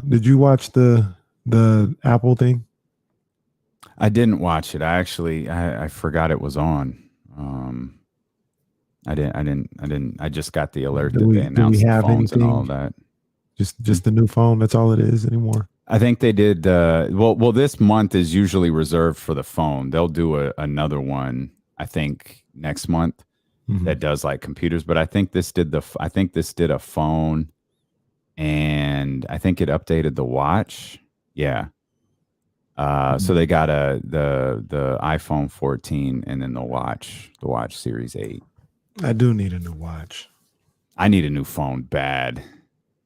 Did you watch the Apple thing? I didn't watch it. I forgot it was on. I didn't. I just got the alert that they announced the phones and all of that. Just the new phone. That's all it is anymore. I think they did. Well, this month is usually reserved for the phone. They'll do another one, I think, next month that does like computers. But I think this did a phone, and I think it updated the watch. Yeah. So they got the iPhone 14 and then the watch Series 8. I do need a new watch. I need a new phone bad,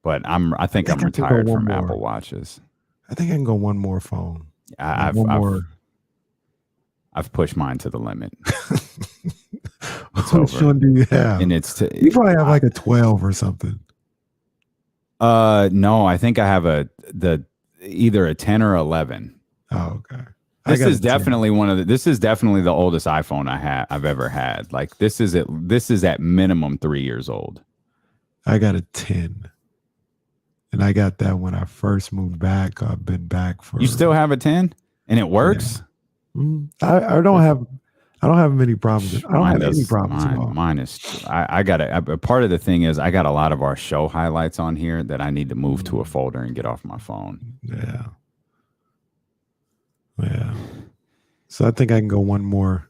but I think I'm retired from Apple Watches. I think I can go one more phone. I've pushed mine to the limit. Which one do you have? And you probably have like a 12 or something. No, I think I have either a 10 or 11. Oh, okay. This is definitely the oldest iPhone I've ever had. Like this is at minimum 3 years old. I got a 10. And I got that when I first moved back. I've been back for. You still have a 10 and it works? Yeah. I don't have many problems. I don't have any problems at all. Mine is I got a part of the thing is I got a lot of our show highlights on here that I need to move to a folder and get off my phone. Yeah. Yeah. So I think I can go one more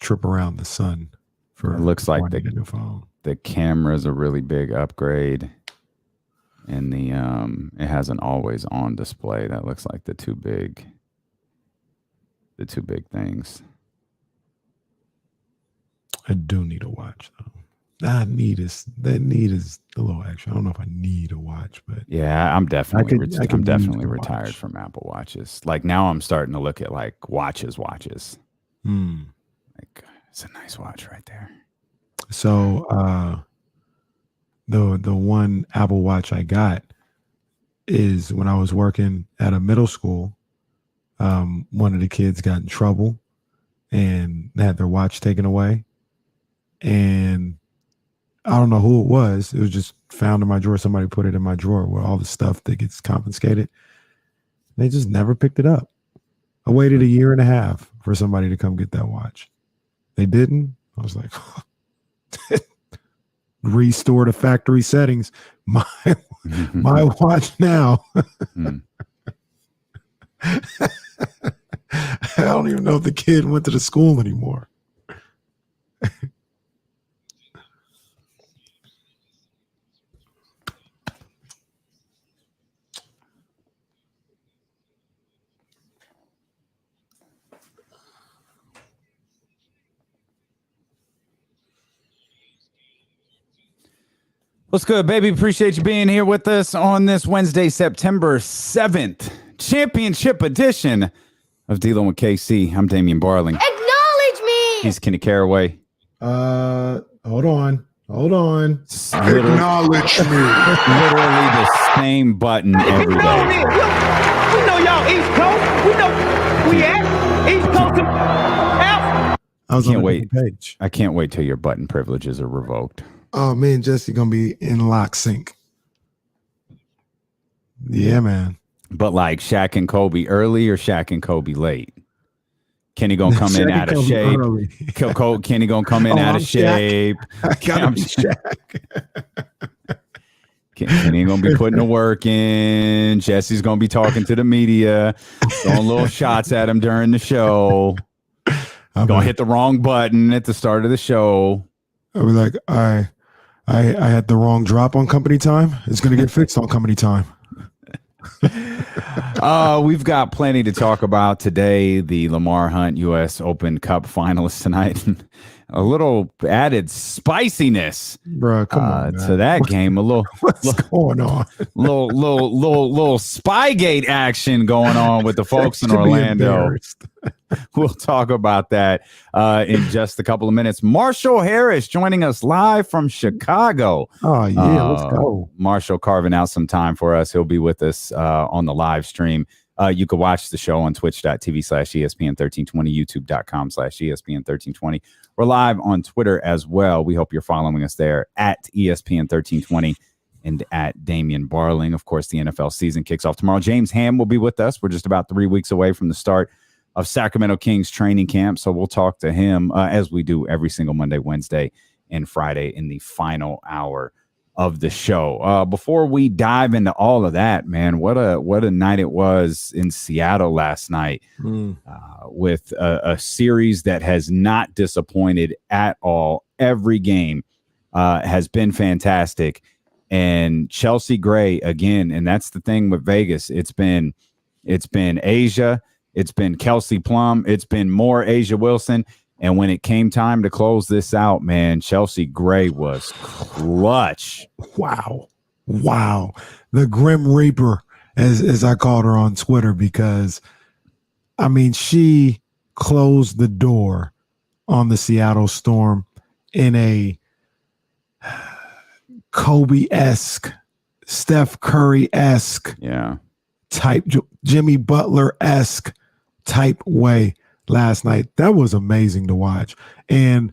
trip around the sun for. It looks like the new phone. The camera's a really big upgrade, and it has an always on display. That looks like the two big things. I do need a watch though. That need is a little extra. I don't know if I need a watch, but yeah, I'm definitely retired from Apple Watches. Like now, I'm starting to look at like watches. Like it's a nice watch right there. So the one Apple Watch I got is when I was working at a middle school. One of the kids got in trouble and had their watch taken away, and I don't know who it was. It was just found in my drawer. Somebody put it in my drawer where all the stuff that gets confiscated. They just never picked it up. I waited a year and a half for somebody to come get that watch. They didn't. I was like, restore the factory settings. My watch now. I don't even know if the kid went to the school anymore. What's good, baby? Appreciate you being here with us on this Wednesday, September 7th, championship edition of D-Lo and KC. I'm Damian Barling. Acknowledge me! He's Kenny Caraway. Hold on. Acknowledge me. Literally the same button every day. We know y'all East Coast. We know we at East Coast. I was on the page. I can't wait till your button privileges are revoked. Oh, me and Jesse gonna be in lock sync. Yeah, man. But like Shaq and Kobe early or Shaq and Kobe late? Kenny gonna come in out of shape. Kenny gonna come in out of shape. I gotta be Shaq. Kenny ain't gonna be putting the work in. Jesse's gonna be talking to the media, throwing little shots at him during the show. Gonna hit the wrong button at the start of the show. I'll be like, I had the wrong drop on company time. It's gonna get fixed on company time. We've got plenty to talk about today. The Lamar Hunt U.S. Open Cup finalists tonight. A little added spiciness, bro. Come on, to that game. What's going on? little Spygate action going on with the folks in Orlando. We'll talk about that in just a couple of minutes. Marshall Harris joining us live from Chicago. Oh yeah, let's go. Marshall carving out some time for us. He'll be with us on the live stream. You can watch the show on twitch.tv/ESPN1320, youtube.com/ESPN1320. We're live on Twitter as well. We hope you're following us there at ESPN1320. and at Damian Barling. Of course, the NFL season kicks off tomorrow. James Ham will be with us. We're just about 3 weeks away from the start of Sacramento Kings training camp, so we'll talk to him as we do every single Monday, Wednesday, and Friday in the final hour of the show. Before we dive into all of that, man, what a night it was in Seattle last night with a series that has not disappointed at all. Every game has been fantastic. And Chelsea Gray again, and that's the thing with Vegas. It's been Asia, it's been Kelsey Plum, it's been more Asia Wilson. And when it came time to close this out, man, Chelsea Gray was clutch. Wow. The Grim Reaper, as I called her on Twitter, because, I mean, she closed the door on the Seattle Storm in a Kobe-esque, Steph Curry-esque type, Jimmy Butler-esque type way last night. That was amazing to watch. And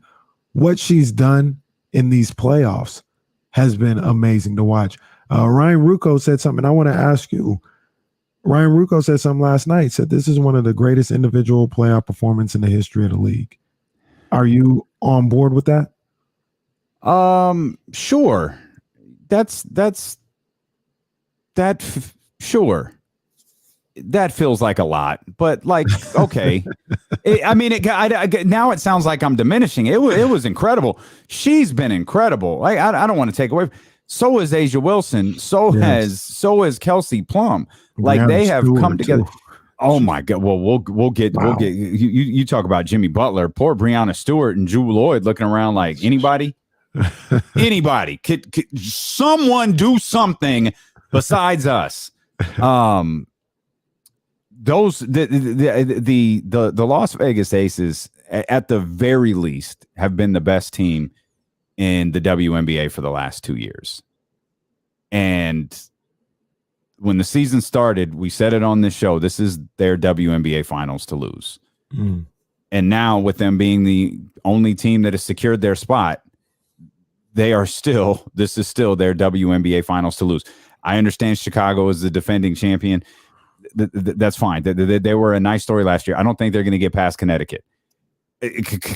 what she's done in these playoffs has been amazing to watch. Ryan Rucco said something. I want to ask you. Ryan Rucco said something last night, said this is one of the greatest individual playoff performances in the history of the league. Are you on board with that? Sure. Sure. That feels like a lot, but like, okay. Now it sounds like I'm diminishing. It was incredible. She's been incredible. I don't want to take away. So is Asia Wilson. So has Kelsey Plum. Like, they have come together. Too. Oh my God. Well, we'll get you talk about Jimmy Butler. Poor Breanna Stewart and Drew Lloyd looking around like anybody. Anybody could someone do something besides us. Those the Las Vegas Aces at the very least have been the best team in the WNBA for the last 2 years. And when the season started, we said it on this show, this is their WNBA finals to lose. And now with them being the only team that has secured their spot, this is still their WNBA finals to lose. I understand Chicago is the defending champion. That's fine. They were a nice story last year. I don't think they're going to get past Connecticut.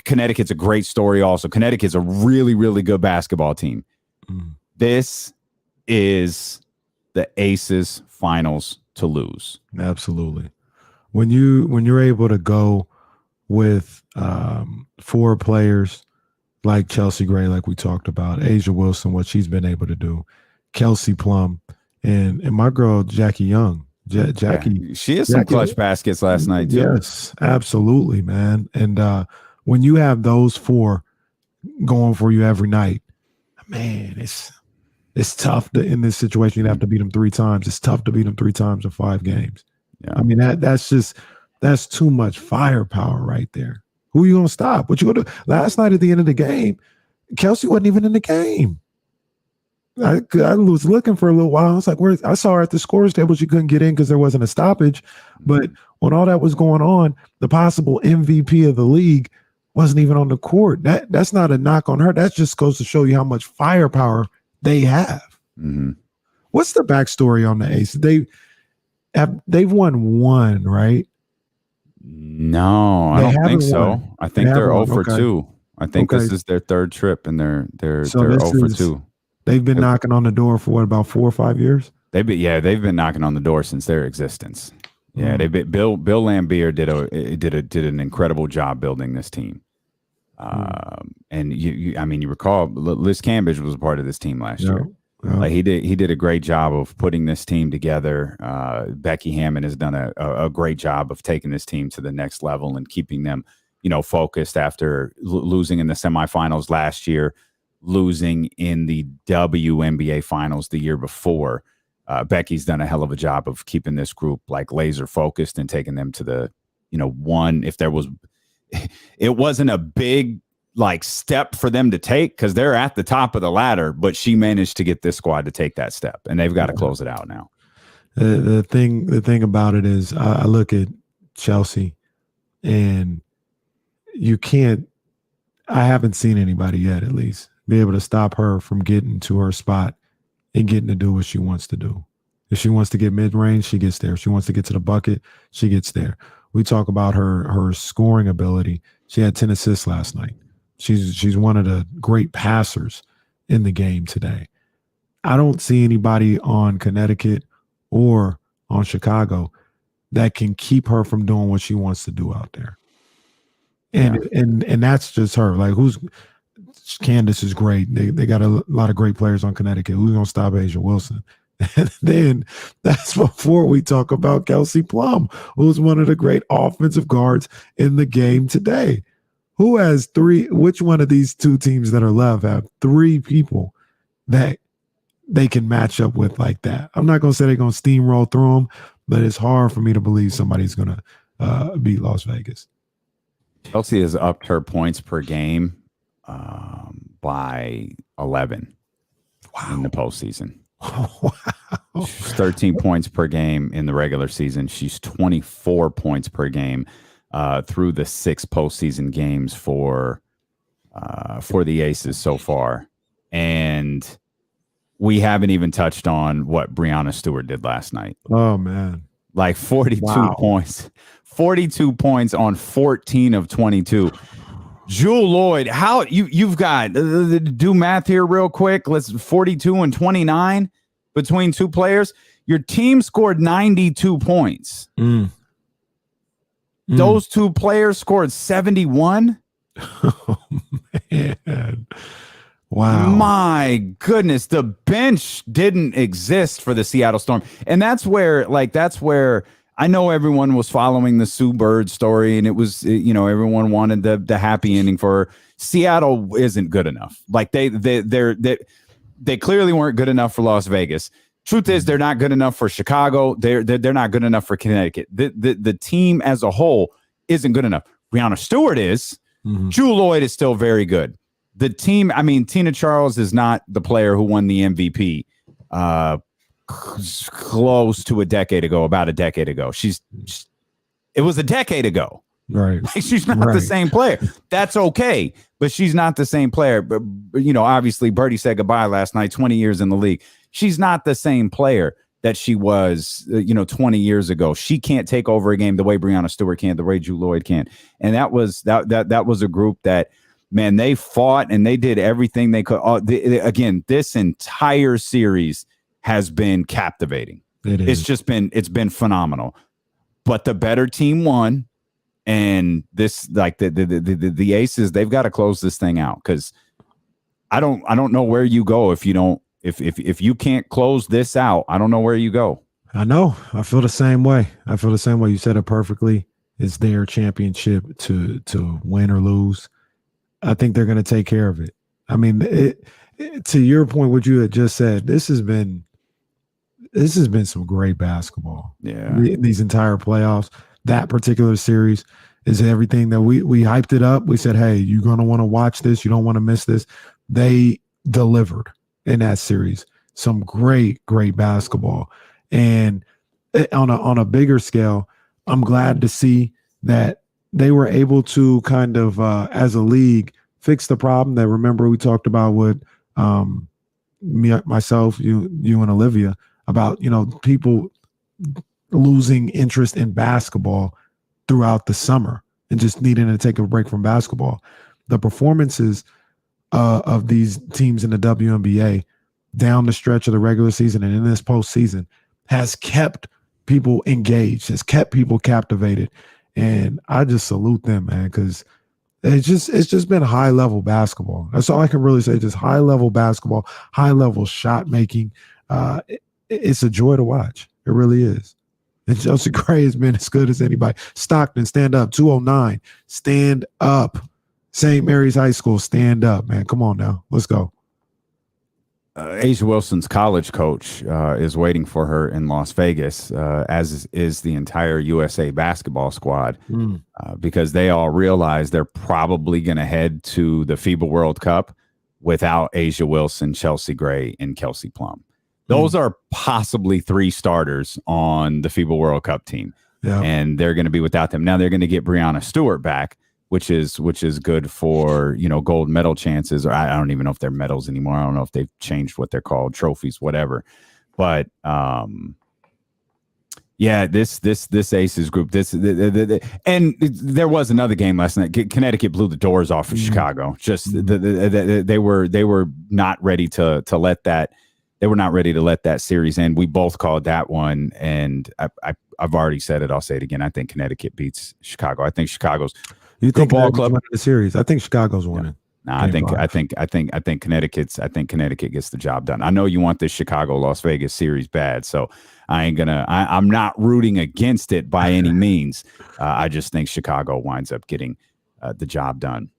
Connecticut's a great story also. Connecticut's a really, really good basketball team. This is the Aces finals to lose. Absolutely. When you're able to go with 4 players like Chelsea Gray, like we talked about, Asia Wilson, what she's been able to do, Kelsey Plum, and my girl Jackie Young. Jackie, she has some clutch baskets last night too. Yes, absolutely, man. And when you have those 4 going for you every night, man, it's tough in this situation. You'd have to beat them 3 times. It's tough to beat them 3 times in 5 games. Yeah. I mean, that's too much firepower right there. Who are you going to stop? What you going to do? Last night at the end of the game, Kelsey wasn't even in the game. I was looking for a little while. I was like, I saw her at the scores table. She couldn't get in because there wasn't a stoppage. But when all that was going on, the possible MVP of the league wasn't even on the court. That's not a knock on her. That just goes to show you how much firepower they have. What's the backstory on the Aces? They've won 1, right? No, I don't think so. I think they're 0 for 2. I think this is their 3rd trip, and they're 0 for 2. They've been knocking on the door for about 4 or 5 years. They've been knocking on the door since their existence. Yeah, Bill Laimbeer did an incredible job building this team. And you recall Liz Cambridge was a part of this team last year. Like he did a great job of putting this team together. Becky Hammond has done a great job of taking this team to the next level and keeping them, focused after losing in the semifinals last year, losing in the WNBA finals the year before. Becky's done a hell of a job of keeping this group like laser focused and taking them to the, it wasn't a big like step for them to take because they're at the top of the ladder, but she managed to get this squad to take that step, and they've got to close it out now. The thing about it is I look at Chelsea and I haven't seen anybody yet, at least, be able to stop her from getting to her spot and getting to do what she wants to do. If she wants to get mid-range, she gets there. If she wants to get to the bucket, she gets there. We talk about her scoring ability. She had 10 assists last night. She's one of the great passers in the game today. I don't see anybody on Connecticut or on Chicago that can keep her from doing what she wants to do out there. And that's just her. Like, Candace is great. They got a lot of great players on Connecticut. Who's gonna stop Asia Wilson? And then that's before we talk about Kelsey Plum, who's one of the great offensive guards in the game today. Who has three? Which one of these two teams that are left have three people that they can match up with like that? I'm not gonna say they're gonna steamroll through them, but it's hard for me to believe somebody's gonna beat Las Vegas. Chelsea has upped her points per game by 11 in the postseason. Wow. She's 13 points per game in the regular season. She's 24 points per game through the 6 postseason games for the Aces so far. And we haven't even touched on what Breanna Stewart did last night. Oh, man. Like 42 points. 42 points on 14 of 22. Jewel Lloyd, how you've got do math here real quick. Let's 42 and 29 between two players. Your team scored 92 points. Those two players scored 71. Oh, man. Wow. My goodness, the bench didn't exist for the Seattle Storm. And that's where I know everyone was following the Sue Bird story, and it was, everyone wanted the happy ending for her. Seattle isn't good enough. Like they clearly weren't good enough for Las Vegas. Truth is, they're not good enough for Chicago. They're not good enough for Connecticut. The team as a whole isn't good enough. Breanna Stewart is. Jewel Lloyd is still very good. The team, Tina Charles is not the player who won the MVP. Close to a decade ago, about a decade ago. It was a decade ago. Right. Like, she's not the same player. That's okay, but she's not the same player. But obviously Birdie said goodbye last night, 20 years in the league. She's not the same player that she was, 20 years ago. She can't take over a game the way Breanna Stewart can, the way Jewel Lloyd can. And that was a group that, man, they fought and they did everything they could. Again, this entire series has been captivating. It's been phenomenal. But the better team won, and this, like, the Aces, they've got to close this thing out, because I don't know where you go if you don't, if you can't close this out. I don't know where you go. I know. I feel the same way. You said it perfectly. It's their championship to win or lose. I think they're going to take care of it. To your point, what you had just said, this has been some great basketball. Yeah. These entire playoffs, that particular series is everything that we hyped it up. We said, hey, you're going to want to watch this. You don't want to miss this. They delivered in that series. Some great basketball. And on a bigger scale, I'm glad to see that they were able to kind of, as a league, fix the problem that, remember, we talked about with myself, you and Olivia, about, people losing interest in basketball throughout the summer and just needing to take a break from basketball. The performances of these teams in the WNBA down the stretch of the regular season and in this postseason has kept people engaged, has kept people captivated. And I just salute them, man, because it's just been high level basketball. That's all I can really say. Just high level basketball, high level shot making. It's a joy to watch. It really is. And Chelsea Gray has been as good as anybody. Stockton, stand up. 209, stand up. St. Mary's High School, stand up, man. Come on now. Let's go. Asia Wilson's college coach is waiting for her in Las Vegas, as is the entire USA basketball squad, because they all realize they're probably going to head to the FIBA World Cup without Asia Wilson, Chelsea Gray, and Kelsey Plum. Those are possibly 3 starters on the FIBA World Cup team, and they're going to be without them. Now they're going to get Breanna Stewart back, which is good for, gold medal chances. Or I don't even know if they're medals anymore. I don't know if they've changed what they're called, trophies, whatever. But yeah, this Aces group, and there was another game last night. Connecticut blew the doors off of Chicago. Just they were not ready to let that. They were not ready to let that series end. We both called that one, and I've already said it. I'll say it again. I think Connecticut beats Chicago. I think Chicago's football club winning the series. I think Chicago's winning. No, I think Connecticut gets the job done. I know you want this Chicago-Las Vegas series bad, so I'm not rooting against it by any means. I just think Chicago winds up getting the job done.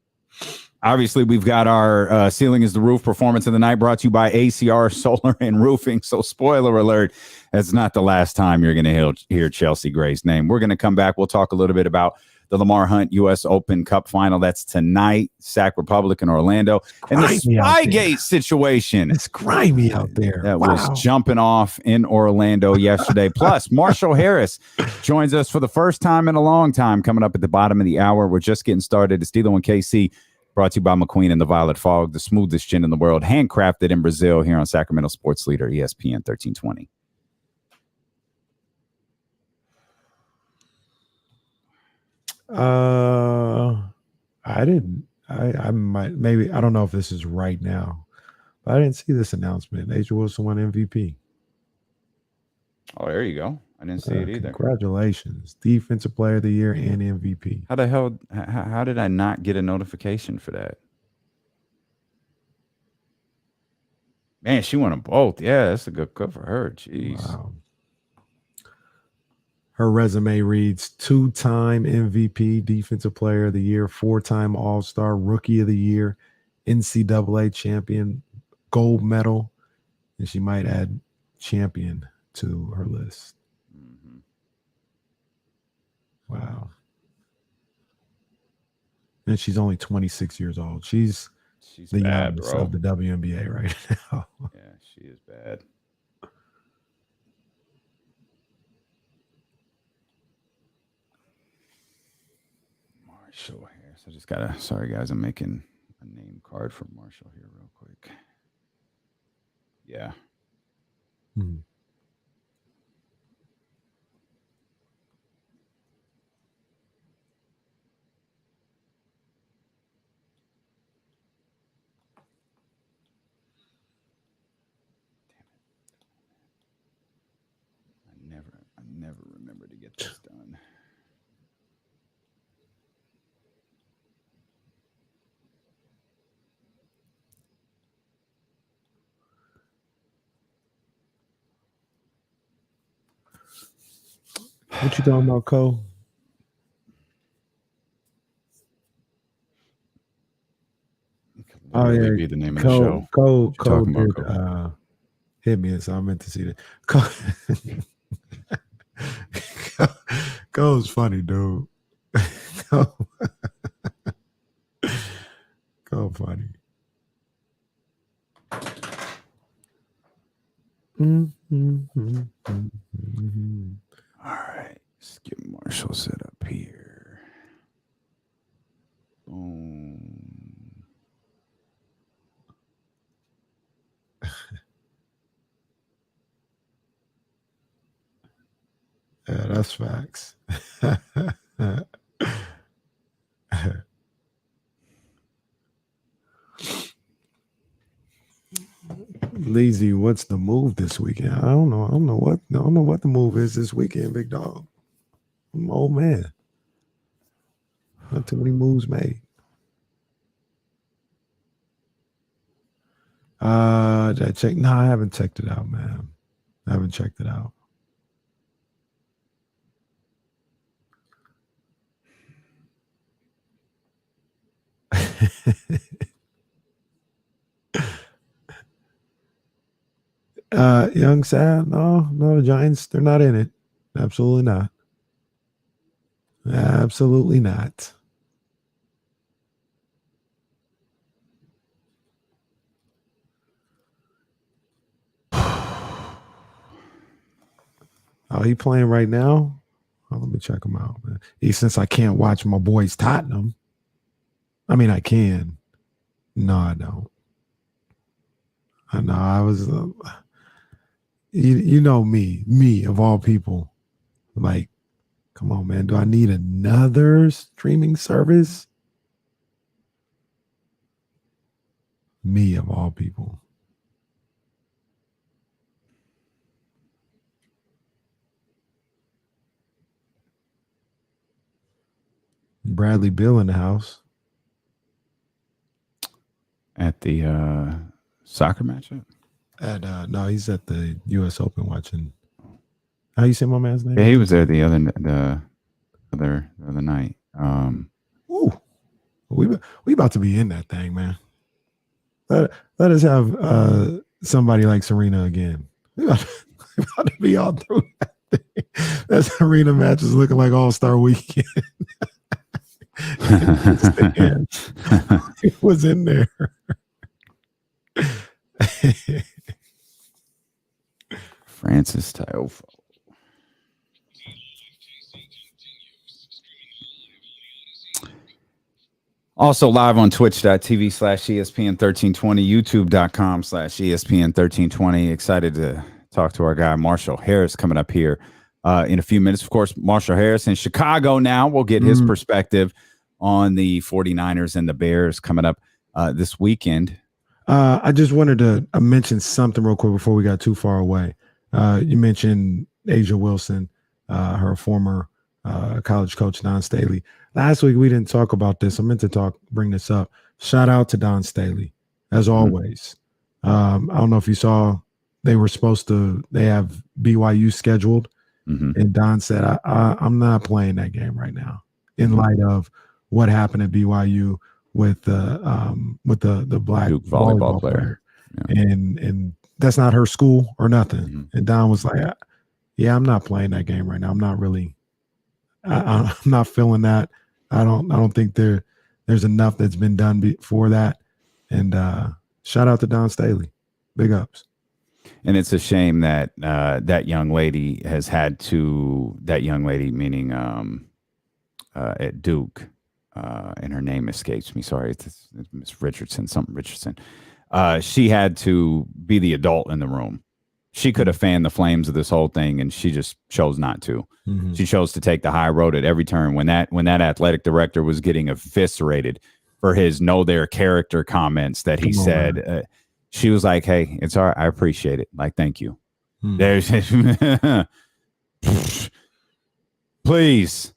Obviously, we've got our Ceiling is the Roof performance of the night brought to you by ACR Solar and Roofing. So spoiler alert, that's not the last time you're going to hear Chelsea Gray's name. We're going to come back. We'll talk a little bit about the Lamar Hunt U.S. Open Cup final. That's tonight, Sac Republic in Orlando. And the Spygate situation. It's grimy out there. That was jumping off in Orlando yesterday. Plus, Marshall Harris joins us for the first time in a long time, coming up at the bottom of the hour. We're just getting started. It's D'Lo and KC, brought to you by McQueen and the Violet Fog, the smoothest gin in the world, handcrafted in Brazil, here on Sacramento Sports Leader, ESPN 1320. I might, maybe, I don't know if this is right now, but I didn't see this announcement. Asia Wilson won MVP. Oh, there you go. I didn't see it either. Congratulations. Defensive Player of the Year and MVP. How the hell, how did I not get a notification for that? Man, she won them both. Yeah, that's a good for her. Jeez. Wow. Her resume reads 2-time MVP, Defensive Player of the Year, 4-time All-Star, Rookie of the Year, NCAA champion, gold medal, and she might add champion to her list. Mm-hmm. Wow. And she's only 26 years old. She's the bad, youngest bro. of the WNBA right now. Yeah, she is bad. Marshall here. So just gotta, sorry guys, I'm making a name card for Marshall here real quick. Yeah. Hmm. I never remember to get this done. What you talking about, Cole? Oh yeah, be the name of the show. Cole did, hit me, so I meant to see that. Cole's funny, dude. Cole funny. All right, let's get Marshall set up here. Boom. Yeah, that's facts. Lazy, what's the move this weekend? I don't know what the move is this weekend, big dog. I'm an old man. Not too many moves made. Did I check? No, I haven't checked it out, man. I haven't checked it out. Young Sam, no, the Giants, they're not in it. Absolutely not. Absolutely not. Oh, he playing right now? Oh, let me check him out, man. Since I can't watch my boys Tottenham, I mean, I can. No, I don't. I know. I was. You know me of all people. Like, come on, man. Do I need another streaming service? Me of all people. Bradley Beal in the house. At the soccer matchup? No, he's at the U.S. Open watching. How you say my man's name? Yeah, he was there the other night. Ooh, we about to be in that thing, man. Let us have somebody like Serena again. We about to be all through that thing. That Serena match is looking like All-Star Weekend. It was in there. Francis Tiafoe. Also live on twitch.tv/ESPN1320, youtube.com/ESPN1320. Excited to talk to our guy, Marshall Harris, coming up here in a few minutes. Of course, Marshall Harris in Chicago now. We'll get his perspective on the 49ers and the Bears coming up this weekend. I just wanted to mention something real quick before we got too far away. You mentioned Asia Wilson, her former college coach, Don Staley. Last week, we didn't talk about this. I meant to bring this up. Shout out to Don Staley, as always. I don't know if you saw, they have BYU scheduled. And Don said, I'm not playing that game right now in light of what happened at BYU with the black Duke volleyball player. Yeah. And that's not her school or nothing. And Don was like, yeah, I'm not playing that game right now. I'm not really, I'm not feeling that. I don't think there's enough that's been done for that. And shout out to Don Staley. Big ups. And it's a shame that that young lady has had to, meaning at Duke, and her name escapes me. Sorry, it's Miss Richardson, something Richardson. She had to be the adult in the room. She could have fanned the flames of this whole thing, and she just chose not to. She chose to take the high road at every turn. When that athletic director was getting eviscerated for his know their character comments that he said, she was like, "Hey, it's all right. I appreciate it. Like, thank you." There's please.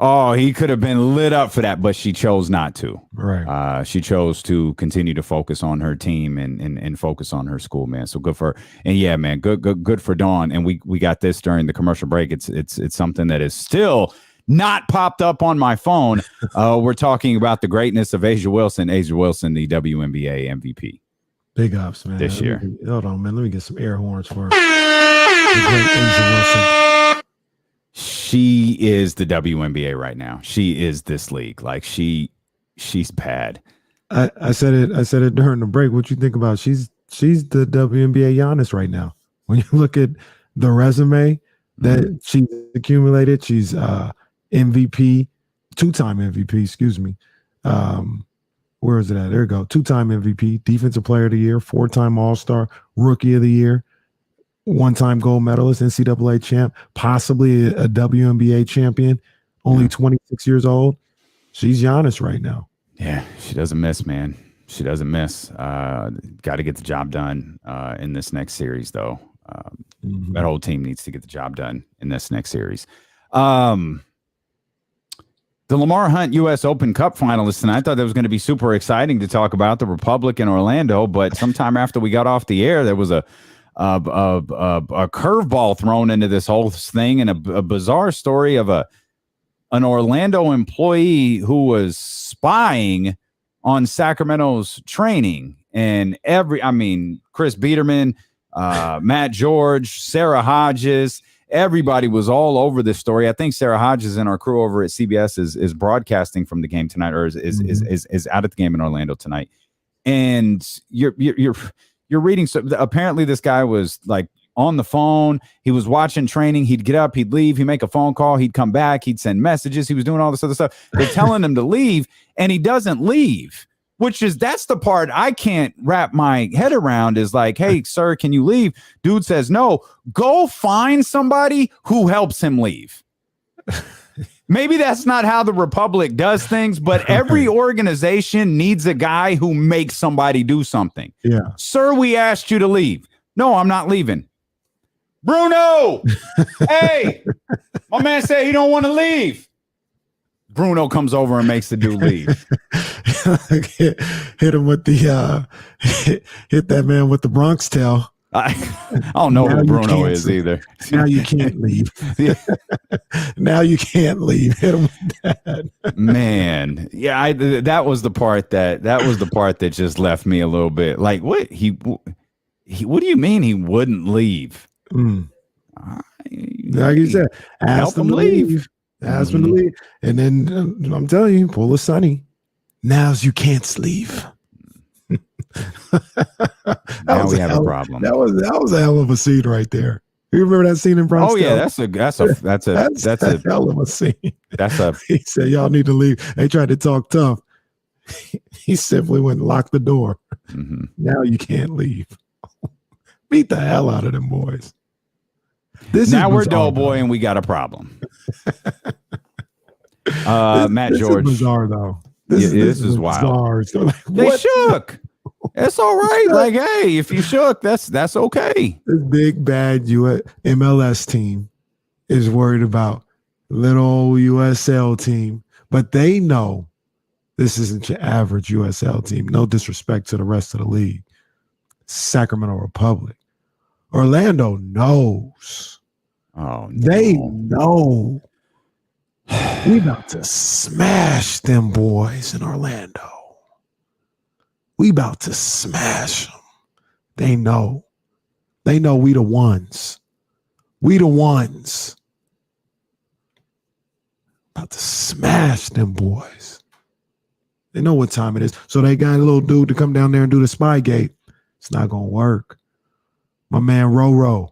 Oh, he could have been lit up for that, but she chose not to. Right. She chose to continue to focus on her team and focus on her school, man. So good for her. And yeah, man, good for Dawn. And we got this during the commercial break. It's something that is still not popped up on my phone. We're talking about the greatness of Asia Wilson. Asia Wilson, the WNBA MVP. Big ups, man. This year. Hold on, man. Let me get some air horns for the great Asia Wilson. She is the WNBA right now. She is this league. Like she's bad. I said it during the break. What you think about? She's the WNBA Giannis right now. When you look at the resume that she's accumulated, she's MVP, two-time MVP. Excuse me. Where is it at? There you go. Two-time MVP, Defensive Player of the Year, four-time All-Star, Rookie of the Year. One-time gold medalist, NCAA champ, possibly a WNBA champion, only 26 years old. She's Giannis right now. Yeah, she doesn't miss, man. She doesn't miss. Got to get the job done in this next series, though. That whole team needs to get the job done in this next series. The Lamar Hunt U.S. Open Cup finalists tonight. I thought that was going to be super exciting to talk about the Republic in Orlando, but sometime after we got off the air, there was a curveball thrown into this whole thing, and a bizarre story of an Orlando employee who was spying on Sacramento's training. And Chris Biederman, Matt George, Sarah Hodges, everybody was all over this story. I think Sarah Hodges and our crew over at CBS is broadcasting from the game tonight, or is out at the game in Orlando tonight. And you're reading, so apparently this guy was like on the phone. He was watching training. He'd get up, he'd leave, he'd make a phone call, he'd come back, he'd send messages. He was doing all this other stuff. They're telling him to leave, and he doesn't leave, that's the part I can't wrap my head around is like, hey, sir, can you leave? Dude says, no, go find somebody who helps him leave. Maybe that's not how the Republic does things, but every organization needs a guy who makes somebody do something. Yeah. Sir, we asked you to leave. No, I'm not leaving. Bruno, hey, my man said he don't want to leave. Bruno comes over and makes the dude leave. hit him with the hit that man with the Bronx tail. I don't know who Bruno is either. Now you can't leave. Now you can't leave. Hit him with that. Man, yeah, that was the part that just left me a little bit like, what what do you mean he wouldn't leave? Like you said, ask him to leave. Ask him to leave, and then I'm telling you, pull a Sonny. Now's you can't leave. Now we have a problem. That was a hell of a scene right there. You remember that scene in Bronx? Oh yeah, that's a hell of a scene. He said y'all need to leave. They tried to talk tough. He simply went and locked the door. Mm-hmm. Now you can't leave. Beat the hell out of them boys. Now we're Doughboy and we got a problem. Matt George. This is bizarre though. This is wild. So like, they shook. It's all right. Like, hey, if you shook, that's okay. This big bad MLS team is worried about little USL team, but they know this isn't your average USL team. No disrespect to the rest of the league. Sacramento Republic. Orlando knows. Oh, no. They know. We about to smash them boys in Orlando. We about to smash them. They know. They know we the ones. We the ones. About to smash them boys. They know what time it is. So they got a little dude to come down there and do the spy gate. It's not going to work. My man Roro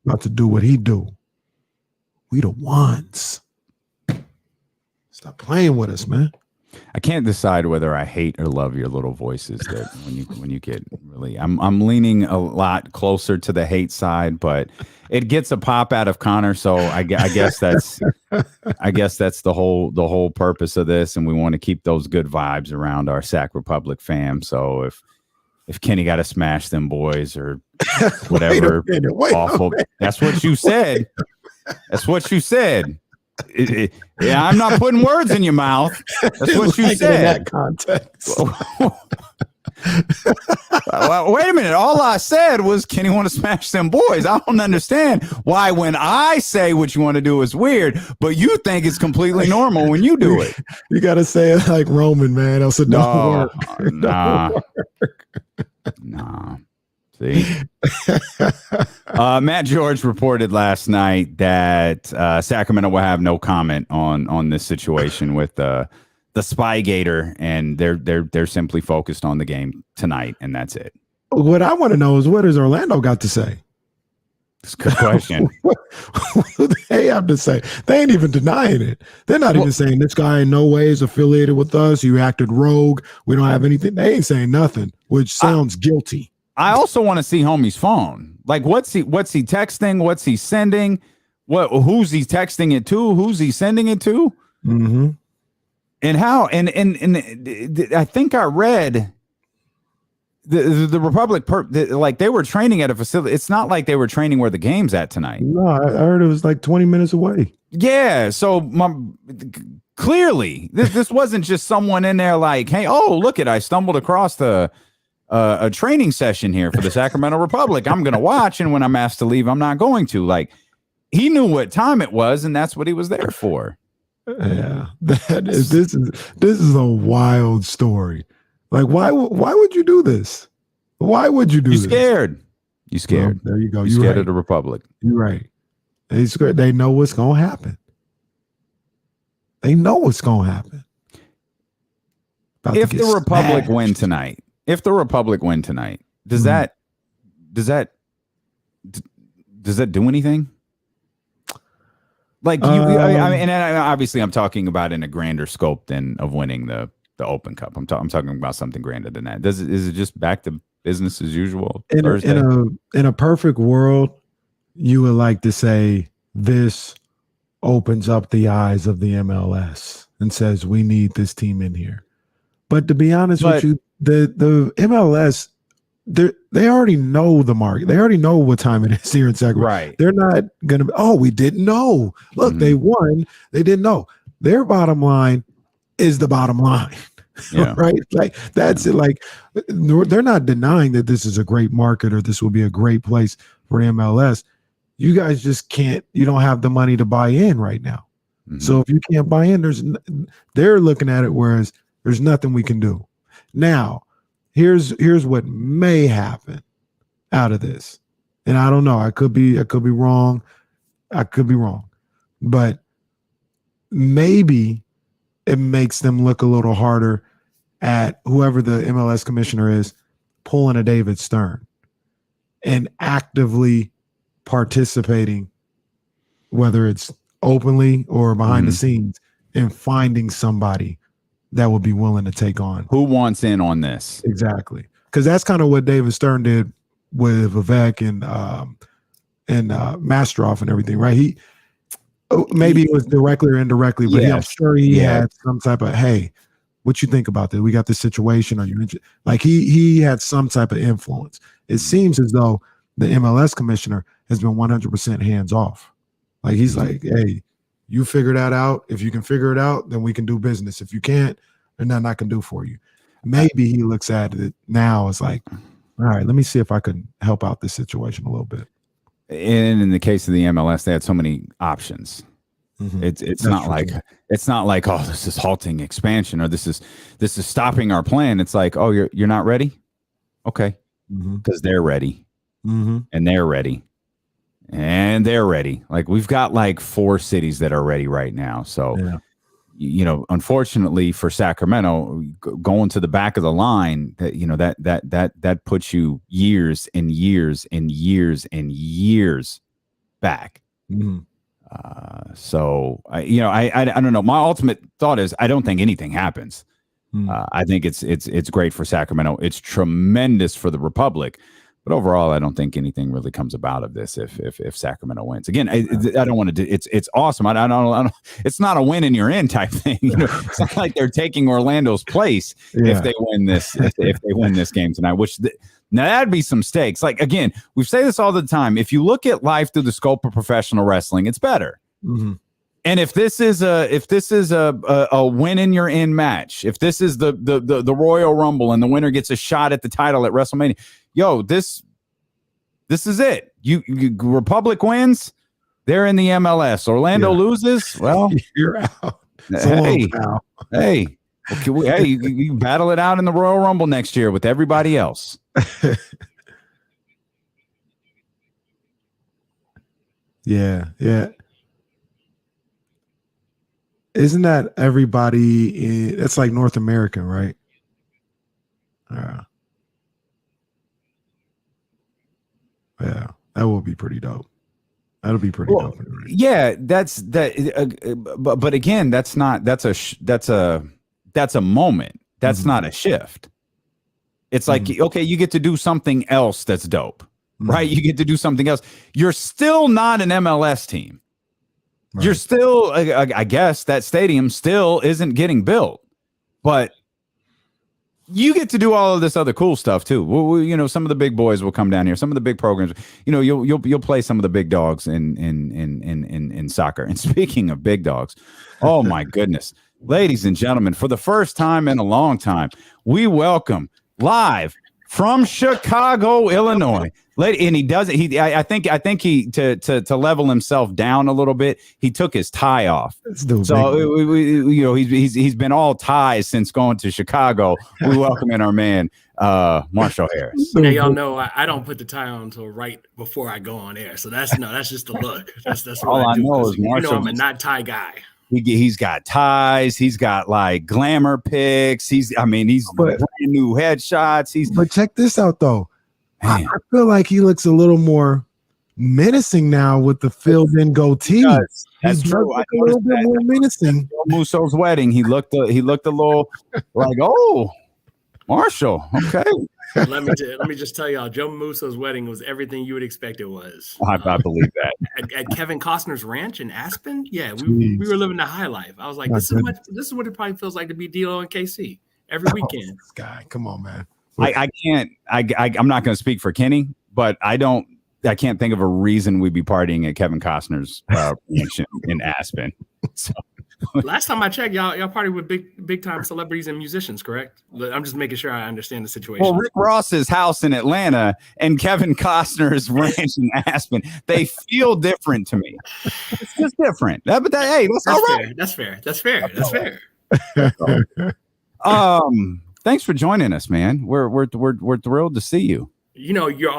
about to do what he do. We the ones. Stop playing with us, man. I can't decide whether I hate or love your little voices that when you get really I'm leaning a lot closer to the hate side, but it gets a pop out of Connor, so I guess that's the whole purpose of this, and we want to keep those good vibes around our Sac Republic fam. So if Kenny got to smash them boys or whatever awful, that's what you said. That's what you said. Yeah, I'm not putting words in your mouth. That's what you said. In that context. Well, wait a minute. All I said was Kenny want to smash them boys. I don't understand why when I say what you want to do is weird, but you think it's completely normal when you do it. You got to say it like Roman, man. Else it don't work. Nah. Nah. See? Matt George reported last night that Sacramento will have no comment on this situation with the Spygator, and they're simply focused on the game tonight, and that's it. What I want to know is what has Orlando got to say? It's a good question. What do they have to say? They ain't even denying it. They're not even saying this guy in no way is affiliated with us. You acted rogue. We don't have anything. They ain't saying nothing, which sounds guilty. I also want to see homie's phone. Like, what's he texting? What's he sending? Who's he texting it to? Who's he sending it to? Mm-hmm. And how? And I think I read the Republic like they were training at a facility. It's not like they were training where the game's at tonight. No, I heard it was like 20 minutes away. Yeah. So clearly this wasn't just someone in there like, hey, oh, look I stumbled across a training session here for the Sacramento Republic. I'm going to watch, and when I'm asked to leave, I'm not going to. Like, he knew what time it was, and that's what he was there for. Yeah, this is a wild story. Like, why would you do this? Why would you do this? You scared. Well, there you go. You're scared of the Republic. You're right. They know what's going to happen. They know what's going to happen. If the Republic win tonight, does that does that do anything? Like obviously I'm talking about in a grander scope than of winning the Open Cup. I'm talking about something grander than that. Is it just back to business as usual? In a perfect world, you would like to say this opens up the eyes of the MLS and says we need this team in here. But to be honest with you, the MLS, they already know the market. They already know what time it is here in Sacramento. Right. They're not gonna be, we didn't know. Look, they won. They didn't know. Their bottom line is the bottom line. Yeah. Right. Like that's it. Like they're not denying that this is a great market or this will be a great place for the MLS. You guys just can't, you don't have the money to buy in right now. Mm-hmm. So if you can't buy in, they're looking at it, whereas there's nothing we can do. Now, here's what may happen out of this. And I don't know. I could be wrong. But maybe it makes them look a little harder at whoever the MLS commissioner is pulling a David Stern and actively participating, whether it's openly or behind the scenes, and finding somebody that would be willing to take on. Who wants in on this? Exactly. Because that's kind of what David Stern did with Vivek and Mastroff and everything, right? Maybe it was directly or indirectly, but I'm sure he had some type of, hey, what you think about that? We got this situation. Are you interested? Like he had some type of influence. It seems as though the MLS commissioner has been 100% hands off. Like he's like, hey, you figure that out. If you can figure it out, then we can do business. If you can't, there's nothing I can do for you. Maybe he looks at it now as like, all right, let me see if I can help out this situation a little bit. And in the case of the MLS, they had so many options. Mm-hmm. It's not like oh, this is halting expansion or this is stopping our plan. It's like, oh, you're not ready, okay, because they're ready, and they're ready, and they're ready. Like we've got like 4 cities that are ready right now. So, unfortunately for Sacramento, going to the back of the line, that puts you years and years and years and years back. Mm-hmm. So I don't know. My ultimate thought is I don't think anything happens. I think it's great for Sacramento. It's tremendous for the Republic, but overall, I don't think anything really comes about of this if Sacramento wins. Again, I don't want to. It's awesome. I don't. It's not a win and you're in type thing. It's not like they're taking Orlando's place if they win this. If they win this game tonight, now that'd be some stakes. Like again, we say this all the time. If you look at life through the scope of professional wrestling, it's better. Mm-hmm. And if this is a win and you're in match, if this is the Royal Rumble and the winner gets a shot at the title at WrestleMania, this is it. You Republic wins, they're in the MLS. Orlando loses, well, you're out. Hey. Okay, you battle it out in the Royal Rumble next year with everybody else. Yeah. Isn't that everybody? That's like North American, right? Yeah, that will be pretty dope. That'll be pretty dope. Yeah, that's that. But again, that's a moment. That's not a shift. It's like, okay, you get to do something else that's dope, right? You get to do something else. You're still not an MLS team. Right. You're still, I guess that stadium still isn't getting built, but you get to do all of this other cool stuff too. Some of the big boys will come down here. Some of the big programs, you'll play some of the big dogs in soccer. And speaking of big dogs, oh my goodness. Ladies and gentlemen, for the first time in a long time, we welcome live from Chicago, Illinois. And he does it. I think he to level himself down a little bit. He took his tie off. So he's been all ties since going to Chicago. We welcome in our man Marshall Harris. Now y'all know I don't put the tie on until right before I go on air. So that's just the look. That's all I know is Marshall. I'm a not tie guy. He's got ties. He's got like glamour pics. He's brand new headshots. But check this out though. I feel like he looks a little more menacing now with the filled-in goatee. That's He's true. a little bit more menacing. Musso's wedding. He looked a little like, oh, Marshall. Okay. Let me just tell y'all, Joe Musso's wedding was everything you would expect it was. I believe that. At Kevin Costner's ranch in Aspen, yeah, we were living the high life. I was like, this is what it probably feels like to be D-Lo and KC every weekend. This guy, come on, man. I'm not going to speak for Kenny, but I can't think of a reason we'd be partying at Kevin Costner's ranch in Aspen. So. Last time I checked, y'all party with big time celebrities and musicians, correct? I'm just making sure I understand the situation. Well, Rick Ross's house in Atlanta and Kevin Costner's ranch in Aspen, they feel different to me. It's just different. Hey, that's all right. That's fair. Thanks for joining us, man. We're thrilled to see you. You know, you're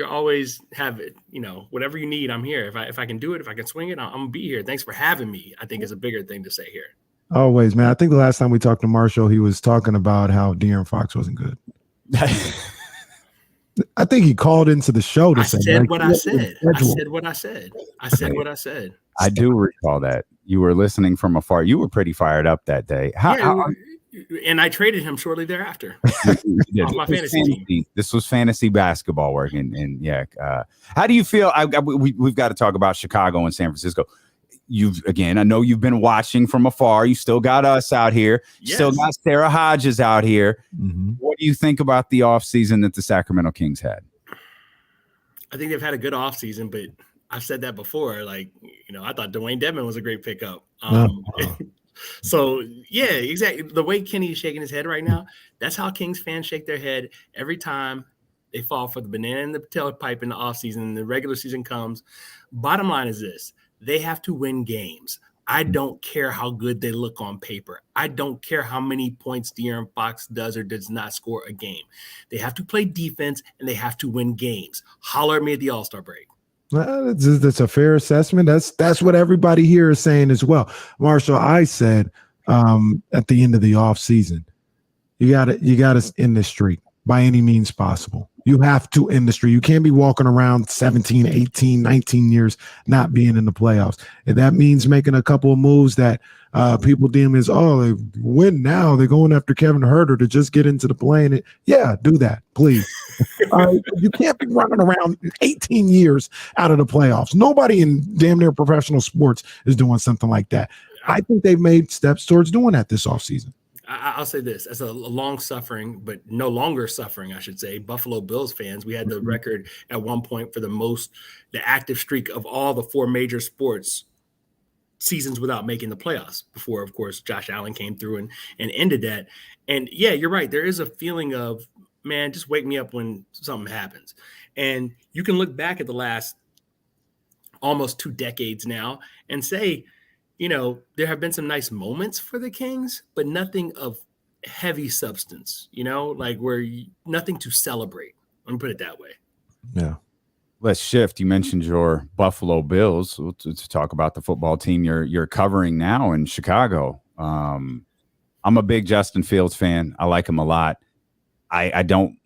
always have it. You know, whatever you need, I'm here. If I can do it, if I can swing it, I'm gonna be here. Thanks for having me. I think it's a bigger thing to say here. Always, man. I think the last time we talked to Marshall, he was talking about how De'Aaron Fox wasn't good. I think he called into the show to say what I said. I said what I said. I do recall that. You were listening from afar. You were pretty fired up that day. And I traded him shortly thereafter. Off my fantasy team. This was fantasy basketball work, and how do you feel? We've got to talk about Chicago and San Francisco. I know you've been watching from afar. You still got us out here. Yes. Still got Sarah Hodges out here. Mm-hmm. What do you think about the offseason that the Sacramento Kings had? I think they've had a good offseason, but I've said that before. Like, I thought Dwayne Dedmon was a great pickup. So, yeah, exactly. The way Kenny is shaking his head right now, that's how Kings fans shake their head every time they fall for the banana in the tailpipe in the offseason and the regular season comes. Bottom line is this. They have to win games. I don't care how good they look on paper. I don't care how many points De'Aaron Fox does or does not score a game. They have to play defense, and they have to win games. Holler at me at the All-Star break. That's a fair assessment. That's what everybody here is saying as well. Marshall, I said at the end of the offseason, you got to end this streak by any means possible. You have to end the streak. You can't be walking around 17, 18, 19 years not being in the playoffs. If that means making a couple of moves that people deem as, they win now, they're going after Kevin Huerter to just get into the play. Yeah, do that, please. You can't be running around 18 years out of the playoffs. Nobody in damn near professional sports is doing something like that. I think they've made steps towards doing that this offseason. I'll say this, as a long-suffering, but no longer suffering, I should say, Buffalo Bills fans, we had the record at one point for the active streak of all the four major sports seasons without making the playoffs before, of course, Josh Allen came through and ended that. And yeah, you're right. There is a feeling of, man, just wake me up when something happens. And you can look back at the last almost 2 decades now and say, there have been some nice moments for the Kings, but nothing of heavy substance, like nothing to celebrate. Let me put it that way. Yeah. Let's shift. You mentioned your Buffalo Bills to talk about the football team you're covering now in Chicago. I'm a big Justin Fields fan. I like him a lot. I don't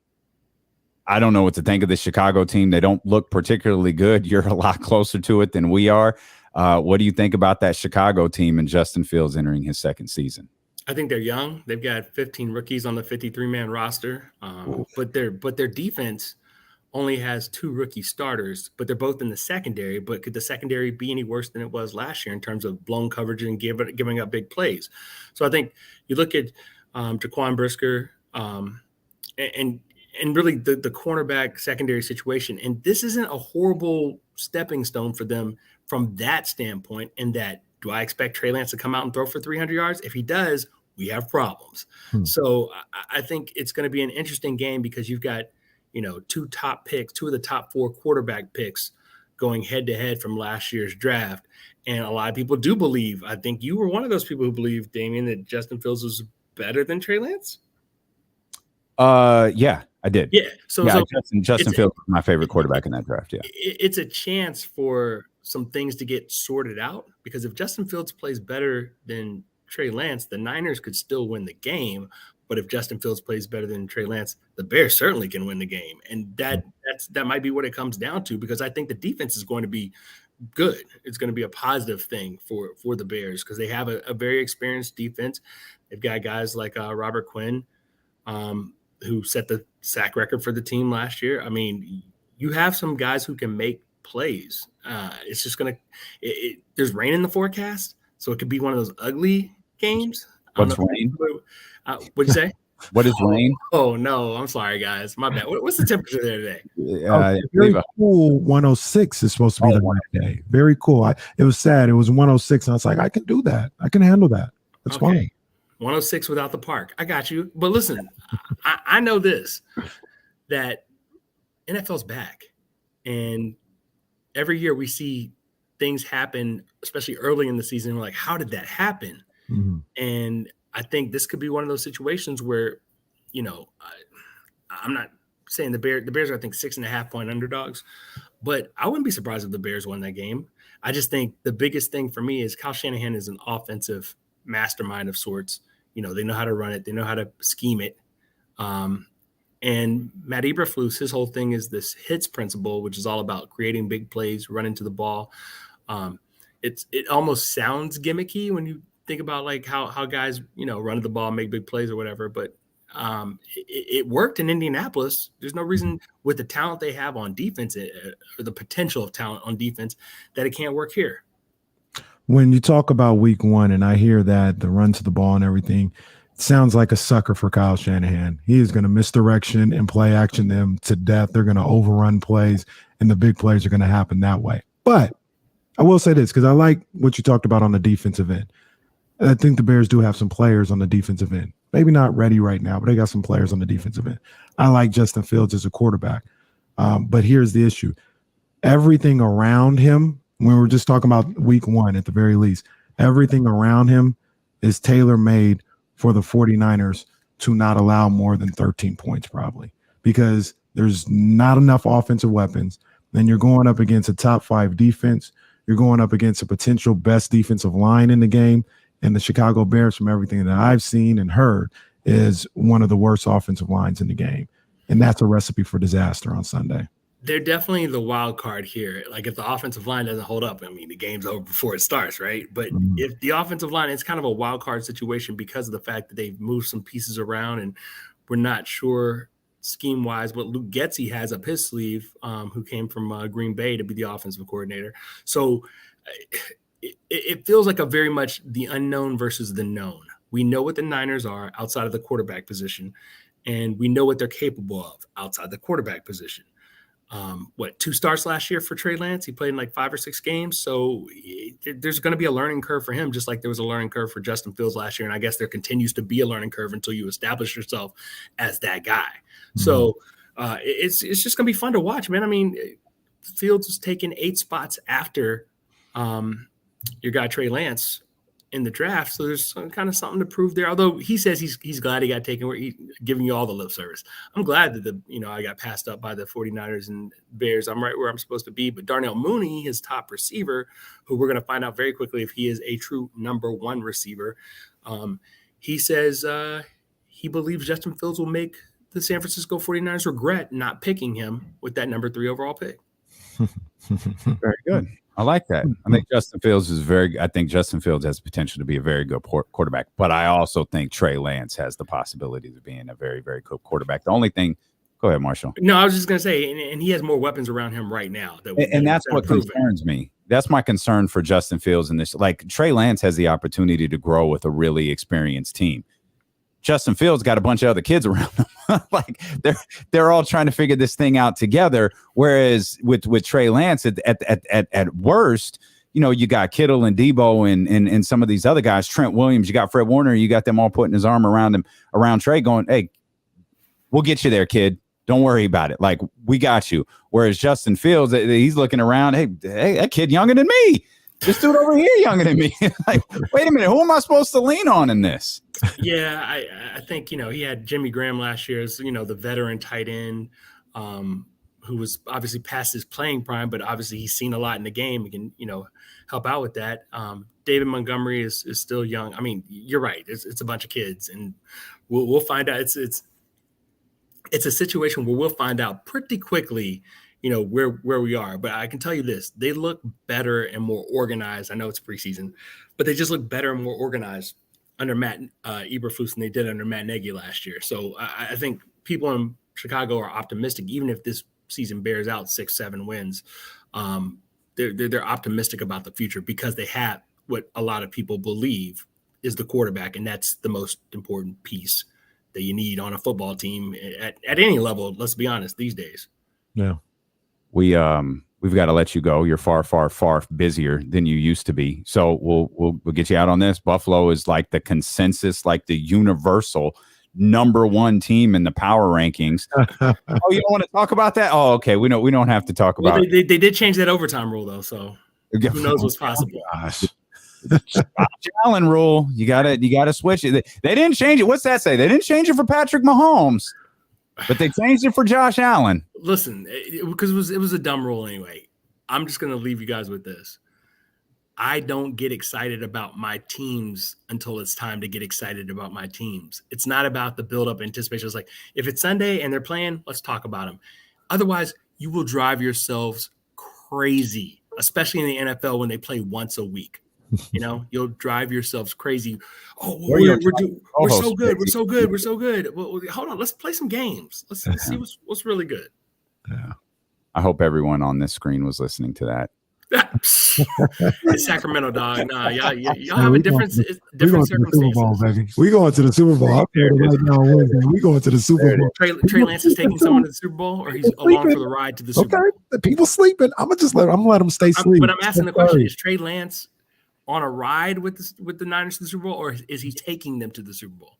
know what to think of the Chicago team. They don't look particularly good. You're a lot closer to it than we are. What do you think about that Chicago team and Justin Fields entering his second season? I think they're young. They've got 15 rookies on the 53-man roster, but their defense only has 2 rookie starters, but they're both in the secondary. But could the secondary be any worse than it was last year in terms of blown coverage and giving up big plays? So I think you look at Jaquan Brisker and really the cornerback secondary situation, and this isn't a horrible stepping stone for them from that standpoint. And that, do I expect Trey Lance to come out and throw for 300 yards? If he does, we have problems. So I think it's going to be an interesting game because you've got, 2 top picks, 2 of the top 4 quarterback picks going head to head from last year's draft. And a lot of people do believe, I think you were one of those people who believed, Damian, that Justin Fields was better than Trey Lance. Yeah, I did. Yeah. So Justin Fields was my favorite quarterback in that draft. Yeah. It's a chance for some things to get sorted out, because if Justin Fields plays better than Trey Lance, the Niners could still win the game. But if Justin Fields plays better than Trey Lance, the Bears certainly can win the game. And that might be what it comes down to, because I think the defense is going to be good. It's going to be a positive thing for the Bears, because they have a very experienced defense. They've got guys like Robert Quinn, who set the sack record for the team last year. I mean, you have some guys who can make plays. It's just going to – there's rain in the forecast, so it could be one of those ugly games. What's rain? What'd you say? What is rain? Oh, no. I'm sorry, guys. My bad. What's the temperature there today? Very cool. 106 is supposed to be the right day. Very cool. It was sad. It was 106, and I was like, I can do that. I can handle that. That's fine. 106 without the park. I got you. But listen, I know this, that NFL's back. And every year we see things happen, especially early in the season. We're like, how did that happen? Mm-hmm. And I think this could be one of those situations where, I'm not saying the Bears are, I think, 6.5-point underdogs, but I wouldn't be surprised if the Bears won that game. I just think the biggest thing for me is Kyle Shanahan is an offensive mastermind of sorts. They know how to run it. They know how to scheme it. And Matt Eberflus, his whole thing is this hits principle, which is all about creating big plays, running to the ball. It almost sounds gimmicky when you think about like how guys, run the ball, make big plays or whatever. But it worked in Indianapolis. There's no reason with the talent they have on defense, or the potential of talent on defense, that it can't work here. When you talk about week one and I hear that, the run to the ball and everything, it sounds like a sucker for Kyle Shanahan. He is going to misdirection and play action them to death. They're going to overrun plays, and the big plays are going to happen that way. But I will say this, because I like what you talked about on the defensive end. I think the Bears do have some players on the defensive end. Maybe not ready right now, but they got some players on the defensive end. I like Justin Fields as a quarterback. But here's the issue. Everything around him, when we're just talking about week one at the very least, everything around him is tailor-made for the 49ers to not allow more than 13 points probably, because there's not enough offensive weapons. Then you're going up against a top 5 defense. You're going up against a potential best defensive line in the game. And the Chicago Bears, from everything that I've seen and heard, is one of the worst offensive lines in the game. And that's a recipe for disaster on Sunday. They're definitely the wild card here. Like, if the offensive line doesn't hold up, I mean, the game's over before it starts, right? But if the offensive line, it's kind of a wild card situation because of the fact that they've moved some pieces around, and we're not sure scheme-wise what Luke Getsy has up his sleeve, who came from Green Bay to be the offensive coordinator. So it feels like a very much the unknown versus the known. We know what the Niners are outside of the quarterback position, and we know what they're capable of outside the quarterback position. 2 starts last year for Trey Lance? He played in like 5 or 6 games. So there's going to be a learning curve for him, just like there was a learning curve for Justin Fields last year. And I guess there continues to be a learning curve until you establish yourself as that guy. Mm-hmm. So it's just going to be fun to watch, man. I mean, Fields was taken 8 spots after your guy Trey Lance in the draft, so there's kind of something to prove there. Although he says he's glad he got taken, where he giving you all the lip service. I'm glad that I got passed up by the 49ers and Bears. I'm right where I'm supposed to be. But Darnell Mooney, his top receiver, who we're going to find out very quickly if he is a true number 1 receiver, he says he believes Justin Fields will make the San Francisco 49ers regret not picking him with that number 3 overall pick. Very good. I like that. I think Justin Fields has potential to be a very good quarterback, but I also think Trey Lance has the possibility of being a very, very good quarterback. The only thing, go ahead, Marshall. No, I was just going to say, and he has more weapons around him right now. That's what concerns me. That's my concern for Justin Fields in this. Like, Trey Lance has the opportunity to grow with a really experienced team. Justin Fields got a bunch of other kids around him. Like, they're all trying to figure this thing out together. Whereas with Trey Lance, at worst, you got Kittle and Debo and some of these other guys, Trent Williams, you got Fred Warner, you got them all putting his arm around Trey, going, "Hey, we'll get you there, kid. Don't worry about it. Like, we got you." Whereas Justin Fields, he's looking around, hey, that kid younger than me. This dude over here younger than me. Like, wait a minute, who am I supposed to lean on in this? Yeah, I think, he had Jimmy Graham last year as, the veteran tight end, who was obviously past his playing prime, but obviously he's seen a lot in the game. He can, help out with that. David Montgomery is still young. I mean, you're right. It's a bunch of kids, and we'll find out. It's a situation where we'll find out pretty quickly, where we are. But I can tell you this: they look better and more organized. I know it's preseason, but they just look better and more organized under Matt Eberflus than they did under Matt Nagy last year. So I think people in Chicago are optimistic, even if this season bears out 6-7 wins. They're optimistic about the future because they have what a lot of people believe is the quarterback, and that's the most important piece that you need on a football team at any level. Let's be honest, these days. Yeah, we've got to let you go. You're far, far, far busier than you used to be. So we'll get you out on this. Buffalo is like the consensus, like the universal number one team in the power rankings. Oh, you don't want to talk about that? Oh, okay. We don't have to talk about it. They did change that overtime rule though, so who knows what's possible. Gosh. Josh Allen rule. You gotta switch it. They didn't change it. What's that say? They didn't change it for Patrick Mahomes, but they changed it for Josh Allen. Listen, because it was a dumb rule anyway. I'm just gonna leave you guys with this. I don't get excited about my teams until it's time to get excited about my teams. It's not about the build-up anticipation. It's like, if it's Sunday and they're playing, let's talk about them. Otherwise, you will drive yourselves crazy, especially in the NFL when they play once a week. You'll drive yourselves crazy. Oh, we're so good. We're so good. We're so good. Well, hold on. Let's play some games. Let's see what's really good. Yeah. I hope everyone on this screen was listening to that. It's Sacramento, dog. Nah, y'all have a different circumstances. We going to the Super Bowl. I'll tell you right now on Wednesday. We going to the Super Bowl. Trey Lance is taking someone to the Super Bowl, or he's along for the ride to the Super Bowl. The people sleeping. I'm gonna let them stay sleeping. But I'm asking the question: is Trey Lance on a ride with the Niners to the Super Bowl, or is he taking them to the Super Bowl?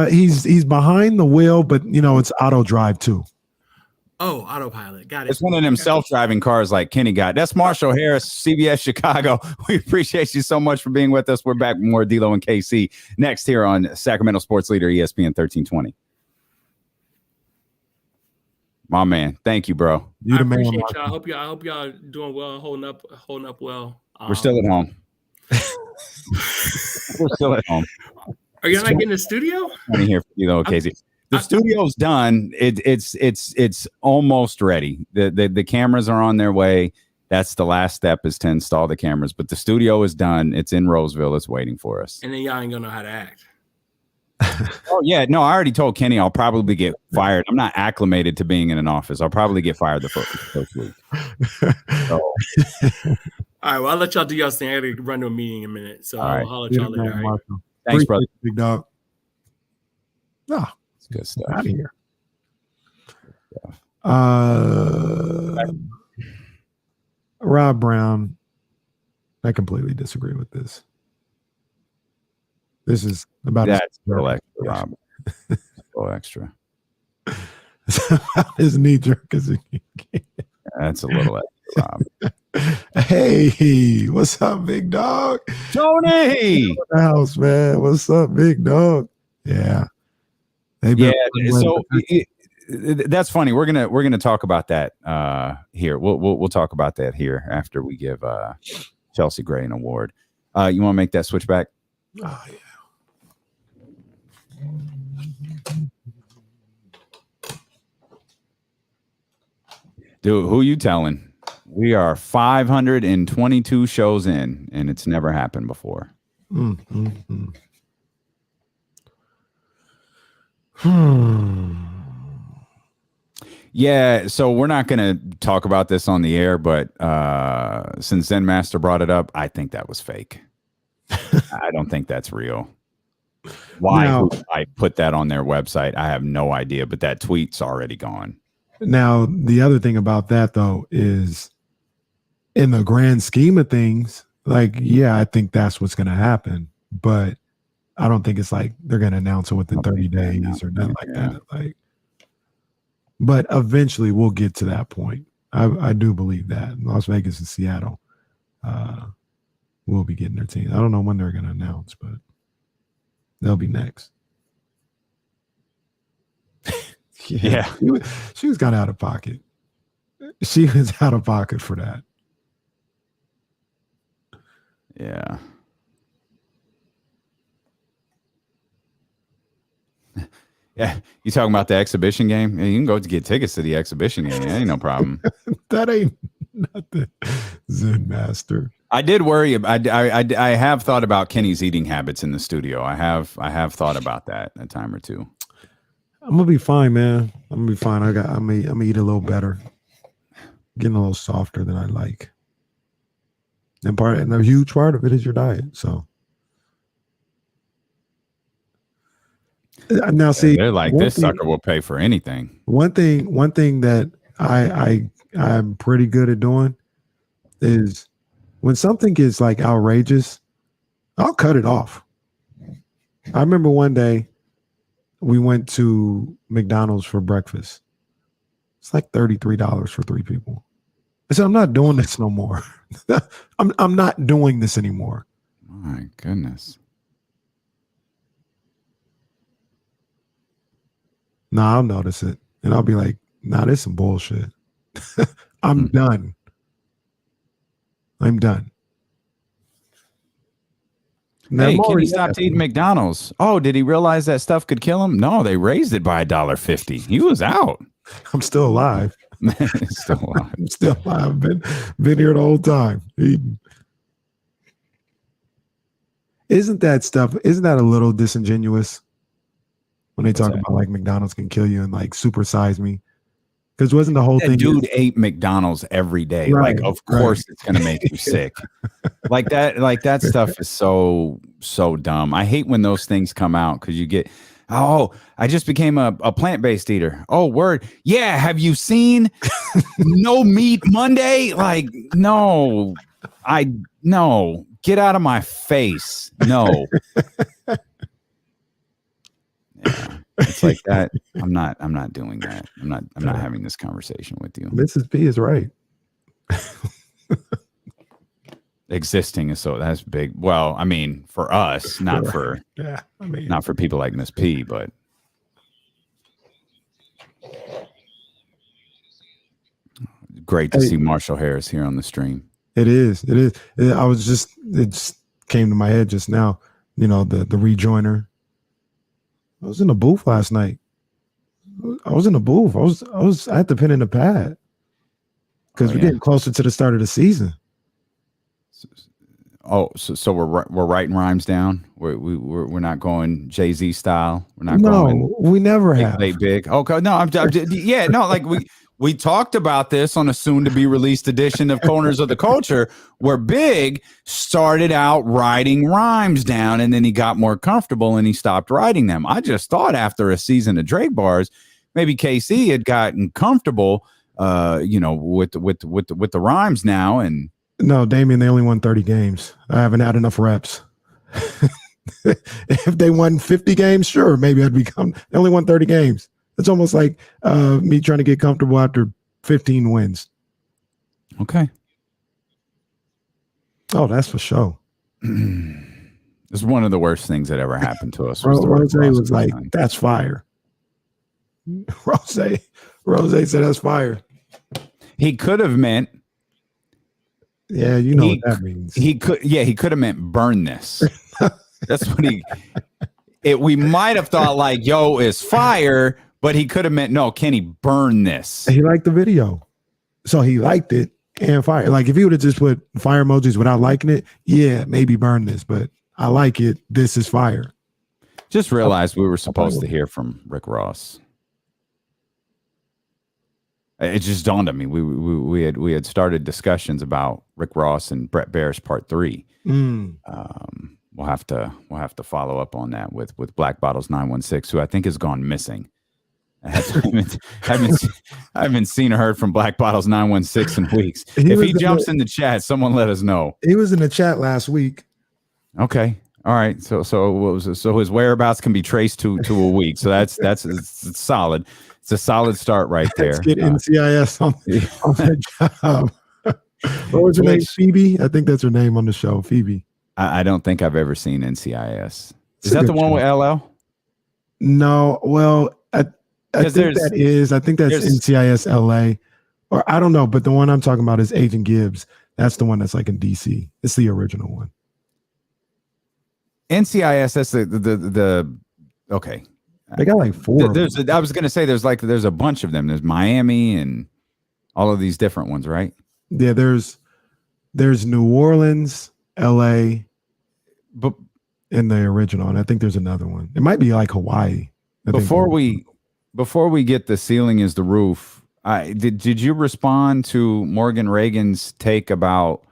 He's behind the wheel, but it's auto drive too. Oh, autopilot. Got it. It's one of them self-driving cars like Kenny got. That's Marshall Harris, CBS Chicago. We appreciate you so much for being with us. We're back with more D'Lo and KC next here on Sacramento Sports Leader ESPN 1320. My man, thank you, bro. I appreciate y'all. I hope y'all doing well, holding up well. We're still at home. We're still at home. Are you not getting the studio? I'm here for D'Lo and KC. The studio's done. It's almost ready. The cameras are on their way. That's the last step, is to install the cameras. But the studio is done. It's in Roseville. It's waiting for us. And then y'all ain't gonna know how to act. Oh yeah, no. I already told Kenny I'll probably get fired. I'm not acclimated to being in an office. I'll probably get fired the first week. So. All right. Well, I'll let y'all do y'all's thing. I got to run to a meeting in a minute. So I'll holler at y'all later. Right? Thanks, brother. Big dog. No. Good stuff. Out of here. Rob Brown, I completely disagree with this. This is about that's a little extra, Rob. A little extra. His knee jerk is that's a little extra, Rob. Hey, what's up, big dog? Tony, house man. What's up, big dog? Yeah. So that's funny. We're gonna talk about that here. We'll talk about that here after we give Chelsea Gray an award. You want to make that switch back? Oh yeah. Dude, who you telling? We are 522 shows in, and it's never happened before. Yeah, so we're not going to talk about this on the air, but since Zen Master brought it up, I think that was fake. I don't think that's real. Why would I put that on their website? I have no idea, but that tweet's already gone. Now, the other thing about that, though, is in the grand scheme of things, like, yeah, I think that's what's going to happen, but I don't think it's like they're going to announce it within 30 days or nothing like that. Like, but eventually we'll get to that point. I do believe that Las Vegas and Seattle will be getting their team. I don't know when they're going to announce, but they'll be next. Yeah. She was kind of out of pocket. She was out of pocket for that. Yeah. Yeah, you talking about the exhibition game? Yeah, you can go to get tickets to the exhibition game. Ain't no problem. That ain't nothing, Zen Master. I did worry. I have thought about Kenny's eating habits in the studio. I have thought about that a time or two. I'm gonna be fine, man. I'm gonna be fine. I'm gonna eat a little better, getting a little softer than I like. And a huge part of it is your diet. So. Now, see, they're like, this sucker will pay for anything. One thing that I'm pretty good at doing is when something is like outrageous, I'll cut it off. I remember one day we went to McDonald's for breakfast. It's like $33 for 3 people. I said, I'm not doing this no more. I'm not doing this anymore. My goodness. Nah, I'll notice it. And I'll be like, nah, this is some bullshit. I'm done. I'm done. Now, hey, Kenny stopped eating McDonald's. Oh, did he realize that stuff could kill him? No, they raised it by $1.50. He was out. I'm still alive. Still alive. I'm still alive. Been here the whole time. Eating. Isn't that a little disingenuous? When they talk about like McDonald's can kill you and like Super Size Me, because wasn't the whole thing? Dude ate McDonald's every day. Right, like, of course, it's gonna make you sick. Like that stuff is so dumb. I hate when those things come out because you get, oh, I just became a plant-based eater. Oh, word, yeah. Have you seen No Meat Monday? Like, no, get out of my face. No. Yeah, it's like that. I'm not doing that. I'm not having this conversation with you. Mrs. P is right. Existing is that's big. Well, I mean, for us, not for not for people like Miss P, but great to see Marshall Harris here on the stream. It is. It just came to my head just now. You know, the rejoiner. I was in the booth last night. I had to pen in the pad because we're getting closer to the start of the season. Oh, so we're writing rhymes down. We're not going Jay-Z style. We're not going. We never have. Big. Okay, no, I'm yeah, no, like we talked about this on a soon to be released edition of Corners of the Culture, where Big started out writing rhymes down, and then he got more comfortable and he stopped writing them. I just thought after a season of Drake bars, maybe KC had gotten comfortable, with the rhymes now. And no, Damian, they only won 30 games. I haven't had enough reps. If they won 50 games, sure, maybe I'd become. They only won 30 games. It's almost like me trying to get comfortable after 15 wins. Okay. Oh, that's for sure. It's one of the worst things that ever happened to us. Rose was like, that's fire. Rose said that's fire. He could have meant. Yeah, you know what that means. He could have meant burn this. That's what we might have thought like, yo, is fire, but he could have meant, no, Kenny, burn this. He liked the video. So he liked it and fire. Like if he would have just put fire emojis without liking it, yeah, maybe burn this, but I like it. This is fire. Just realized we were supposed to hear from Rick Ross. It just dawned on me. We had started discussions about Rick Ross and Brett Bears Part 3. We'll have to follow up on that with Black Bottles 916, who I think has gone missing. I haven't seen or heard from Black Bottles 916 in weeks. If he jumps in the chat, someone let us know. He was in the chat last week. Okay. All right. So his whereabouts can be traced to a week. So that's it's solid. It's a solid start right there. Let's get NCIS on the job. What was her name? Phoebe? I think that's her name on the show. Phoebe. I don't think I've ever seen NCIS. Is that the one with LL? No. Well, I think that's NCIS LA. Or I don't know, but the one I'm talking about is Agent Gibbs. That's the one that's like in DC. It's the original one. NCIS, that's the okay. They got like 4. I was gonna say there's a bunch of them. There's Miami and all of these different ones, right? Yeah, there's New Orleans, LA, but in the original, and I think there's another one. It might be like Hawaii. Before we get the ceiling is the roof, did you respond to Morgan Reagan's take about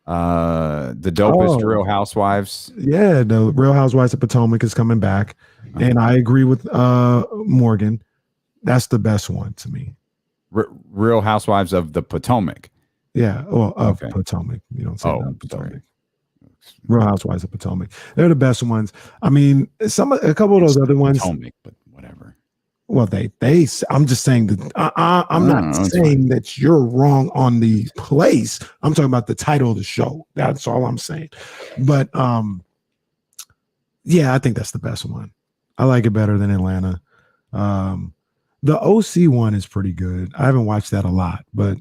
the dopest Real Housewives? Yeah, the Real Housewives of Potomac is coming back, and I agree with Morgan. That's the best one to me. Real Housewives of the Potomac. Yeah, well, of Potomac. You don't say that, Potomac. Sorry. Real Housewives of Potomac. They're the best ones. I mean, a couple of those other ones. Potomac, but whatever. Well, I'm just saying that I'm not saying that you're wrong on the place. I'm talking about the title of the show. That's all I'm saying. But yeah, I think that's the best one. I like it better than Atlanta. The OC one is pretty good. I haven't watched that a lot, but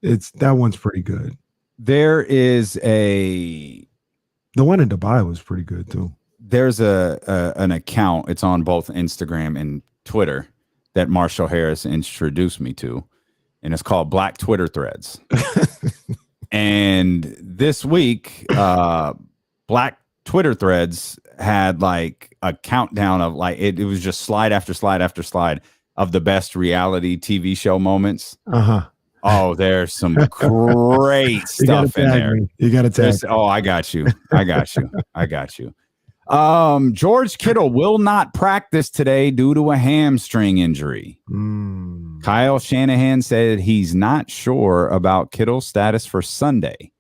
that one's pretty good. There is the one in Dubai was pretty good too. There's an account. It's on both Instagram and Twitter that Marshall Harris introduced me to, and it's called Black Twitter Threads. And this week, Black Twitter Threads had like a countdown of like it was just slide after slide after slide of the best reality TV show moments. Oh, there's some great stuff in there. You got to tag. Oh, I got you. George Kittle will not practice today due to a hamstring injury. Kyle Shanahan said he's not sure about Kittle's status for Sunday.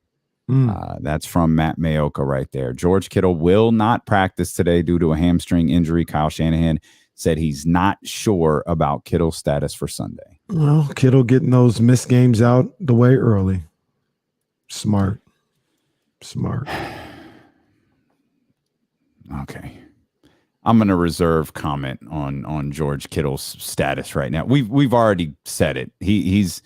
That's from Matt Mayoka right there. George Kittle will not practice today due to a hamstring injury. Kyle Shanahan said he's not sure about Kittle's status for Sunday. Well, Kittle getting those missed games out the way early. Smart. Okay. I'm going to reserve comment on George Kittle's status right now. We've already said it. He's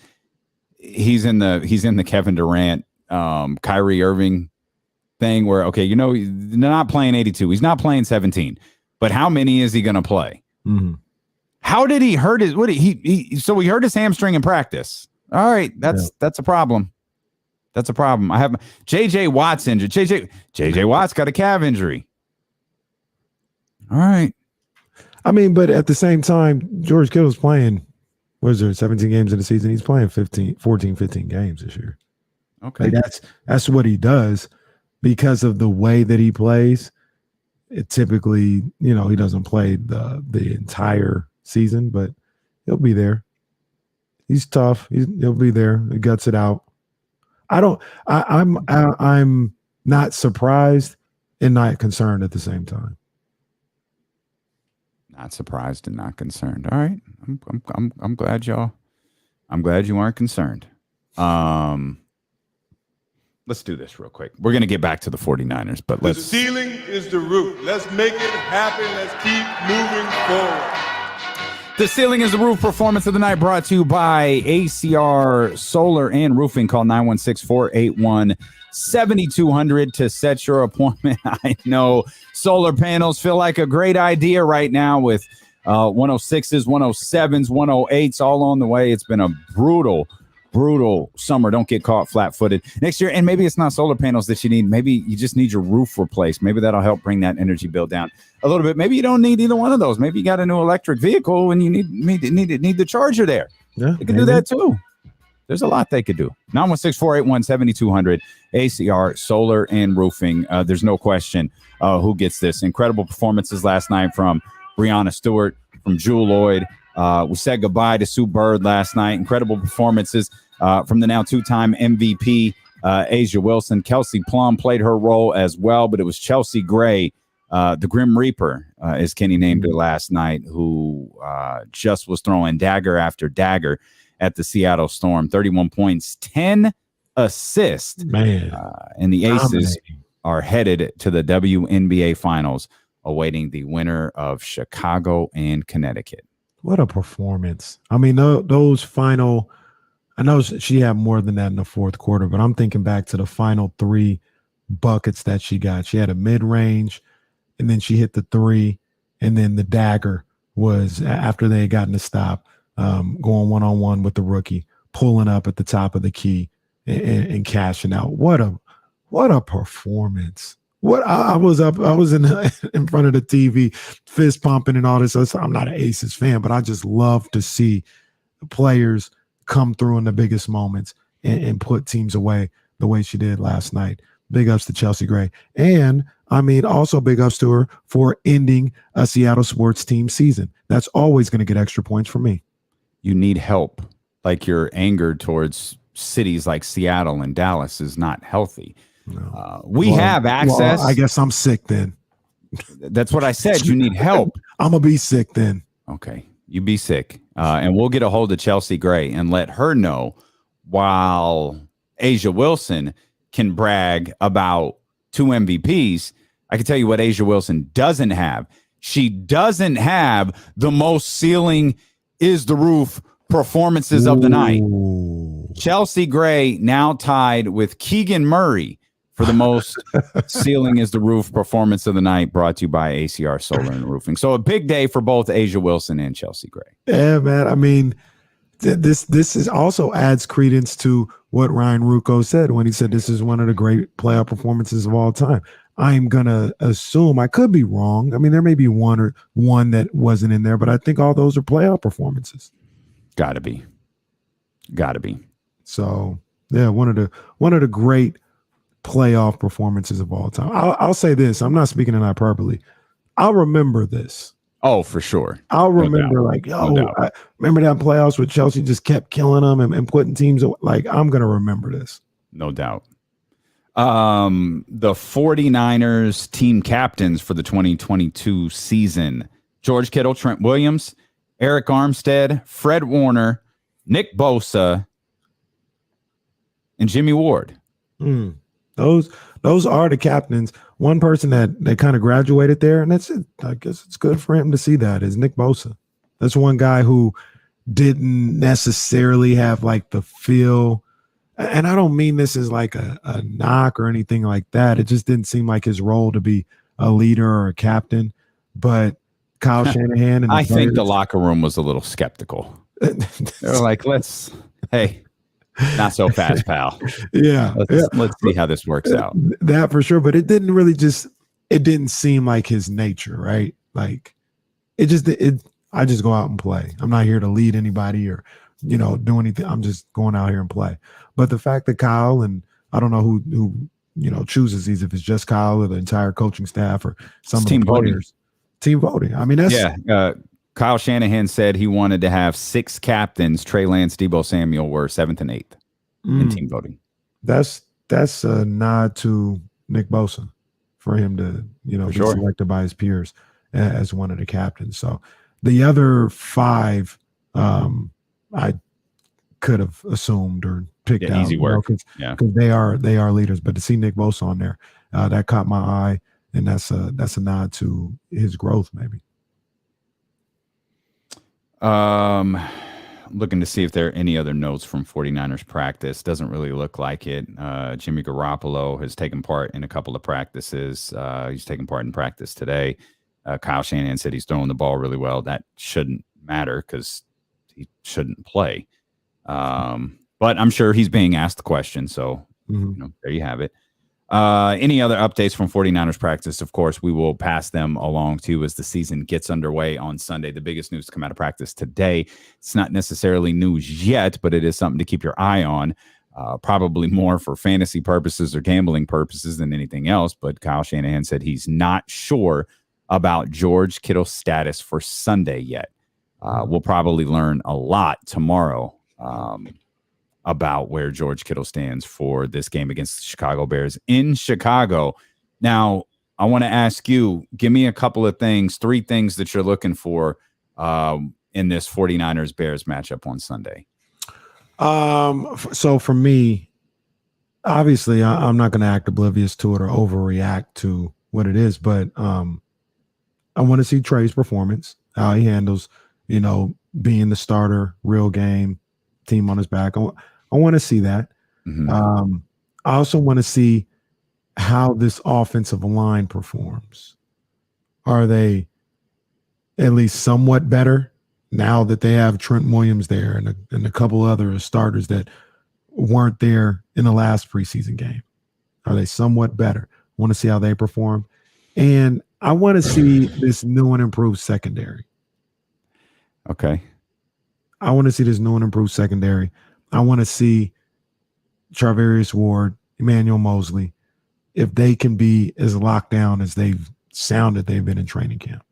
in the Kevin Durant, Kyrie Irving thing where, okay, they're not playing 82. He's not playing 17. But how many is he going to play? How did he hurt his? So he hurt his hamstring in practice. All right, that's a problem. That's a problem. I have J.J. Watt's injured. J.J. Watt's got a calf injury. All right. I mean, but at the same time, George Kittle's playing. What is there? 17 games in the season. He's playing 15 games this year. Okay, like that's what he does because of the way that he plays. It typically, he doesn't play the entire season, but he'll be there. He's tough. He'll be there. He guts it out. I'm not surprised and not concerned at the same time. Not surprised and not concerned. All right. I'm glad y'all. I'm glad you aren't concerned. Let's do this real quick. We're going to get back to the 49ers, but The ceiling is the roof. Let's make it happen. Let's keep moving forward. The ceiling is the roof performance of the night brought to you by ACR Solar and Roofing. Call 916-481-7200 to set your appointment. I know solar panels feel like a great idea right now with 106s, 107s, 108s all on the way. It's been a brutal summer. Don't get caught flat-footed next year. And maybe it's not solar panels that you need. Maybe you just need your roof replaced. Maybe that'll help bring that energy bill down a little bit. Maybe you don't need either one of those. Maybe you got a new electric vehicle and you need the charger there. Yeah, you can do that too. There's a lot they could do. 916-481-7200, ACR Solar and Roofing. There's no question who gets this. Incredible performances last night from Breonna Stewart, from Jewel Lloyd. We said goodbye to Sue Bird last night. Incredible performances from the now two-time MVP, Asia Wilson. Kelsey Plum played her role as well, but it was Chelsea Gray, the Grim Reaper, as Kenny named her last night, who just was throwing dagger after dagger at the Seattle Storm. 31 points, 10 assists. Man. And the Aces are headed to the WNBA Finals, awaiting the winner of Chicago and Connecticut. What a performance. I mean, those final, I know she had more than that in the fourth quarter, but I'm thinking back to the final 3 buckets that she got. She had a mid-range, and then she hit the 3, and then the dagger was after they had gotten the stop, going one-on-one with the rookie, pulling up at the top of the key and cashing out. What a performance. I was in front of the TV, fist pumping and all this. I'm not an Aces fan, but I just love to see players come through in the biggest moments and put teams away the way she did last night. Big ups to Chelsea Gray. And I mean, also big ups to her for ending a Seattle sports team season. That's always going to get extra points for me. You need help. Like your anger towards cities like Seattle and Dallas is not healthy. No. We have access. Well, I guess I'm sick then. That's what I said. You need help. I'm going to be sick then. Okay. You be sick. And we'll get a hold of Chelsea Gray and let her know, while Asia Wilson can brag about 2 MVPs, I can tell you what Asia Wilson doesn't have. She doesn't have the most ceiling is the roof performances of the night. Chelsea Gray now tied with Keegan Murray for the most ceiling is the roof performance of the night, brought to you by ACR Solar and Roofing. So a big day for both Asia Wilson and Chelsea Gray. Yeah, man. I mean, this is also adds credence to what Ryan Ruocco said when he said this is one of the great playoff performances of all time. I'm going to assume, I could be wrong. I mean, there may be one that wasn't in there, but I think all those are playoff performances. Gotta be. So yeah, one of the great playoff performances of all time. I'll say this. I'm not speaking in hyperbole. I'll remember this. Oh, for sure. I'll remember I remember that playoffs where Chelsea just kept killing them and putting teams like, I'm going to remember this. No doubt. The 49ers team captains for the 2022 season: George Kittle, Trent Williams, Eric Armstead, Fred Warner, Nick Bosa, and Jimmy Ward. Those are the captains. One person that kind of graduated there, and that's it. I guess it's good for him to see that, is Nick Bosa. That's one guy who didn't necessarily have like the feel, and I don't mean this as like a knock or anything like that. It just didn't seem like his role to be a leader or a captain. But Kyle Shanahan and I think the locker room was a little skeptical. They're like, hey, not so fast, pal. Yeah. Let's see how this works out. That for sure. But it didn't seem like his nature, right? Like I just go out and play. I'm not here to lead anybody or, do anything. I'm just going out here and play. But the fact that Kyle, and I don't know who chooses these, if it's just Kyle or the entire coaching staff or some of the players. Team voting. I mean, that's Kyle Shanahan said he wanted to have 6 captains. Trey Lance, Deebo Samuel were 7th and 8th in team voting. That's a nod to Nick Bosa for him to be selected by his peers as one of the captains. So the other 5, I could have assumed or picked out. Easy work. Because they are leaders. But to see Nick Bosa on there, that caught my eye, and that's a nod to his growth, maybe. Looking to see if there are any other notes from 49ers practice. Doesn't really look like it. Jimmy Garoppolo has taken part in a couple of practices. He's taking part in practice today. Kyle Shanahan said he's throwing the ball really well. That shouldn't matter because he shouldn't play. But I'm sure he's being asked the question. So, there you have it. Any other updates from 49ers practice? Of course, we will pass them along to you as the season gets underway on Sunday. The biggest news to come out of practice today. It's not necessarily news yet, but it is something to keep your eye on. Probably more for fantasy purposes or gambling purposes than anything else. But Kyle Shanahan said he's not sure about George Kittle's status for Sunday yet. We'll probably learn a lot tomorrow about where George Kittle stands for this game against the Chicago Bears in Chicago. Now, I want to ask you, give me a couple of things, 3 things that you're looking for in this 49ers Bears matchup on Sunday. So for me, obviously, I'm not going to act oblivious to it or overreact to what it is, but I want to see Trey's performance, how he handles, being the starter, real game, team on his back. I want to see that. Mm-hmm. I also want to see how this offensive line performs. Are they at least somewhat better now that they have Trent Williams there and a couple other starters that weren't there in the last preseason game? Are they somewhat better? I want to see how they perform. And I want to see this new and improved secondary. Okay. I want to see this new and improved secondary. I want to see Charvarius Ward, Emmanuel Mosley, if they can be as locked down as they've sounded they've been in training camp.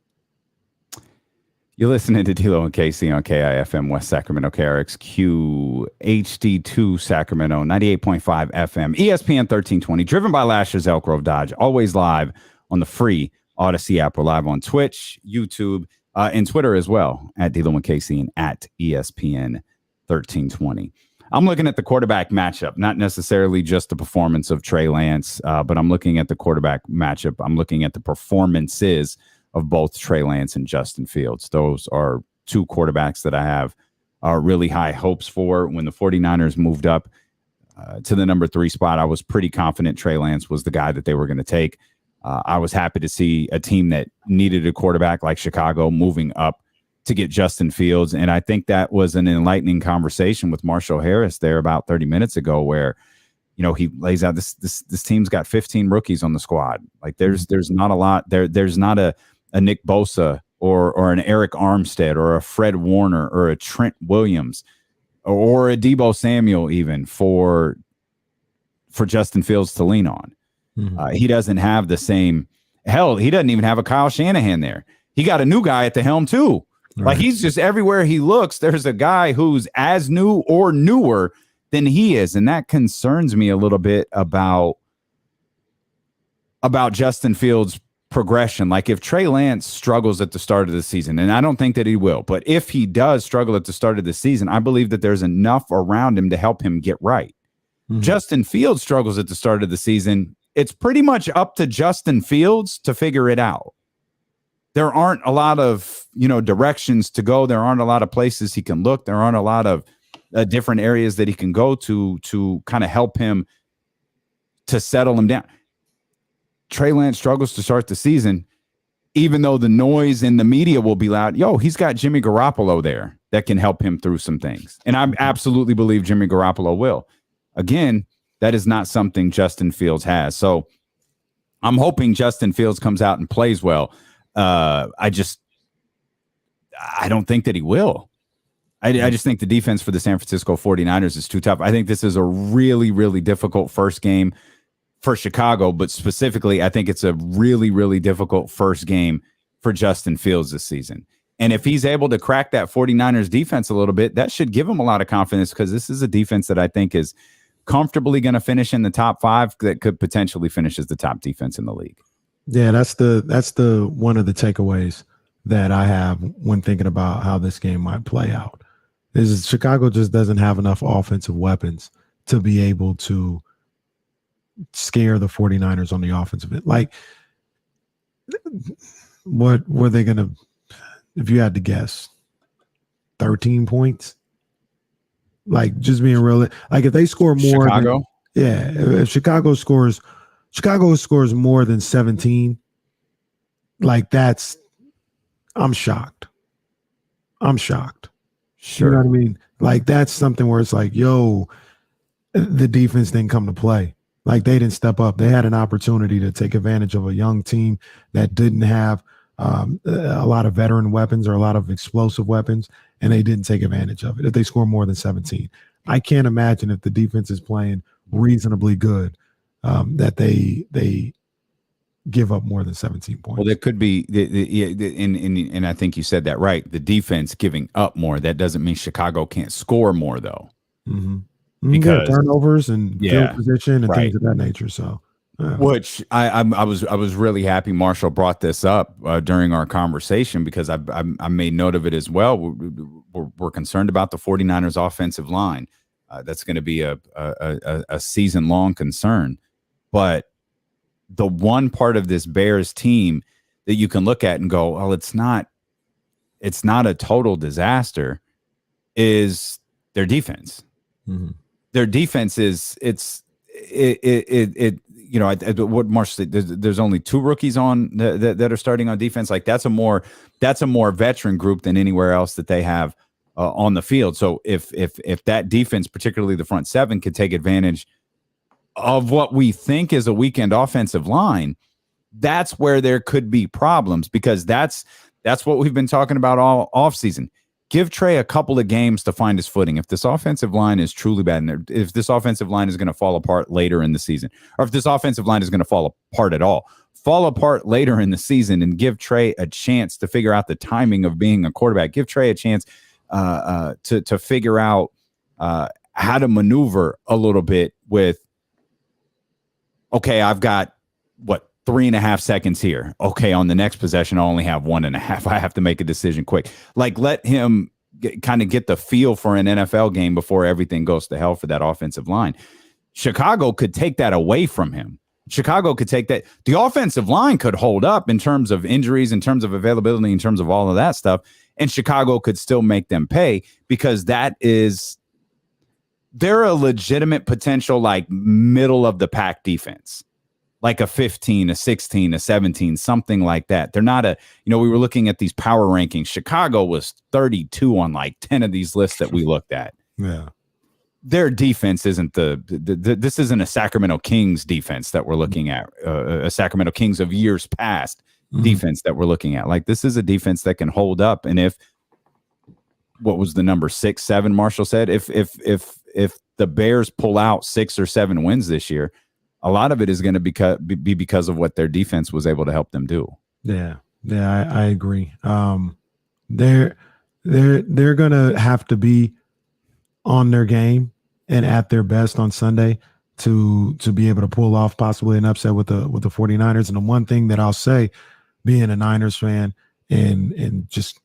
You're listening to D'Lo and Casey on KIFM West Sacramento, KRXQ HD2 Sacramento, 98.5 FM, ESPN 1320, driven by Lashers Elk Grove Dodge, always live on the free Odyssey app. We're live on Twitch, YouTube, and Twitter as well, at D'Lo and Casey and at ESPN 1320. I'm looking at the quarterback matchup, not necessarily just the performance of Trey Lance, but I'm looking at the quarterback matchup. I'm looking at the performances of both Trey Lance and Justin Fields. Those are two quarterbacks that I have really high hopes for. When the 49ers moved up to the number 3 spot, I was pretty confident Trey Lance was the guy that they were going to take. I was happy to see a team that needed a quarterback like Chicago moving up to get Justin Fields. And I think that was an enlightening conversation with Marshall Harris there about 30 minutes ago, where, you know, he lays out this team's got 15 rookies on the squad. Like there's not a lot there. There's not a Nick Bosa or an Eric Armstead or a Fred Warner or a Trent Williams or a Deebo Samuel even for Justin Fields to lean on. He doesn't have the same, hell, he doesn't even have a Kyle Shanahan there. He got a new guy at the helm too. Right. Like he's just everywhere he looks, there's a guy who's as new or newer than he is. And that concerns me a little bit about Justin Fields' progression. Like if Trey Lance struggles at the start of the season, and I don't think that he will, but if he does struggle at the start of the season, I believe that there's enough around him to help him get right. Justin Fields struggles at the start of the season. It's pretty much up to Justin Fields to figure it out. There aren't a lot of, directions to go. There aren't a lot of places he can look. There aren't a lot of different areas that he can go to kind of help him to settle him down. Trey Lance struggles to start the season, even though the noise in the media will be loud. He's got Jimmy Garoppolo there that can help him through some things. And I absolutely believe Jimmy Garoppolo will. Again, that is not something Justin Fields has. So I'm hoping Justin Fields comes out and plays well. I don't think that he will. I just think the defense for the San Francisco 49ers is too tough. I think this is a really, really difficult first game for Chicago, but specifically, I think it's a really, really difficult first game for Justin Fields this season. And if he's able to crack that 49ers defense a little bit, that should give him a lot of confidence, because this is a defense that I think is comfortably going to finish in the top 5, that could potentially finish as the top defense in the league. Yeah, that's the one of the takeaways that I have when thinking about how this game might play out. Is Chicago just doesn't have enough offensive weapons to be able to scare the 49ers on the offensive end. Like, what were they going to, if you had to guess, 13 points? Like, just being real, like if they score more, Chicago, if Chicago scores more than 17, like I'm shocked. Sure. You know what I mean? Like that's something where it's like, the defense didn't come to play. Like they didn't step up. They had an opportunity to take advantage of a young team that didn't have a lot of veteran weapons or a lot of explosive weapons, and they didn't take advantage of it. If they score more than 17, I can't imagine if the defense is playing reasonably good that they give up more than 17 points. Well, there could be, and I think you said that right. The defense giving up more. That doesn't mean Chicago can't score more, though. Because turnovers and field position and things of that nature. So, which I was really happy Marshall brought this up during our conversation, because I made note of it as well. We're concerned about the 49ers offensive line. That's going to be a season long concern, but the one part of this Bears team that you can look at and go, well, it's not a total disaster, is their defense. Mm-hmm. Their defense is what Marsh said. There's only 2 rookies on that are starting on defense. Like that's a more veteran group than anywhere else that they have on the field. So if that defense, particularly the front 7, could take advantage of what we think is a weekend offensive line, that's where there could be problems, because that's what we've been talking about all offseason. Give Trey a couple of games to find his footing. If this offensive line is truly bad, and if this offensive line is going to fall apart later in the season, or if this offensive line is going to fall apart at all, fall apart later in the season and give Trey a chance to figure out the timing of being a quarterback. Give Trey a chance to figure out how to maneuver a little bit with, okay, I've got 3.5 seconds here. Okay, on the next possession, I only have 1.5. I have to make a decision quick. Like, let him kind of get the feel for an NFL game before everything goes to hell for that offensive line. Chicago could take that away from him. Chicago could take that. The offensive line could hold up in terms of injuries, in terms of availability, in terms of all of that stuff, and Chicago could still make them pay, because they're a legitimate potential, like, middle of the pack defense. Like a 15, a 16, a 17, something like that. They're not we were looking at these power rankings. Chicago was 32 on like 10 of these lists that we looked at. Yeah. Their defense isn't this isn't a Sacramento Kings defense that we're looking at, a Sacramento Kings of years past defense that we're looking at. Like, this is a defense that can hold up. And if, what was the number, 6, 7, Marshall said, if the Bears pull out 6 or 7 wins this year, a lot of it is going to be because of what their defense was able to help them do. Yeah, I agree. They're going to have to be on their game and at their best on Sunday to be able to pull off possibly an upset with the 49ers. And the one thing that I'll say, being a Niners fan and just,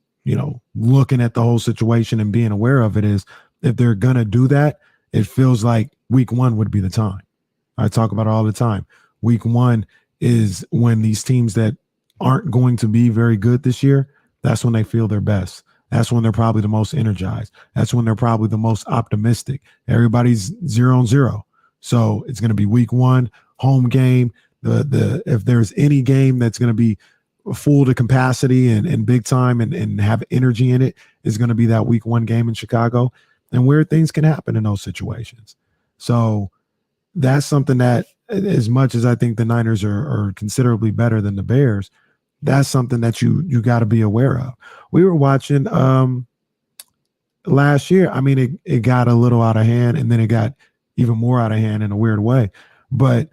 looking at the whole situation and being aware of it, is if they're going to do that, it feels like week 1 would be the time. I talk about it all the time. Week 1 is when these teams that aren't going to be very good this year, that's when they feel their best. That's when they're probably the most energized. That's when they're probably the most optimistic. Everybody's 0-0. So it's going to be week 1, home game. If there's any game that's going to be full to capacity and big time and have energy in it, is going to be that week 1 game in Chicago. And weird things can happen in those situations. So that's something that, as much as I think the Niners are considerably better than the Bears, that's something that you got to be aware of. We were watching last year. I mean, it got a little out of hand, and then it got even more out of hand in a weird way. But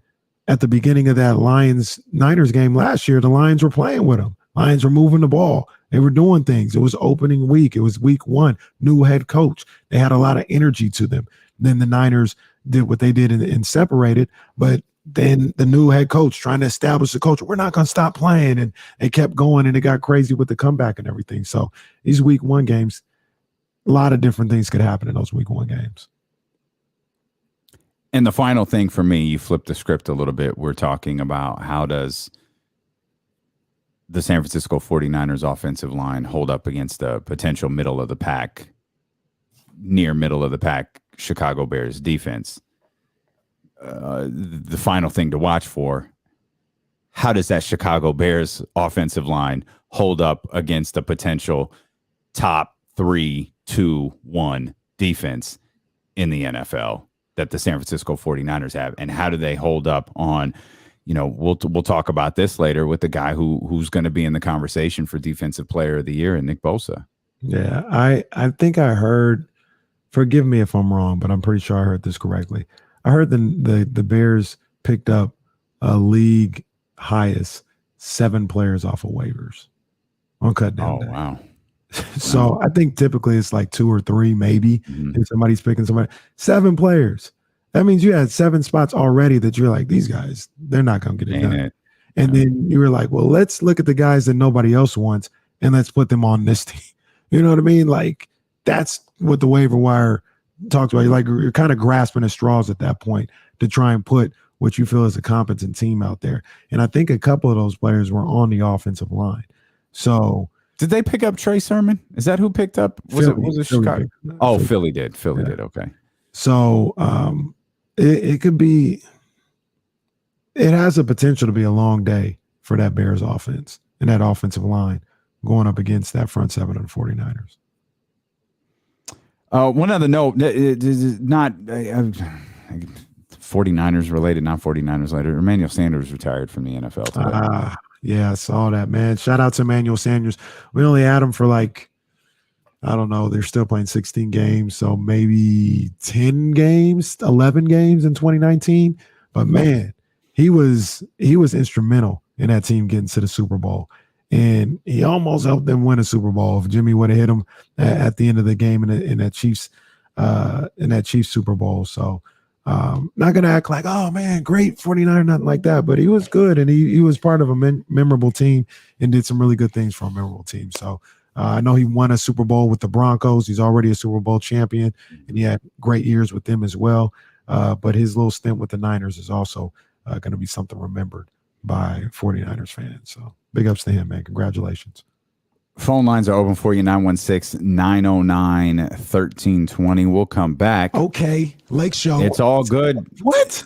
at the beginning of that Lions-Niners game last year, the Lions were playing with them. Lions were moving the ball. They were doing things. It was opening week. It was week 1, new head coach. They had a lot of energy to them. Then the Niners did what they did and separated, but then the new head coach trying to establish the culture. We're not going to stop playing, and they kept going, and it got crazy with the comeback and everything. So these week 1 games, a lot of different things could happen in those week 1 games. And the final thing for me, you flip the script a little bit. We're talking about, how does the San Francisco 49ers offensive line hold up against a potential middle of the pack, near middle of the pack Chicago Bears defense? The final thing to watch for, how does that Chicago Bears offensive line hold up against a potential top 3, 2, 1 defense in the NFL that the San Francisco 49ers have? And how do they hold up on, we'll talk about this later with the guy who's going to be in the conversation for Defensive Player of the Year, and Nick Bosa. Yeah, I think I heard, forgive me if I'm wrong, but I'm pretty sure I heard this correctly. I heard the Bears picked up a league highest 7 players off of waivers on cut down day. Wow. So I think typically it's like 2 or 3, maybe, if somebody's picking somebody. 7 players. That means you had 7 spots already that you're like, these guys, they're not going to get it done. And then you were like, well, let's look at the guys that nobody else wants, and let's put them on this team. You know what I mean? Like, that's what the waiver wire talks about. You're kind of grasping at straws at that point to try and put what you feel is a competent team out there. And I think a couple of those players were on the offensive line. So Did they pick up Trey Sermon? Is that who picked up? Was it Chicago? Philly did. Philly did. Okay. So it could be. It has the potential to be a long day for that Bears offense and that offensive line going up against that front seven of the 49ers. One other note, not 49ers related, not 49ers related. Emmanuel Sanders retired from the NFL today. Yeah, I saw that, man. Shout out to Emmanuel Sanders. We only had him for like, I don't know, they're still playing 16 games, so maybe 10 games, 11 games in 2019. But man, he was instrumental in that team getting to the Super Bowl. And he almost helped them win a Super Bowl if Jimmy would have hit him at the end of the game in that Chiefs Super Bowl. So not gonna act like, oh man, great 49er, nothing like that. But he was good, and he was part of a memorable team and did some really good things for a memorable team. So I know he won a Super Bowl with the Broncos. He's already a Super Bowl champion, and he had great years with them as well. But his little stint with the Niners is also going to be something remembered by 49ers fans. So big ups to him, man. Congratulations. Phone lines are open for you, 916-909-1320. We'll come back. Okay. Lake Show. It's all good. What?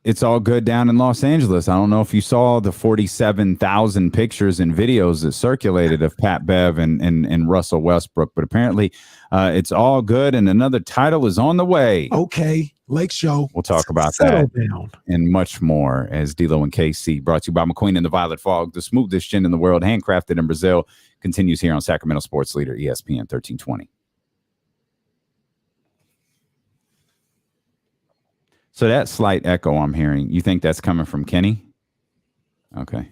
It's all good down in Los Angeles. I don't know if you saw the 47,000 pictures and videos that circulated of Pat Bev and Russell Westbrook, but apparently it's all good, and another title is on the way. Okay. Lake Show. We'll talk about that and much more as D-Lo and KC, brought to you by McQueen and the Violet Fog, the smoothest gin in the world, handcrafted in Brazil, continues here on Sacramento Sports Leader, ESPN 1320. So that slight echo I'm hearing, you think that's coming from Kenny? Okay.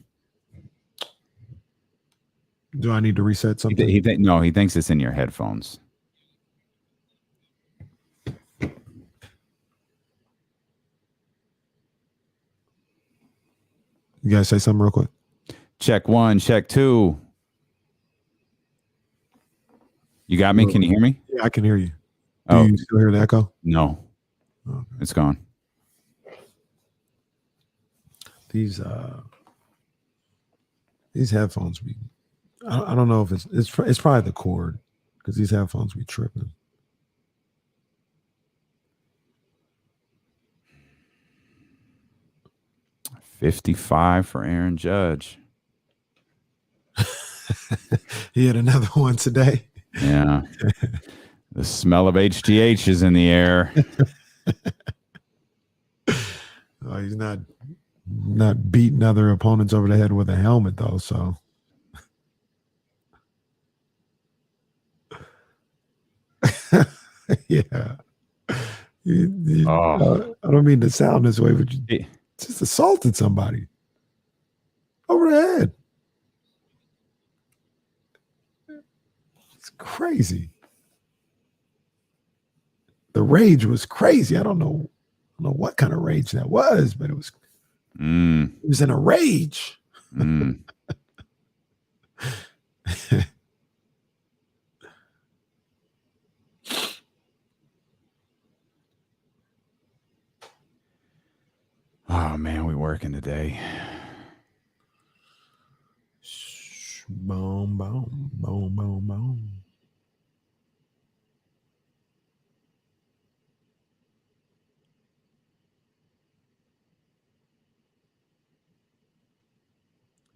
Do I need to reset something? He thinks it's in your headphones. You guys say something real quick. Check one, check two. You got me? Can you hear me? Yeah, I can hear you. Do you still hear the echo? No. Okay. It's gone. These headphones I don't know if it's probably the cord, because these headphones be tripping. $55 for Aaron Judge. He had another one today. Yeah. The smell of HGH is in the air. Oh, he's not beating other opponents over the head with a helmet, though. So, yeah. I don't mean to sound this way, but you just assaulted somebody over the head. It's crazy. The rage was crazy. I don't know what kind of rage that was, but it was in a rage. Oh man, we working today. Boom, boom, boom, boom, boom.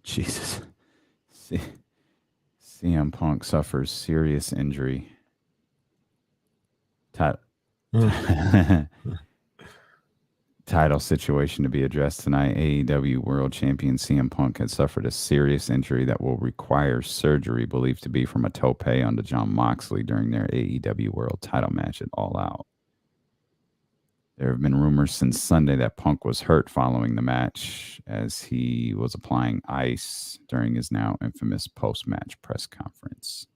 Jesus. CM Punk suffers serious injury. Title situation to be addressed tonight. AEW World Champion CM Punk had suffered a serious injury that will require surgery, believed to be from a tope onto Jon Moxley during their AEW World title match at All Out. There have been rumors since Sunday that Punk was hurt following the match as he was applying ice during his now infamous post-match press conference.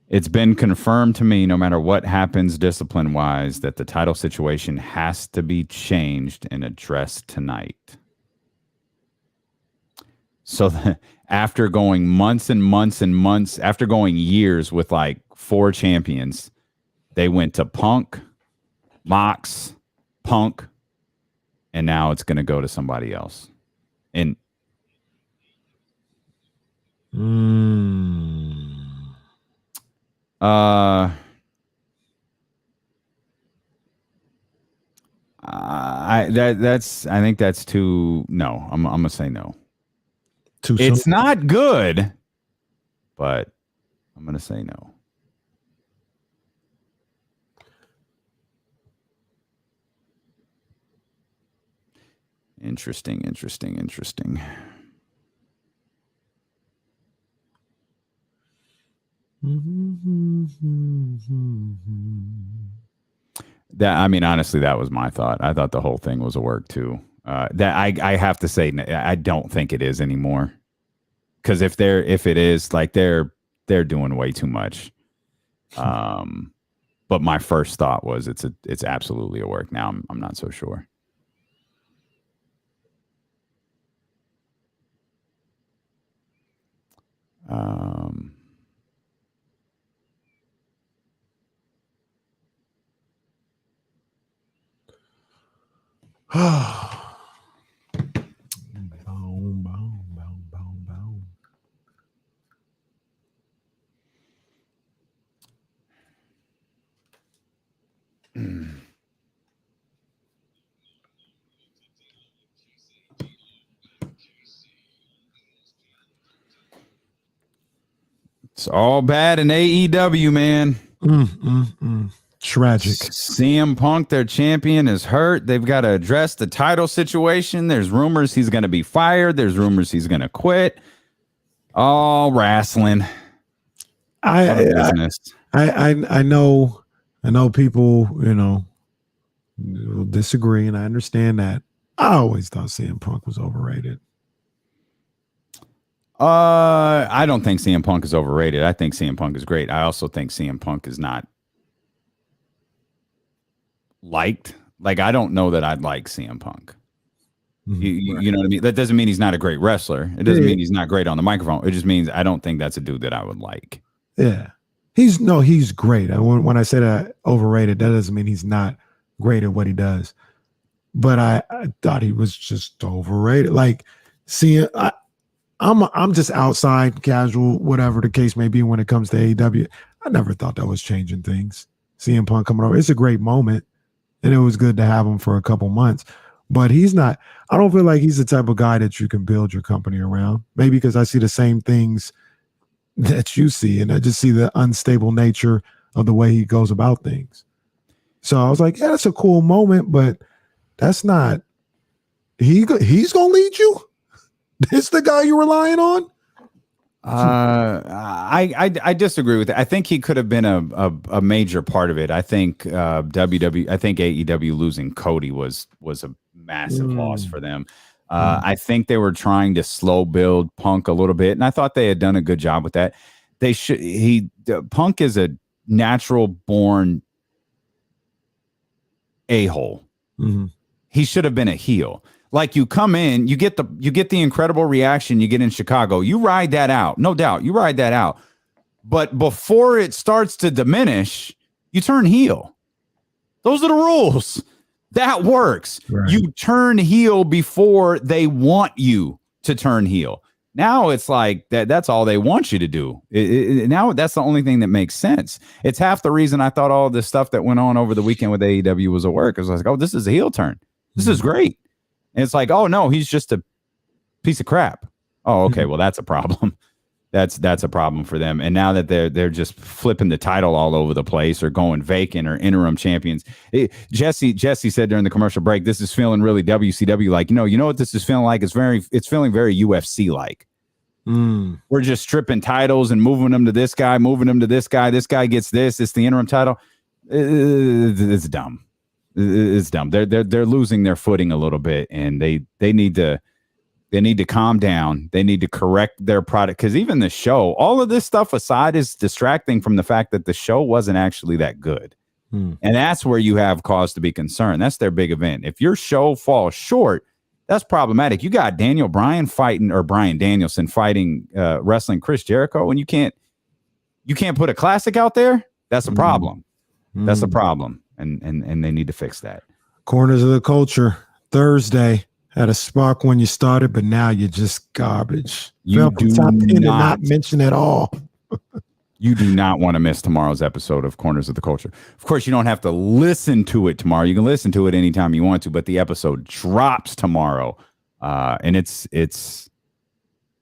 It's been confirmed to me, no matter what happens discipline-wise, that the title situation has to be changed and addressed tonight. So after going months and months and months, after going years with like 4 champions, they went to Punk, Mox, Punk, and now it's going to go to somebody else. And I think that's too. No, I'm gonna say no. Too soon? It's not good, but I'm gonna say no. Interesting. Honestly, that was my thought. I thought the whole thing was a work too. That I have to say, I don't think it is anymore. Because if it is, like they're doing way too much. But my first thought was it's absolutely a work. Now I'm not so sure. It's all bad in AEW, man. Tragic. CM Punk, their champion, is hurt. They've got to address the title situation. There's rumors he's going to be fired. There's rumors he's going to quit. All wrestling. I know people, will disagree, and I understand that. I always thought CM Punk was overrated. I don't think CM Punk is overrated. I think CM Punk is great. I also think CM Punk is not liked. Like, I don't know that I'd like CM Punk. You know what I mean? That doesn't mean he's not a great wrestler. It doesn't mean he's not great on the microphone. It just means I don't think that's a dude that I would like. Yeah. He's great. When I say that overrated, that doesn't mean he's not great at what he does. But I thought he was just overrated. Like, seeing, I'm just outside, casual, whatever the case may be when it comes to AEW. I never thought that was changing things. CM Punk coming over, it's a great moment, and it was good to have him for a couple months. But he's not. I don't feel like he's the type of guy that you can build your company around. Maybe because I see the same things that you see, and I just see the unstable nature of the way he goes about things. So I was like, yeah, that's a cool moment, but that's not. He's gonna lead you. This the guy you're relying on? I disagree with it. I think he could have been a major part of it. I think AEW losing Cody was a massive loss for them. I think they were trying to slow build Punk a little bit, and I thought they had done a good job with that. Punk is a natural born a-hole. Mm-hmm. He should have been a heel. Like, you come in, you get the incredible reaction you get in Chicago. You ride that out. No doubt. You ride that out. But before it starts to diminish, you turn heel. Those are the rules. That works. Right. You turn heel before they want you to turn heel. Now it's like that's all they want you to do. Now that's the only thing that makes sense. It's half the reason I thought all this stuff that went on over the weekend with AEW was a work. I was like, oh, this is a heel turn. This is great. And it's like, oh no, he's just a piece of crap. Oh, okay. Well, that's a problem. That's a problem for them. And now that they're just flipping the title all over the place, or going vacant, or interim champions. Jesse said during the commercial break, this is feeling really WCW like. You know what this is feeling like? It's feeling very UFC like. We're just stripping titles and moving them to this guy, moving them to this guy. This guy gets this. It's the interim title. It's dumb. It's dumb. They're losing their footing a little bit, and they need to calm down. They need to correct their product, because even the show, all of this stuff aside, is distracting from the fact that the show wasn't actually that good. And that's where you have cause to be concerned. That's their big event. If your show falls short, that's problematic. You got Brian Danielson fighting wrestling Chris Jericho, and you can't put a classic out there. That's a problem. That's a problem. And they need to fix that. Corners of the Culture, Thursday Had a spark when you started, but now you're just garbage. You Fell from do top 10 and not- not mention at all. You do not want to miss tomorrow's episode of Corners of the Culture. Of course, you don't have to listen to it tomorrow. You can listen to it anytime you want to, but the episode drops tomorrow. And it's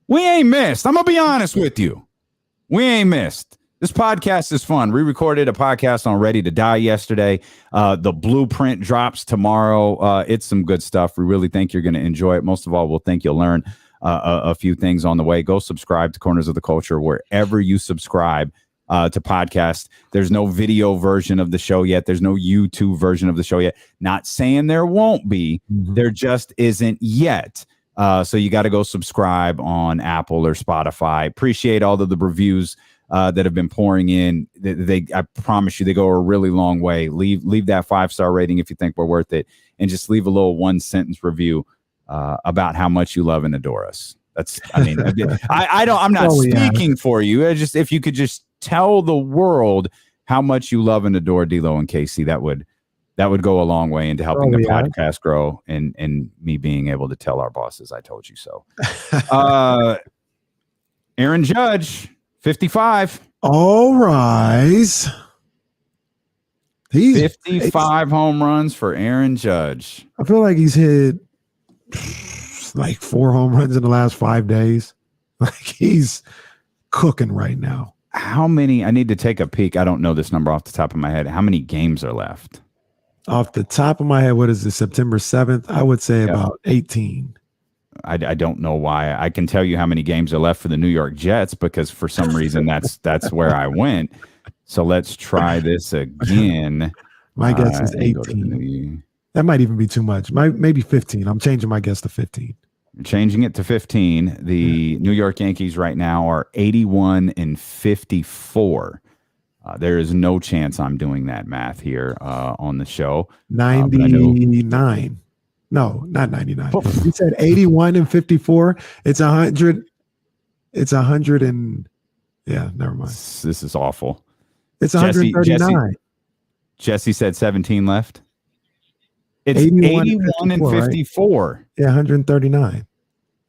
we ain't missed. I'm gonna be honest with you. We ain't missed. This podcast is fun. We recorded a podcast on Ready to Die yesterday. The blueprint drops tomorrow. It's some good stuff. We really think you're going to enjoy it. Most of all, we'll think you'll learn a few things on the way. Go subscribe to Corners of the Culture wherever you subscribe to podcasts. There's no video version of the show yet. There's no YouTube version of the show yet. Not saying there won't be. There just isn't yet. So you got to go subscribe on Apple or Spotify. Appreciate all of the reviews that have been pouring in. I promise you, they go a really long way. Leave that 5-star rating if you think we're worth it, and just leave a little 1-sentence review about how much you love and adore us. I'm not speaking for you. If you could just tell the world how much you love and adore D'Lo and Casey, that would go a long way into helping the podcast grow and me being able to tell our bosses I told you so. Aaron Judge, 55. All rise. He's 55 home runs for Aaron Judge. I feel like he's hit like 4 home runs in the last 5 days. Like he's cooking right now. How many? I need to take a peek. I don't know this number off the top of my head. How many games are left? Off the top of my head, what is it, September 7th? I would say about 18. I don't know why. I can tell you how many games are left for the New York Jets because for some reason that's where I went. So let's try this again. My guess is 18. That might even be too much. Maybe 15. I'm changing my guess to 15. You're changing it to 15. The New York Yankees right now are 81-54. There is no chance I'm doing that math here on the show. 99. No, not 99. You said 81-54. It's 100. It's 100 and never mind. This is awful. It's 139. Jesse said 17 left. It's 81-54. Right? Yeah, 139.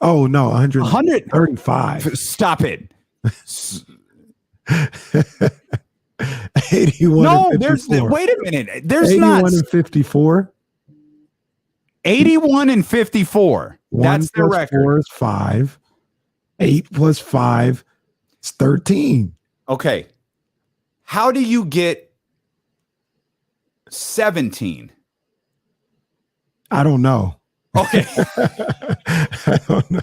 Oh no, 135. Stop it. 81. No, there's wait a minute. There's 81-54. 81-54. That's their record. 4 is 5. 8 plus 5 is 13. Okay. How do you get 17? I don't know. Okay. I don't know.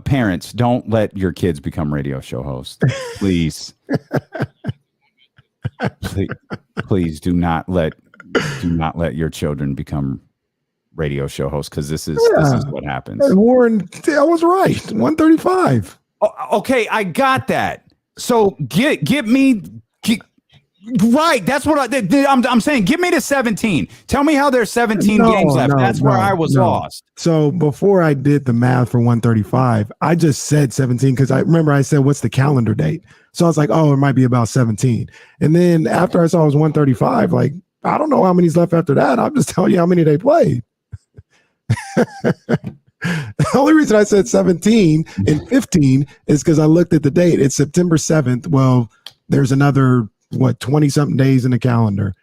Parents, don't let your kids become radio show hosts. Please. please do not let your children become radio show hosts because this is what happens. Warren, I was right. 135. Okay, I got that. So get me right. That's what I'm saying. Get me to 17. Tell me how there's 17 games left. That's where I was lost. So before I did the math for 135, I just said 17 because I remember I said, what's the calendar date? So I was like, oh, it might be about 17. And then after I saw it was 135, like, I don't know how many's left after that. I'll just tell you how many they played. The only reason I said 17 and 15 is because I looked at the date. It's September 7th. Well, there's another 20-something days in the calendar.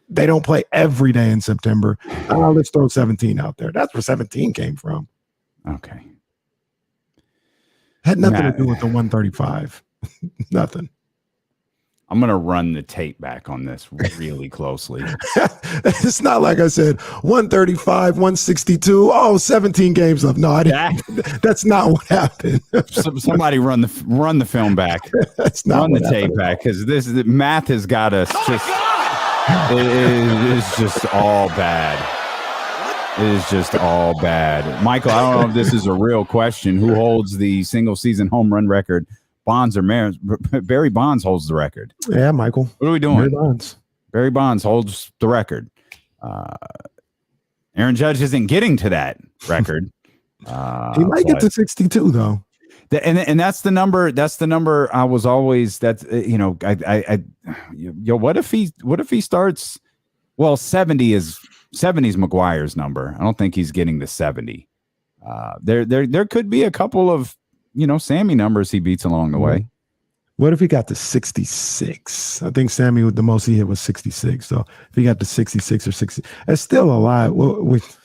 They don't play every day in September. Let's throw 17 out there. That's where 17 came from. Okay. Had nothing to do with the 135. Nothing. I'm going to run the tape back on this really closely. It's not like I said 135, 162. 17 games left. No, I didn't. That's not what happened. Somebody run the film back. That's not run the tape back because the math has got us it is just all bad. It is just all bad. Michael, I don't know if this is a real question. Who holds the single season home run record? Bonds or Maris? Barry Bonds holds the record. Yeah, Michael. What are we doing? Barry Bonds holds the record. Aaron Judge isn't getting to that record. He might get to 62 though. And that's the number. That's the number. I was always what if he starts? Well, 70 is McGuire's number. I don't think he's getting the 70. There could be a couple of Sammy numbers he beats along the way. What if he got to 66? I think Sammy with the most he hit was 66. So if he got to 66 or 60, that's still a lot. With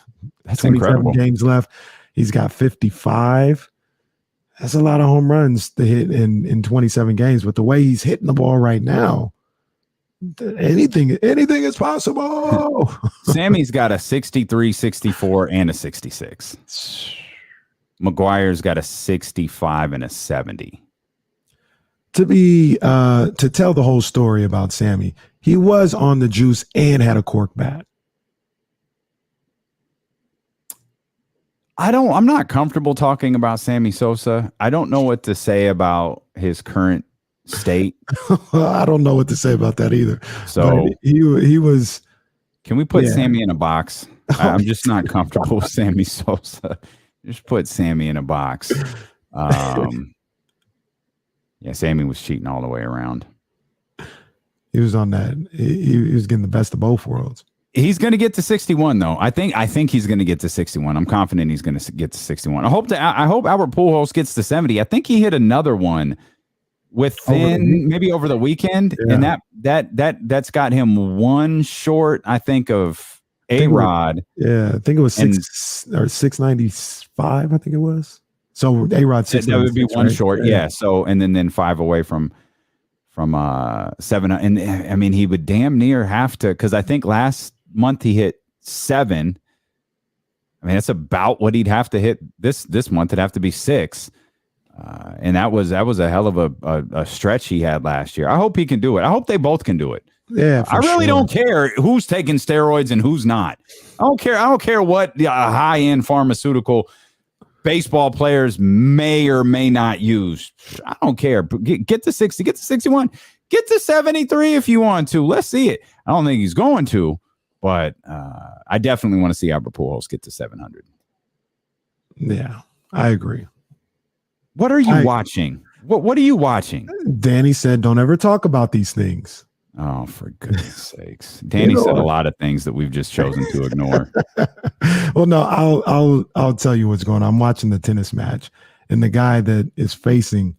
That's 27 incredible. games left, he's got 55. That's a lot of home runs to hit in 27 games. But the way he's hitting the ball right now, anything is possible. Sammy's got a 63, 64, and a 66. McGuire's got a 65 and a 70. To tell the whole story about Sammy, he was on the juice and had a cork bat. I'm not comfortable talking about Sammy Sosa. I don't know what to say about his current state. I don't know what to say about that either. So but he was. Can we put Sammy in a box? I'm just not comfortable with Sammy Sosa. Just put Sammy in a box. Yeah, Sammy was cheating all the way around. He was on that. He was getting the best of both worlds. He's going to get to 61, though. I think he's going to get to 61. I'm confident he's going to get to 61. I hope Albert Pujols gets to 70. I think he hit another one maybe over the weekend, and that's got him one short, I think, of A-Rod. I think it was 695. I think it was. So A-Rod 696. That would be one right? short, yeah. So and then 5 away from 7. And I mean, he would damn near have to, because I think last month he hit 7. I mean, that's about what he'd have to hit this month. It'd have to be 6. And that was a hell of a stretch he had last year. I hope he can do it. I hope they both can do it. Yeah, I really don't care who's taking steroids and who's not. I don't care what high-end pharmaceutical baseball players may or may not use. I don't care. Get to 60, get to 61, get to 73 if you want to. Let's see it. I don't think he's going to, but I definitely want to see Albert Pujols get to 700. Yeah, I agree. What are you watching? What are you watching? Danny said, "Don't ever talk about these things." Oh, for goodness sakes. Danny said a lot of things that we've just chosen to ignore. Well, no, I'll tell you what's going on. I'm watching the tennis match, and the guy that is facing.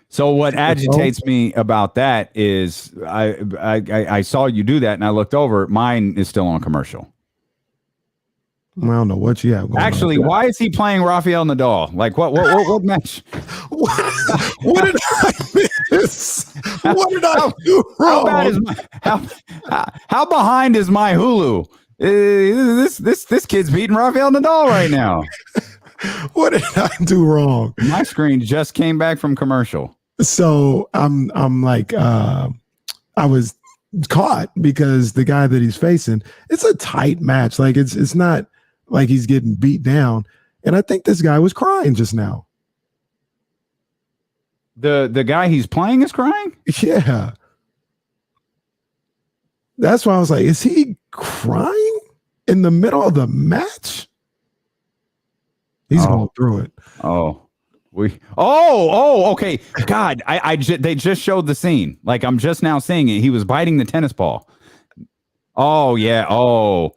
So what agitates me about that is I saw you do that, and I looked over. Mine is still on commercial. I don't know what you have going Actually, on. why is he playing Rafael Nadal? Like what match? What did I miss? What did I do wrong? How behind is my Hulu? This kid's beating Rafael Nadal right now. What did I do wrong? My screen just came back from commercial. So I'm like I was caught because the guy that he's facing, it's a tight match. Like it's not like he's getting beat down. And I think this guy was crying just now. The guy he's playing is crying? Yeah. That's why I was like, is he crying in the middle of the match? He's going through it. Okay. God, they just showed the scene. Like I'm just now seeing it. He was biting the tennis ball. Oh yeah. Oh,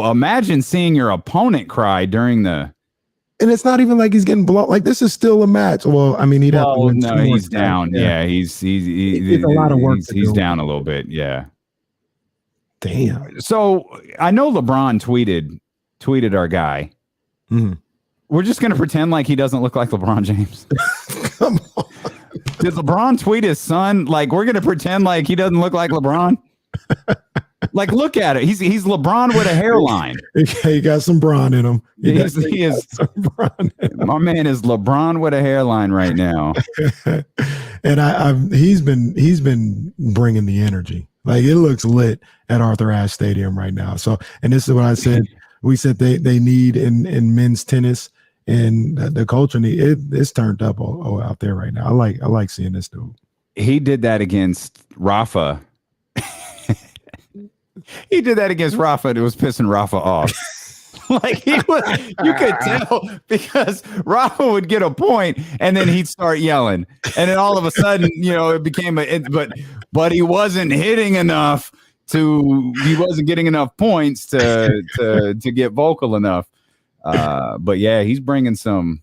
imagine seeing your opponent cry during the. And it's not even like he's getting blown. Like this is still a match. Well, I mean, he'd have to win. No, he's down. Yeah, he's a lot of work. He's down a little bit. Yeah. Damn. So I know LeBron tweeted our guy. Mm-hmm. We're just gonna pretend like he doesn't look like LeBron James. Come on. Did LeBron tweet his son? Like we're gonna pretend like he doesn't look like LeBron. Like look at it. He's LeBron with a hairline. He got some brawn in him. He is. My man is LeBron with a hairline right now. And he's been bringing the energy. Like it looks lit at Arthur Ashe Stadium right now. So, and this is what I said. We said they need in men's tennis, and the culture it's turned up out there right now. I like seeing this dude. He did that against Rafa. He did that against Rafa, and it was pissing Rafa off. Like he was, you could tell because Robin would get a point and then he'd start yelling, and then all of a sudden, it became but he wasn't hitting enough he wasn't getting enough points to get vocal enough. But yeah, he's bringing some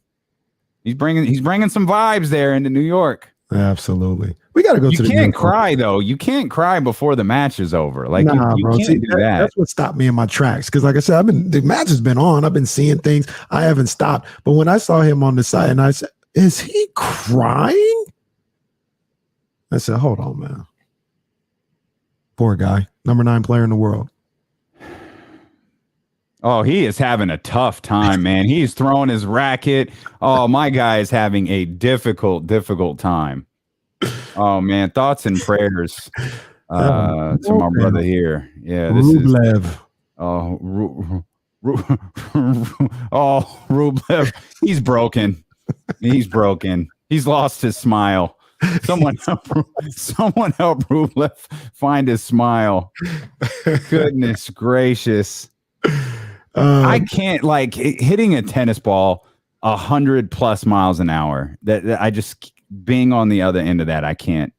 vibes there into New York. Absolutely. We got to go to the. You can't cry though. You can't cry before the match is over. Like you bro. can't do that. That's what stopped me in my tracks. Because like I said, the match has been on. I've been seeing things. I haven't stopped. But when I saw him on the side and I said, is he crying? I said, hold on, man. Poor guy. Number 9 player in the world. Oh, he is having a tough time, man. He's throwing his racket. Oh, my guy is having a difficult time. Oh, man. Thoughts and prayers to my brother here. Yeah, this Rublev. is. Rublev. He's broken. He's lost his smile. Someone help Rublev find his smile. Goodness gracious. I can't hitting a tennis ball 100+ miles an hour. That I just being on the other end of that, I can't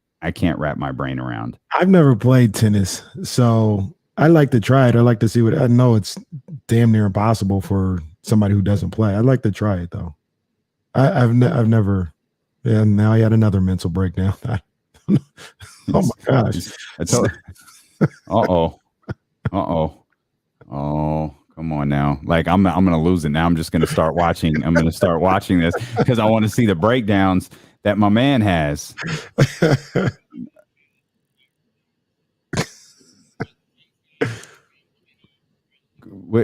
wrap my brain around. I've never played tennis, so I like to try it. I like to see what I know. It's damn near impossible for somebody who doesn't play. I'd like to try it though. I've never. Yeah, now I had another mental breakdown. Oh my gosh! Oh, come on now! Like I'm gonna lose it now. I'm just gonna start watching. I'm gonna start watching this because I want to see the breakdowns that my man has.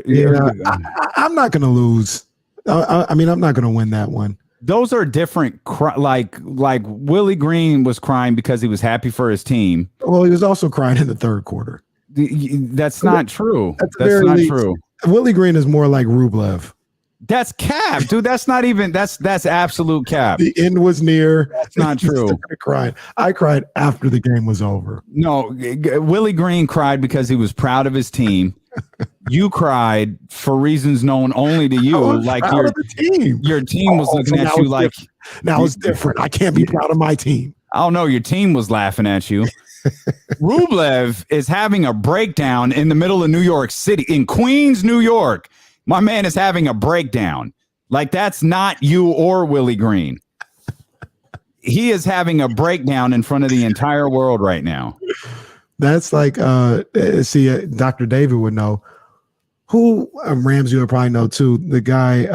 Yeah, I'm not gonna lose. I mean, I'm not gonna win that one. Those are different. Like Willie Green was crying because he was happy for his team. Well, he was also crying in the third quarter. That's not true. That's not true. Willie Green is more like Rublev. That's cap, dude. That's not even. That's absolute cap. The end was near. That's not true. Crying. I cried after the game was over. No, Willie Green cried because he was proud of his team. You cried for reasons known only to you. Like your team was looking at you like now it's different. I can't be proud of my team. Oh no, your team was laughing at you. Rublev is having a breakdown in the middle of New York City, in Queens, New York. My man is having a breakdown. Like that's not you or Willie Green. He is having a breakdown in front of the entire world right now. That's like, Dr. David would know. Who Ramsey would probably know too. The guy,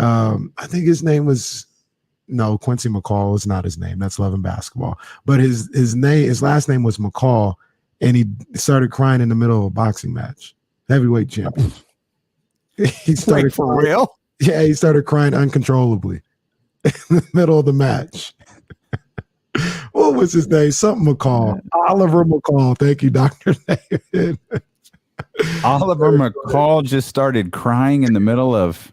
I think his name was Quincy McCall is not his name. That's Love and Basketball. But his last name was McCall, and he started crying in the middle of a boxing match. Heavyweight champion. He started for real? Yeah, he started crying uncontrollably in the middle of the match. What was his name? Something McCall. Oliver McCall. Thank you, Dr. David. Oliver McCall just started crying in the middle of.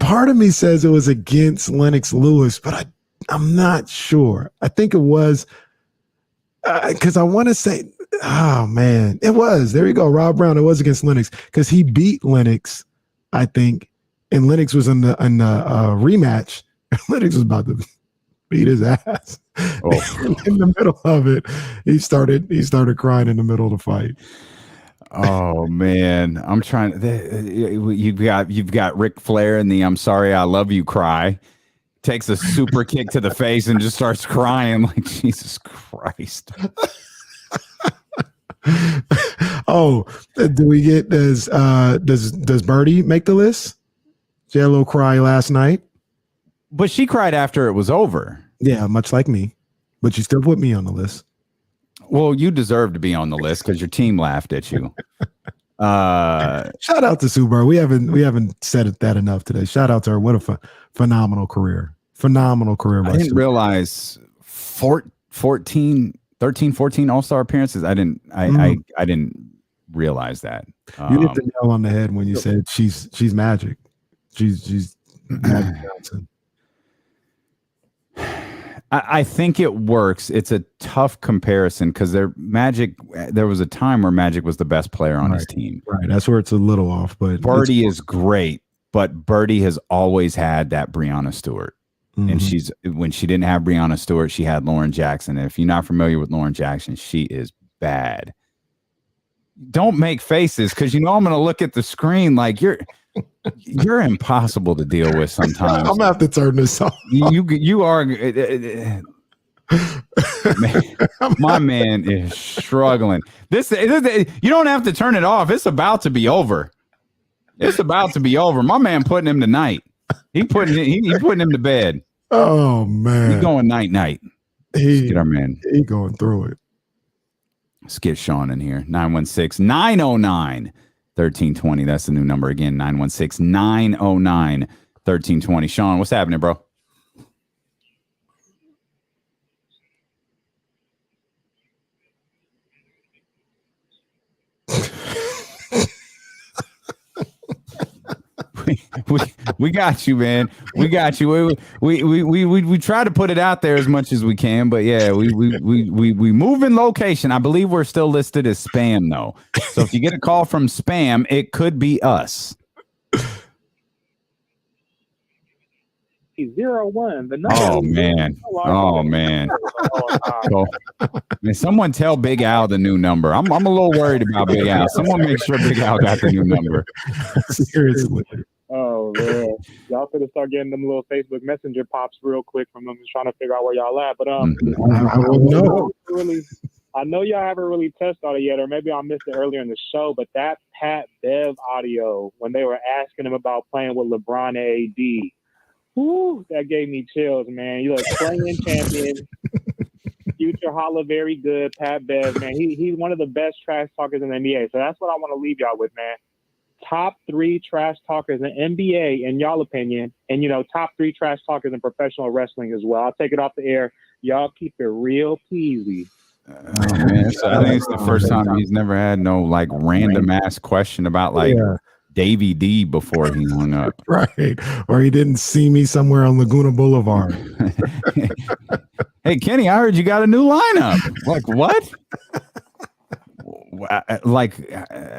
Part of me says it was against Lennox Lewis, but I'm not sure. I think it was because I want to say, oh man, it was. There you go, Rob Brown. It was against Lennox because he beat Lennox, I think, and Lennox was in the rematch. Lennox was about to beat his ass. Oh. In the middle of it, he started crying in the middle of the fight. Oh man, I'm trying. You've got Ric Flair in the "I'm sorry, I love you" cry. Takes a super kick to the face and just starts crying like Jesus Christ. Oh, do we get does Birdie make the list? She had a little cry last night, but she cried after it was over. Yeah, much like me, but you still put me on the list. Well, you deserve to be on the list because your team laughed at you. Shout out to Sue Bird. We haven't said that enough today. Shout out to her. What a phenomenal career. Phenomenal career. I didn't realize 13, 14 All-Star appearances. I didn't realize that. You hit the nail on the head when you said she's magic. She's Magic Johnson. I think it works. It's a tough comparison because there was a time where Magic was the best player on his team. Right. That's where it's a little off. But Birdie is great, but Birdie has always had that Breonna Stewart. And when she didn't have Breonna Stewart, she had Lauren Jackson. And if you're not familiar with Lauren Jackson, she is bad. Don't make faces because I'm going to look at the screen like you're impossible to deal with sometimes. I'm gonna have to turn this off. You are my man is struggling. You don't have to turn it off. It's about to be over. It's about to be over. My man putting him tonight. He putting him to bed. Oh man, he going night. Let's get our man. He going through it. Let's get Sean in here. 916-909-1320. That's the new number again. 916-909-1320. Sean, what's happening, bro? we got you, man. We got you. We try to put it out there as much as we can, but yeah, we move in location. I believe we're still listed as spam though. So if you get a call from spam, it could be us. 01. The number Oh man. So, man, someone tell Big Al the new number. I'm a little worried about Big Al. Someone make sure Big Al got the new number. Seriously. Oh man, y'all could have started getting them little Facebook Messenger pops real quick from them, just trying to figure out where y'all at. But I don't know. I know y'all haven't really tested on it yet, or maybe I missed it earlier in the show. But that Pat Bev audio when they were asking him about playing with LeBron and AD. Woo, that gave me chills, man. You look playing champion. Future Holla, very good. Pat Bev, man. He's one of the best trash talkers in the NBA. So that's what I want to leave y'all with, man. Top 3 trash talkers in NBA, in y'all opinion, and top 3 trash talkers in professional wrestling as well. I'll take it off the air. Y'all keep it real peasy. Oh man, I think it's the first time he's never had no random ass question about Davey D before he hung up. Right. Or he didn't see me somewhere on Laguna Boulevard. Hey, Kenny, I heard you got a new lineup. Like, what?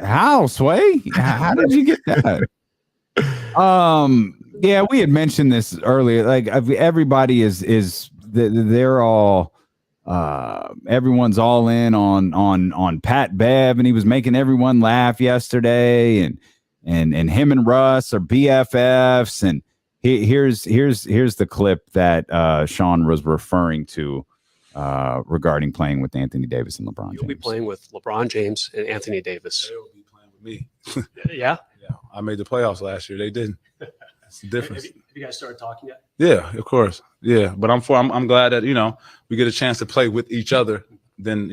How, Sway? How did you get that? Yeah, we had mentioned this earlier. Everybody they're all everyone's all in on Pat Bev, and he was making everyone laugh yesterday, and him and Russ are BFFs, and here's the clip that Sean was referring to regarding playing with Anthony Davis and LeBron James. You'll be playing with LeBron James and Anthony Davis. They'll be playing with me. Yeah? Yeah. I made the playoffs last year. They didn't. That's the difference. Have you guys started talking yet? Yeah, of course. Yeah. But I'm glad that, we get a chance to play with each other than,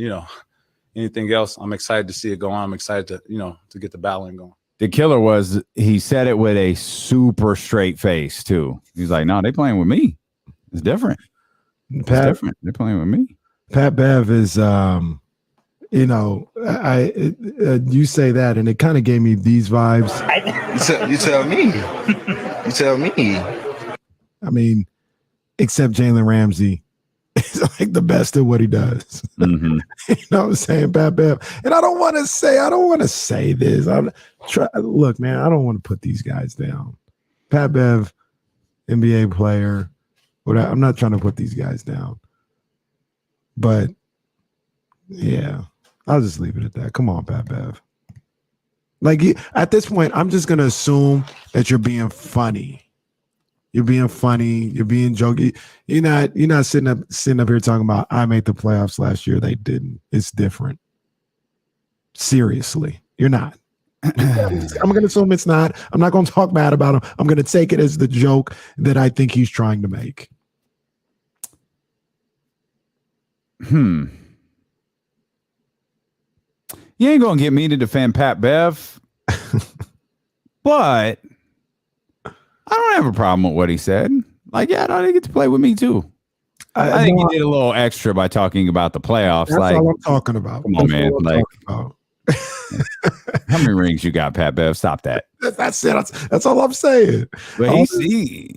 anything else. I'm excited to see it go on. I'm excited to, to get the battling going. The killer was he said it with a super straight face too. He's like, no, they playing with me. It's different. It's different. They're playing with me. Pat Bev is, you say that, and it kind of gave me these vibes. You tell me. You tell me. I mean, except Jalen Ramsey is like the best at what he does. Mm-hmm. You know what I'm saying, Pat Bev? And I don't want to say this. Look, man, I don't want to put these guys down. Pat Bev, NBA player. I'm not trying to put these guys down. But, yeah, I'll just leave it at that. Come on, Pat Bev. At this point, I'm just going to assume that you're being funny. You're being funny. You're being jokey. You're not sitting up here talking about, I made the playoffs last year. They didn't. It's different. Seriously, you're not. I'm going to assume it's not. I'm not going to talk bad about him. I'm going to take it as the joke that I think he's trying to make. You ain't going to get me to defend Pat Bev. But I don't have a problem with what he said. I they get to play with me too. I think he did a little extra by talking about the playoffs. That's all I'm talking about. Come on, man. How many rings you got, Pat Bev? Stop that. That's it. That's all I'm saying. But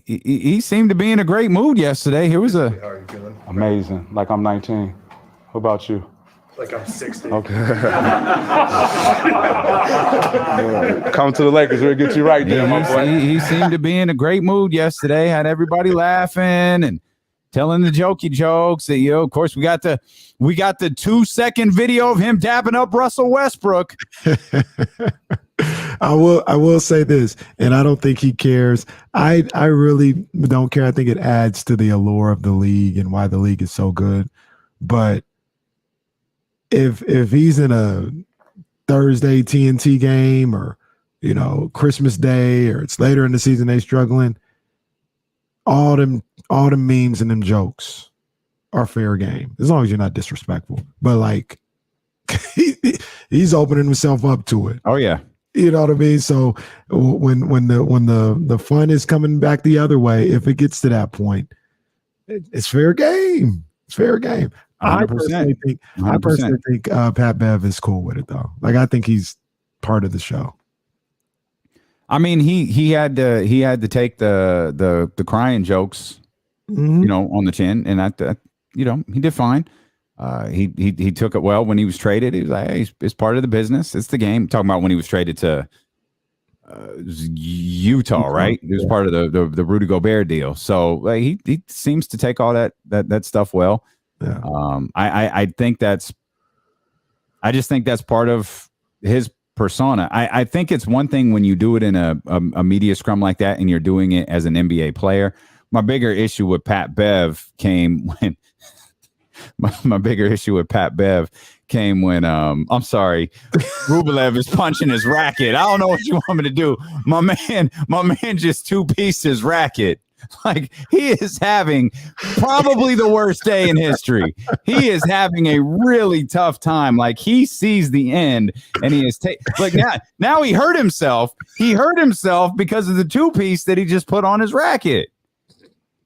he seemed to be in a great mood yesterday. Here was How are you feeling? Amazing. Like I'm 19. How about you? Like I'm 60. Okay. Come to the Lakers. We'll get you right there, my boy. He seemed to be in a great mood yesterday. Had everybody laughing and telling the jokey jokes. That, of course, we got the 2-second video of him dapping up Russell Westbrook. I will say this, and I don't think he cares. I really don't care. I think it adds to the allure of the league and why the league is so good. But if he's in a Thursday TNT game or Christmas Day or it's later in the season they struggling, all them memes and them jokes are fair game as long as you're not disrespectful. But like he's opening himself up to it. Oh yeah. You know what I mean? So when the fun is coming back the other way, if it gets to that point, it's fair game. It's fair game. 100%. I personally think Pat Bev is cool with it though. Like I think he's part of the show. I mean, he had to take the crying jokes, on the chin, and he did fine. He took it well when he was traded. He was like, hey, it's part of the business. It's the game. Talking about when he was traded to Utah, right? It was part of the Rudy Gobert deal. So he seems to take all that stuff well. Yeah. I just think that's part of his persona. I think it's one thing when you do it in a media scrum like that and you're doing it as an NBA player. My bigger issue with Pat Bev came when my bigger issue with Pat Bev came when I'm sorry, Rublev is punching his racket. I don't know what you want me to do. My man just two-pieced his racket. Like he is having probably the worst day in history. He is having a really tough time. Like he sees the end and he is like now he hurt himself. He hurt himself because of the two-piece that he just put on his racket.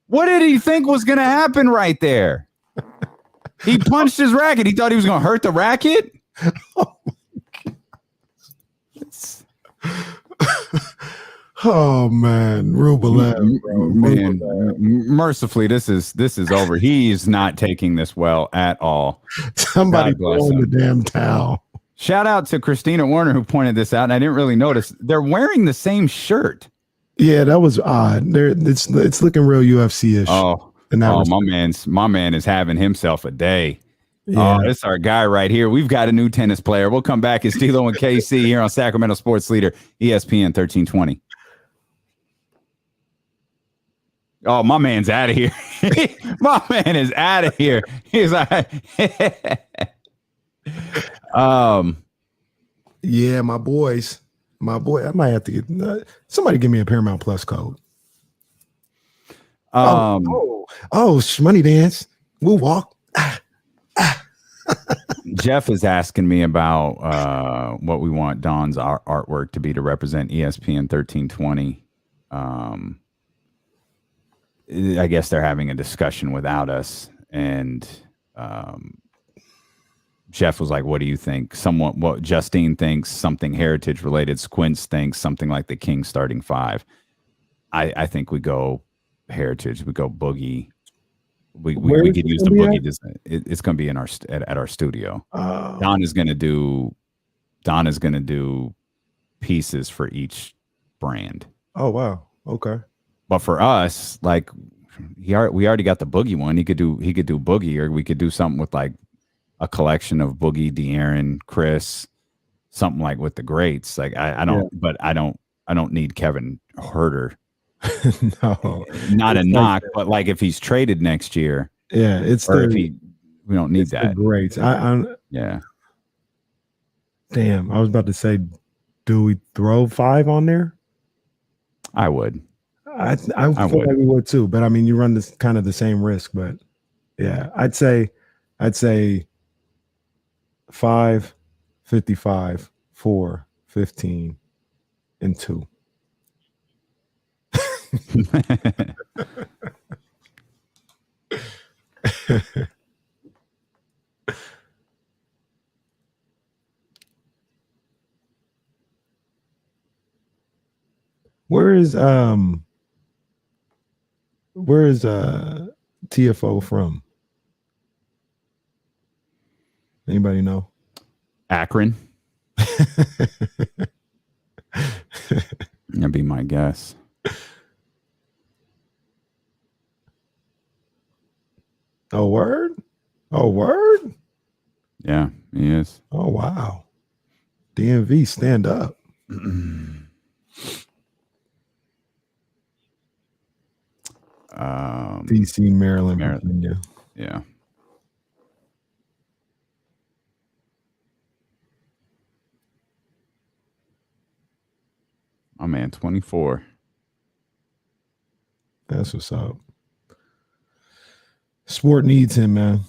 What did he think was going to happen right there? He punched his racket. He thought he was going to hurt the racket. Oh man, Rublev, bro. Man, mercifully, this is over. He's not taking this well at all. Somebody blowing the damn towel. Shout out to Christina Warner who pointed this out, and I didn't really notice. They're wearing the same shirt. Yeah, that was odd. It's looking real UFC-ish. My man is having himself a day. Yeah. Oh, it's our guy right here. We've got a new tennis player. We'll come back. It's D'Lo and KC here on Sacramento Sports Leader, ESPN 1320. Oh, my man's out of here. My man is out of here. He's like, yeah, my boy. I might have to get somebody give me a Paramount Plus code. Money dance. We'll walk. Jeff is asking me about what we want Don's artwork to be to represent ESPN 1320. I guess they're having a discussion without us, and Jeff was like, "What do you think?" What Justine thinks something heritage related. Squints thinks something like the King starting five. I think we go heritage. We go boogie. We could use the boogie design. It's going to be in at our studio. Don is going to do pieces for each brand. Oh wow, okay. But for us, like we already got the boogie one. He could do boogie, or we could do something with like a collection of Boogie, De'Aaron, Chris, something like with the greats. Like I don't need Kevin Herter. No, not a knock, but like if he's traded next year, yeah, we don't need that. Great. Yeah. Damn, I was about to say, do we throw 5 on there? I would. I feel like we would too, but I mean, you run this kind of the same risk. But yeah, I'd say 5, 55, 4, 15, and 2. Where is TFO from? Anybody know? Akron. That'd be my guess. Oh, word? Oh, word? Yeah, he is. Oh, wow. DMV, stand up. DC, Maryland, Virginia. Yeah. Oh, man, 24. That's what's up. Sport needs him, man.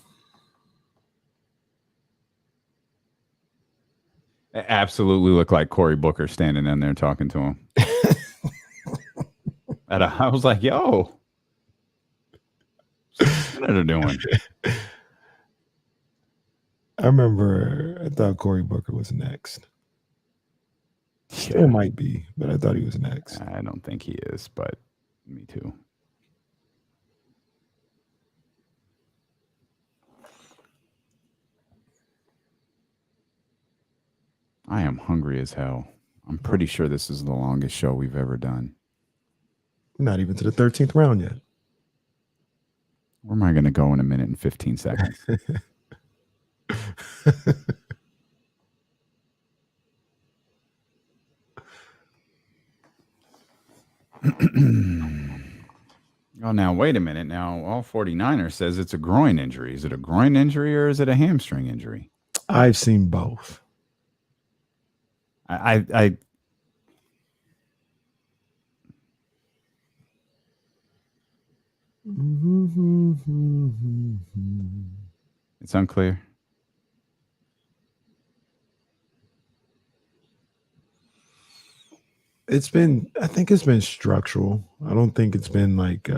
It absolutely looked like Cory Booker standing in there talking to him. I was like, yo, what are they doing? I thought Cory Booker was next. Still might be, but I thought he was next. I don't think he is, but me too. I am hungry as hell. I'm pretty sure this is the longest show we've ever done. Not even to the 13th round yet. Where am I going to go in a minute and 15 seconds? Oh, now, wait a minute. Now, all 49ers says it's a groin injury. Is it a groin injury or is it a hamstring injury? I've seen both. It's unclear. I think it's been structural. I don't think it's been like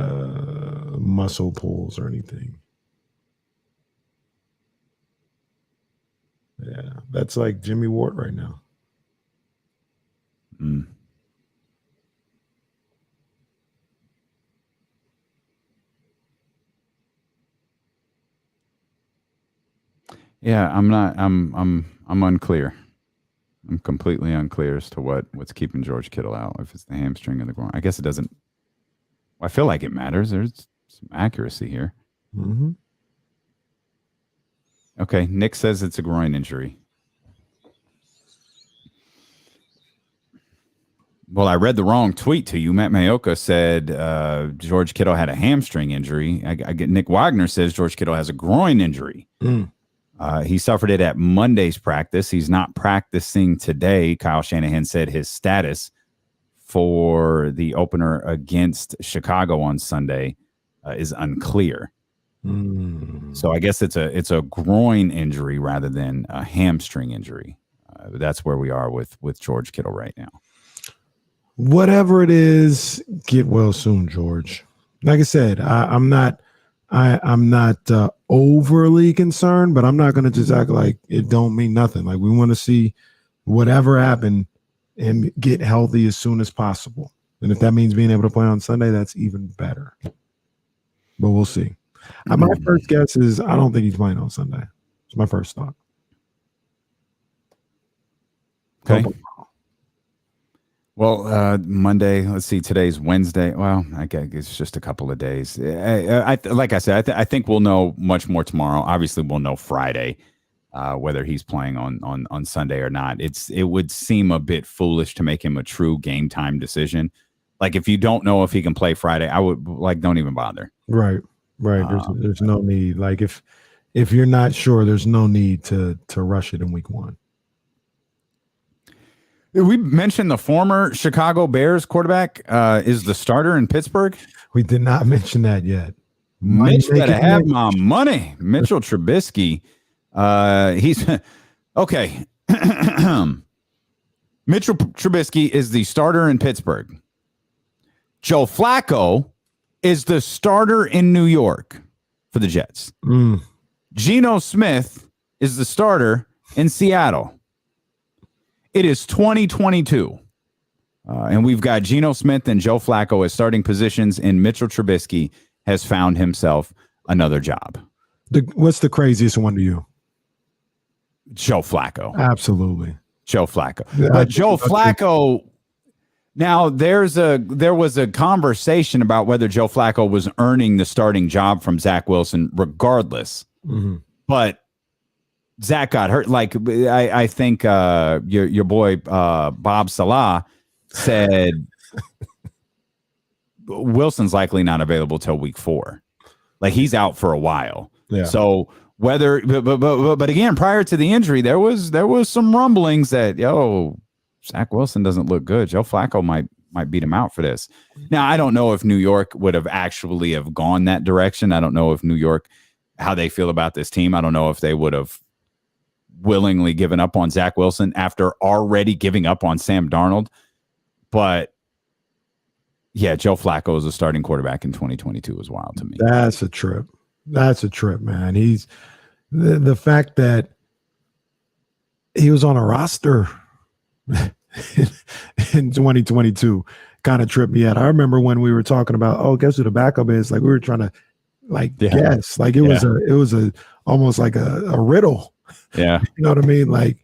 muscle pulls or anything. Yeah, that's like Jimmy Ward right now. Yeah, I'm unclear. I'm completely unclear as to what's keeping George Kittle out. If it's the hamstring or the groin, I guess it doesn't. I feel like it matters. There's some accuracy here. Mm-hmm. Okay, Nick says it's a groin injury. Well, I read the wrong tweet to you. Matt Mayoka said George Kittle had a hamstring injury. I get Nick Wagner says George Kittle has a groin injury. He suffered it at Monday's practice. He's not practicing today. Kyle Shanahan said his status for the opener against Chicago on Sunday is unclear. So I guess it's a groin injury rather than a hamstring injury. That's where we are with George Kittle right now. Whatever it is, get well soon, George. Like I said, I'm not overly concerned, but I'm not going to just act like it don't mean nothing. Like, we want to see whatever happened and get healthy as soon as possible. And if that means being able to play on Sunday, that's even better. But we'll see. My first guess is I don't think he's playing on Sunday. It's my first thought. Okay. Well, Monday, let's see, today's Wednesday. Well, I guess it's just a couple of days. Like I said, I think we'll know much more tomorrow. Obviously, we'll know Friday whether he's playing on Sunday or not. It would seem a bit foolish to make him a true game time decision. Like, if you don't know if he can play Friday, I would, don't even bother. Right. There's no need. Like, if you're not sure, there's no need to rush it in week one. We mentioned the former Chicago Bears quarterback is the starter in Pittsburgh. We did not mention that yet. Mitch better have my money. Mitchell Trubisky. He's okay. Mitchell Trubisky is the starter in Pittsburgh. Joe Flacco is the starter in New York for the Jets. Geno Smith is the starter in Seattle. It is 2022. And we've got Geno Smith and Joe Flacco as starting positions, and Mitchell Trubisky has found himself another job. What's the craziest one to you? Joe Flacco. Absolutely. Joe Flacco. But Joe Flacco, now there was a conversation about whether Joe Flacco was earning the starting job from Zach Wilson regardless. Mm-hmm. But Zach got hurt. Like I think your boy Bob Salah said Wilson's likely not available till week 4. Like he's out for a while. Yeah. So whether but again, prior to the injury, there was some rumblings that Zach Wilson doesn't look good. Joe Flacco might beat him out for this. Now I don't know if New York would have actually have gone that direction. I don't know if New York, how they feel about this team. I don't know if they would have willingly given up on Zach Wilson after already giving up on Sam Darnold. But yeah, Joe Flacco as a starting quarterback in 2022 is wild to me. That's a trip. That's a trip, man. He's the fact that he was on a roster in 2022 kind of tripped me out. I remember when we were talking about, guess who the backup is? Like we were trying to guess. Like it was a almost like a riddle. Yeah. You know what I mean? Like,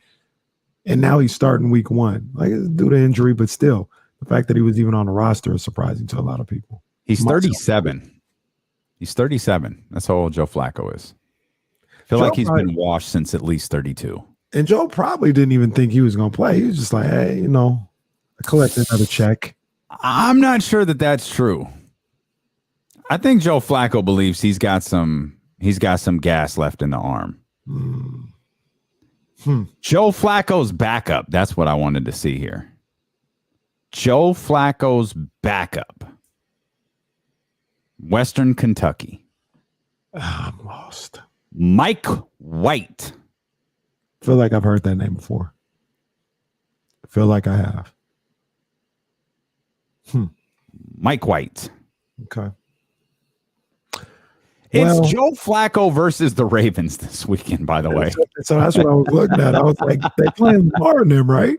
and now he's starting week 1. Like due to injury, but still, the fact that he was even on the roster is surprising to a lot of people. He's 37. He's 37. That's how old Joe Flacco is. I feel like he's been washed since at least 32. And Joe probably didn't even think he was going to play. He was just like, hey, I collected another check. I'm not sure that that's true. I think Joe Flacco believes he's got some gas left in the arm. Joe Flacco's backup. That's what I wanted to see here. Joe Flacco's backup. Western Kentucky. I'm lost. Mike White. I feel like I've heard that name before. I feel like I have. Mike White. Okay. It's Joe Flacco versus the Ravens this weekend, by the way. So that's what I was looking at. I was like, they playing Lamar in them, right?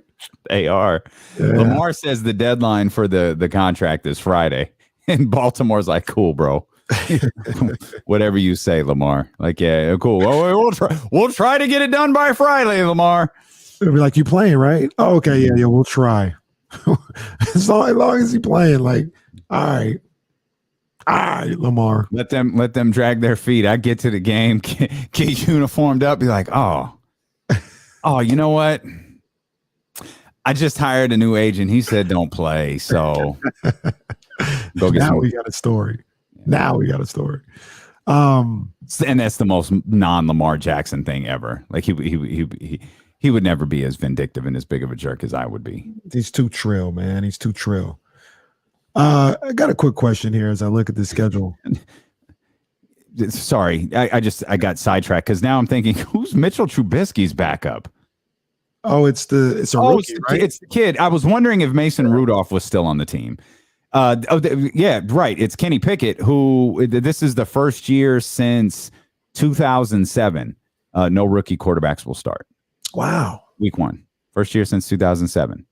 They are. Yeah. Lamar says the deadline for the contract is Friday. And Baltimore's like, cool, bro. Whatever you say, Lamar. Like, yeah, cool. Well, we'll try to get it done by Friday, Lamar. It'll be like, you playing, right? Oh, okay, yeah, we'll try. As long as he playing, like, all right, Lamar. Let them drag their feet. I get to the game, get uniformed up, be like, oh, you know what? I just hired a new agent. He said don't play, so go get we got a story. Now we got a story. And that's the most non-Lamar Jackson thing ever. Like he would never be as vindictive and as big of a jerk as I would be. He's too trill, man. He's too trill. I got a quick question here as I look at the schedule. Sorry, I got sidetracked because now I'm thinking, who's Mitchell Trubisky's backup? Oh, it's a rookie, right? It's the kid. I was wondering if Mason Rudolph was still on the team. Yeah, right. It's Kenny Pickett, who this is the first year since 2007. No rookie quarterbacks will start. Wow. Week 1. First year since 2007.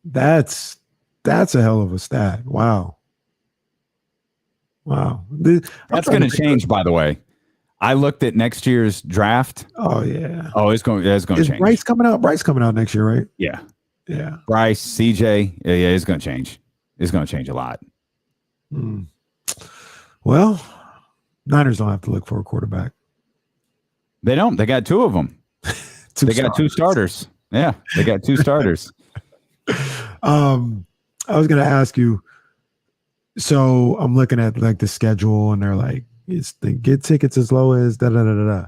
That's a hell of a stat. Wow. That's going to change, by the way. I looked at next year's draft. Oh, yeah. Oh, it's going to change. Bryce coming out? Bryce coming out next year, right? Yeah. Yeah. Bryce, CJ. Yeah, it's going to change. It's going to change a lot. Well, Niners don't have to look for a quarterback. They don't. They got 2 of them. They got 2 starters. Yeah, they got 2 starters. I was going to ask you. So I'm looking at like the schedule, and they're like, they get tickets as low as da da da da da.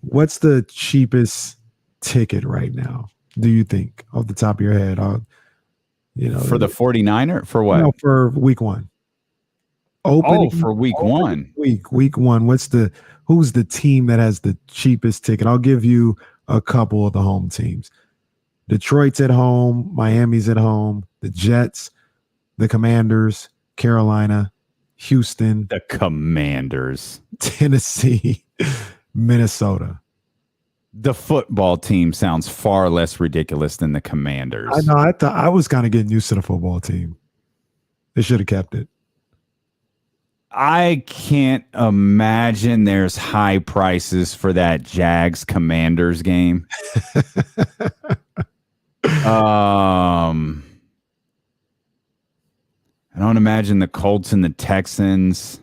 What's the cheapest ticket right now? Do you think, off the top of your head? For the 49er? For what? No, for week 1. Opening for week 1. Week 1. Who's the team that has the cheapest ticket? I'll give you a couple of the home teams. Detroit's at home, Miami's at home, the Jets, the Commanders, Carolina, Houston, the Commanders, Tennessee, Minnesota. the football team sounds far less ridiculous than the Commanders. I know. I thought I was kind of getting used to the football team. They should have kept it. I can't imagine there's high prices for that Jags Commanders game. I don't imagine the Colts and the Texans.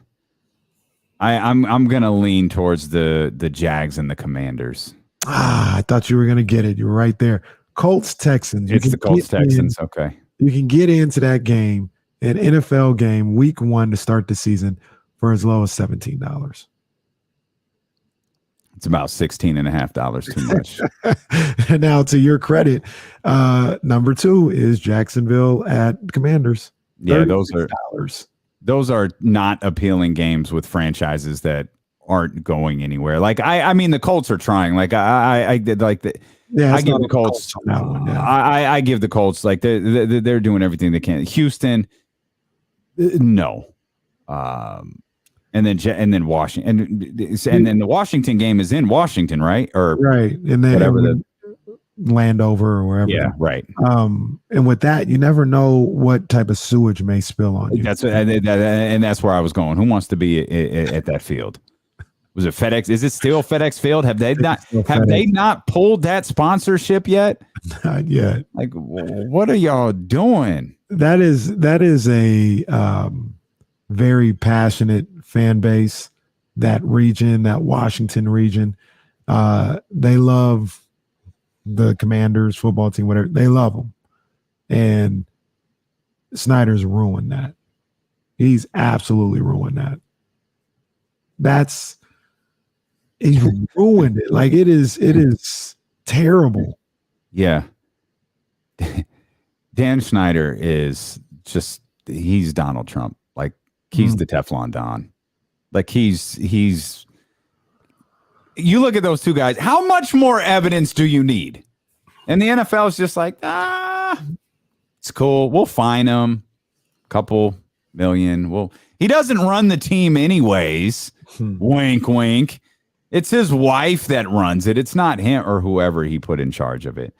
I'm gonna lean towards the Jags and the Commanders. I thought you were gonna get it. You were right there. Colts Texans. It's the Colts Texans. Okay. You can get into that game, an NFL game, week 1 to start the season for as low as $17. It's about $16.50 too much. And now, to your credit, number 2 is Jacksonville at Commanders. Yeah, those are not appealing games with franchises that aren't going anywhere. Like I mean, the Colts are trying. Like I did like the. Yeah, I give the Colts. On that one, yeah. I give the Colts like they're doing everything they can. Houston, no. And then Washington, and then the Washington game is in Washington, right? Or right, and then whatever Landover or wherever. Yeah, right. And with that, you never know what type of sewage may spill on you. And that's where I was going. Who wants to be at that field? Was it FedEx? Is it still FedEx Field? Have they not pulled that sponsorship yet? Not yet. Like, what are y'all doing? That is a very passionate fan base. That region, that Washington region, they love the Commanders football team. Whatever, they love them, and Snyder's ruined that. He's absolutely ruined that. He's ruined it. Like it is terrible. Yeah. Dan Snyder is he's Donald Trump. Like he's the Teflon Don. Like he's you look at those two guys, how much more evidence do you need? And the NFL is just like, it's cool. We'll fine him a couple million. He doesn't run the team anyways. Wink, wink. It's his wife that runs it. It's not him or whoever he put in charge of it.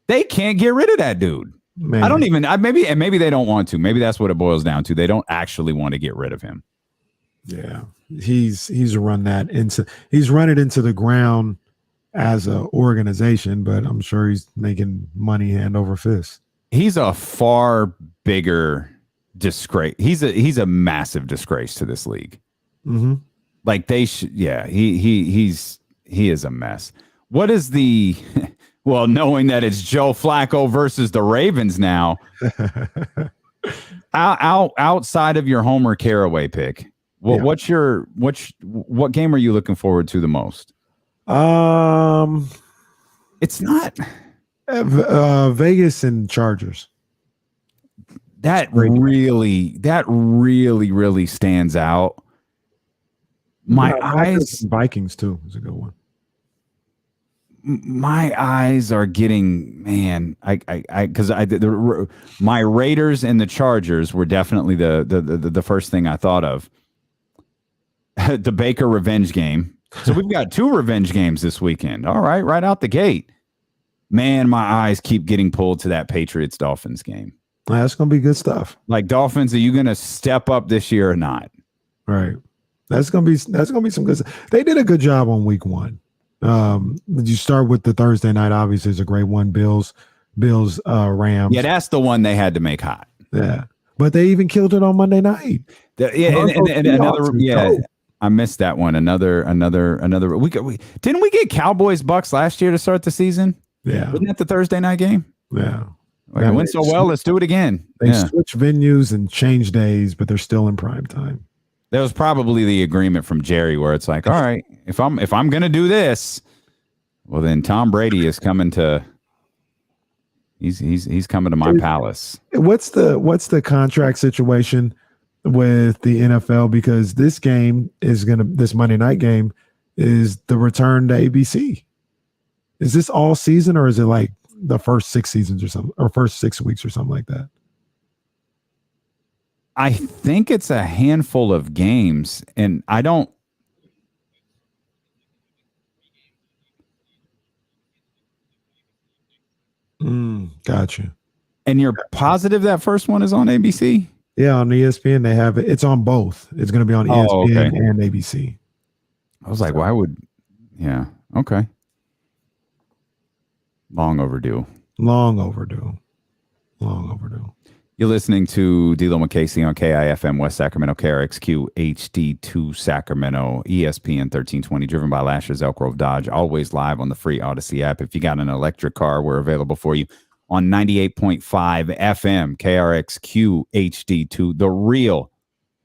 They can't get rid of that dude. Man. I don't even, maybe they don't want to. Maybe that's what it boils down to. They don't actually want to get rid of him. Yeah. He's run it into the ground as an organization, but I'm sure he's making money hand over fist. He's a far bigger disgrace. He's a massive disgrace to this league. Mm-hmm. Like they should, yeah. He is a mess. What is the? Well, knowing that it's Joe Flacco versus the Ravens now, outside of your Homer Caraway pick, what game are you looking forward to the most? It's not Vegas and Chargers. That really stands out. My eyes, Vikings too is a good one. My eyes are getting, man. My Raiders and the Chargers were definitely the first thing I thought of. The Baker revenge game. So we've got 2 revenge games this weekend. All right out the gate. Man, my eyes keep getting pulled to that Patriots-Dolphins game. That's going to be good stuff. Like, Dolphins, are you going to step up this year or not? Right. That's going to be some good stuff. They did a good job on week 1. You start with the Thursday night, obviously is a great one. Bills, Rams. Yeah, that's the one they had to make hot. Yeah. But they even killed it on Monday night. And another, I missed that one. Another. Didn't we get Cowboys Bucks last year to start the season? Yeah. Wasn't that the Thursday night game? Yeah. Like, it went so well. Let's do it again. They switch venues and change days, but they're still in prime time. That was probably the agreement from Jerry, where it's like, all right, if I'm gonna do this, well then Tom Brady is coming to. He's coming to my palace. What's the contract situation with the NFL? Because this Monday night game is the return to ABC. Is this all season, or is it like the first 6 seasons or something, or first 6 weeks or something like that? I think it's a handful of games, and I don't. Gotcha. And you're positive that first one is on ABC? Yeah, on ESPN they have it. It's on both. It's going to be on ESPN okay. and ABC. I was like, why would? Yeah. Okay. Long overdue. Long overdue. Long overdue. You're listening to D'Lo McCasey on KIFM West Sacramento, KRXQ HD2 Sacramento, ESPN 1320, driven by Lashes Elk Grove Dodge, always live on the free Odyssey app. If you got an electric car, we're available for you on 98.5 FM, KRXQ HD2, the real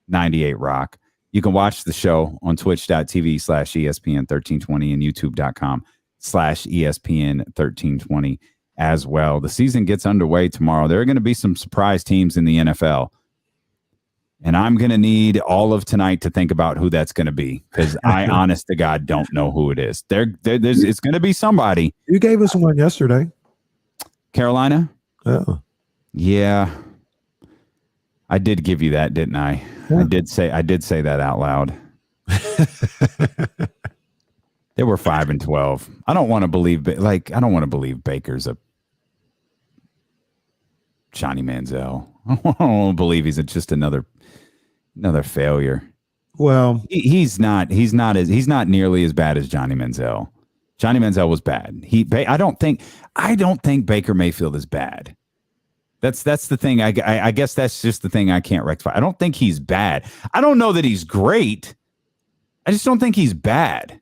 98 Rock. You can watch the show on twitch.tv/ESPN 1320 and youtube.com/ESPN 1320. as well. The season gets underway tomorrow. There are going to be some surprise teams in the NFL. And I'm going to need all of tonight to think about who that's going to be, because I, honest to God, don't know who it is. It's going to be somebody. You gave us one yesterday. Carolina? Oh. Yeah. I did give you that, didn't I? Yeah. I did say that out loud. They were 5-12. I don't want to believe Baker's a Johnny Manziel. I don't want to believe he's just another failure. Well, he's not nearly as bad as Johnny Manziel. Johnny Manziel was bad. I don't think Baker Mayfield is bad. That's the thing. I guess that's just the thing I can't rectify. I don't think he's bad. I don't know that he's great. I just don't think he's bad.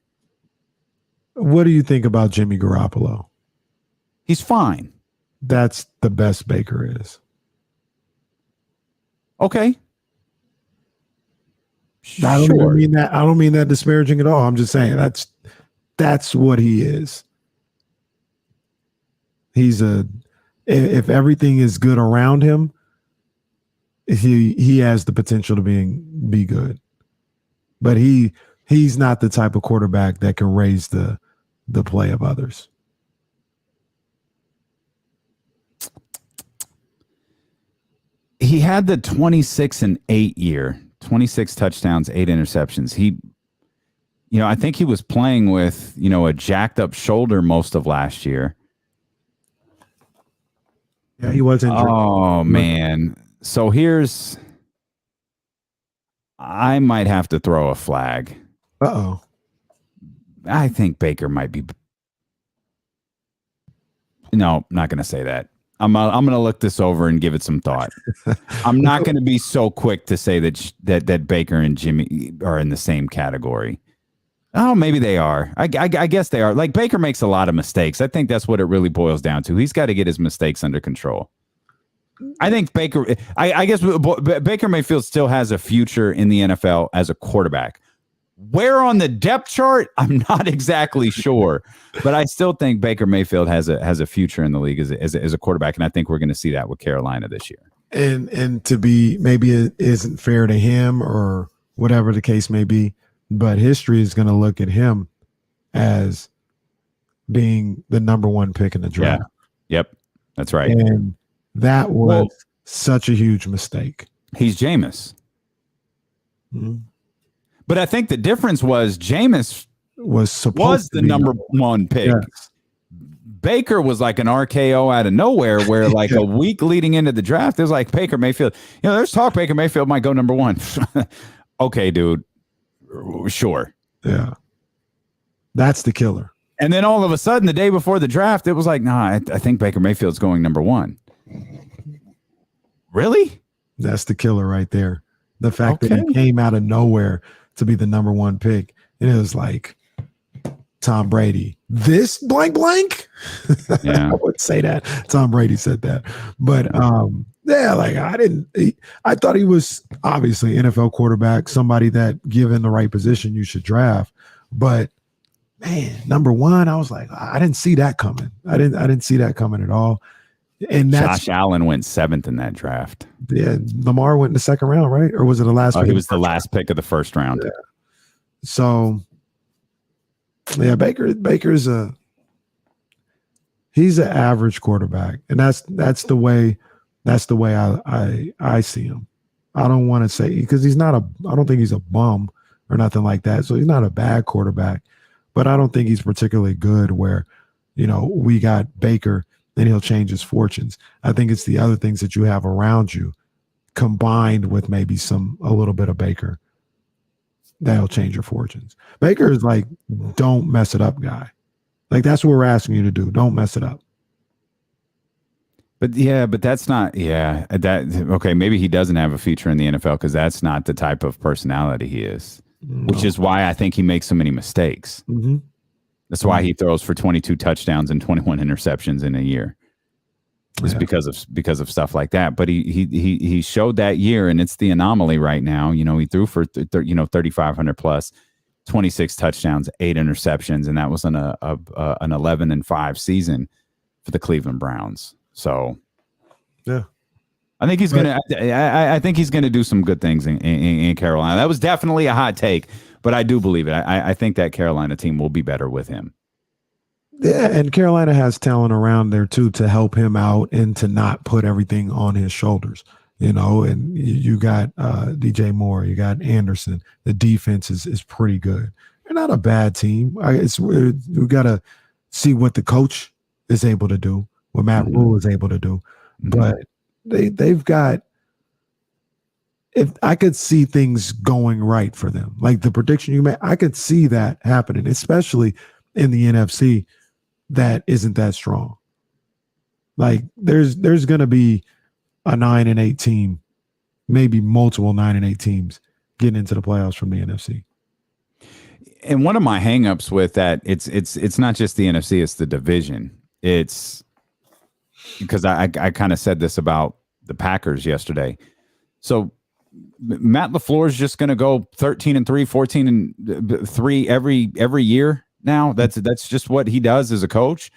What do you think about Jimmy Garoppolo? He's fine. That's the best Baker is. Okay. I don't mean that disparaging at all. I'm just saying that's what he is. If everything is good around him, he has the potential to be good. But he's not the type of quarterback that can raise the play of others. He had the 26-8 year, 26 touchdowns, 8 interceptions. I think he was playing with, a jacked up shoulder most of last year. Yeah, he was injured. Oh, man. So I might have to throw a flag. Uh-oh. I think Baker might be. No, not going to say that. I'm going to look this over and give it some thought. I'm not going to be so quick to say that Baker and Jimmy are in the same category. Oh, maybe they are. I guess they are. Like, Baker makes a lot of mistakes. I think that's what it really boils down to. He's got to get his mistakes under control. I think Baker. I guess Baker Mayfield still has a future in the NFL as a quarterback. Where on the depth chart, I'm not exactly sure, but I still think Baker Mayfield has a future in the league as a quarterback, and I think we're going to see that with Carolina this year. And to be, maybe it isn't fair to him or whatever the case may be, but history is going to look at him as being the number one pick in the draft. Yeah. Yep, that's right. And that was such a huge mistake. He's Jameis. Mm-hmm. But I think the difference was Jameis was the number one pick. Yes. Baker was like an RKO out of nowhere, where like a week leading into the draft, it was like Baker Mayfield. There's talk Baker Mayfield might go number one. Okay, dude. Sure. Yeah. That's the killer. And then all of a sudden, the day before the draft, it was like, I think Baker Mayfield's going number one. Really? That's the killer right there. The fact that he came out of nowhere to be the number one pick. And it was like, Tom Brady, this blank. Yeah. I would say that. Tom Brady said that. But I thought he was obviously NFL quarterback, somebody that given the right position you should draft. But man, number one, I was like, I didn't see that coming. I didn't see that coming at all. And Josh Allen went 7th in that draft. Yeah, Lamar went in the second round, right? Or was it the last pick? He was the last pick of the first round. Yeah. So, yeah, Baker's he's an average quarterback, and that's the way I see him. I don't want to say, because I don't think he's a bum or nothing like that. So he's not a bad quarterback, but I don't think he's particularly good where, we got Baker then he'll change his fortunes. I think it's the other things that you have around you combined with maybe a little bit of Baker that'll change your fortunes. Baker is like, don't mess it up guy. Like, that's what we're asking you to do. Don't mess it up. But that's not, okay, maybe he doesn't have a future in the NFL because that's not the type of personality he is, which is why I think he makes so many mistakes. Mm-hmm. That's why he throws for 22 touchdowns and 21 interceptions in a year. It's because of stuff like that. But he showed that year, and it's the anomaly right now. You know, he threw for 3,500 plus, 26 touchdowns, 8 interceptions, and that was an 11-5 season for the Cleveland Browns. So, yeah, I think he's gonna. I think he's gonna do some good things in Carolina. That was definitely a hot take, but I do believe it. I think that Carolina team will be better with him. Yeah, and Carolina has talent around there too to help him out and to not put everything on his shoulders. You know, and you got DJ Moore, you got Anderson. The defense is pretty good. They're not a bad team. We got to see what the coach is able to do, what Matt Rule is able to do. But they've got. If I could see things going right for them, like the prediction you made, I could see that happening, especially in the NFC. That isn't that strong. Like there's going to be a 9-8 team, maybe multiple 9-8 teams getting into the playoffs from the NFC. And one of my hangups with that, it's not just the NFC, it's the division. It's because I kind of said this about the Packers yesterday. So Matt LaFleur is just going to go 13-3, 14-3 every year. Now that's just what he does as a coach.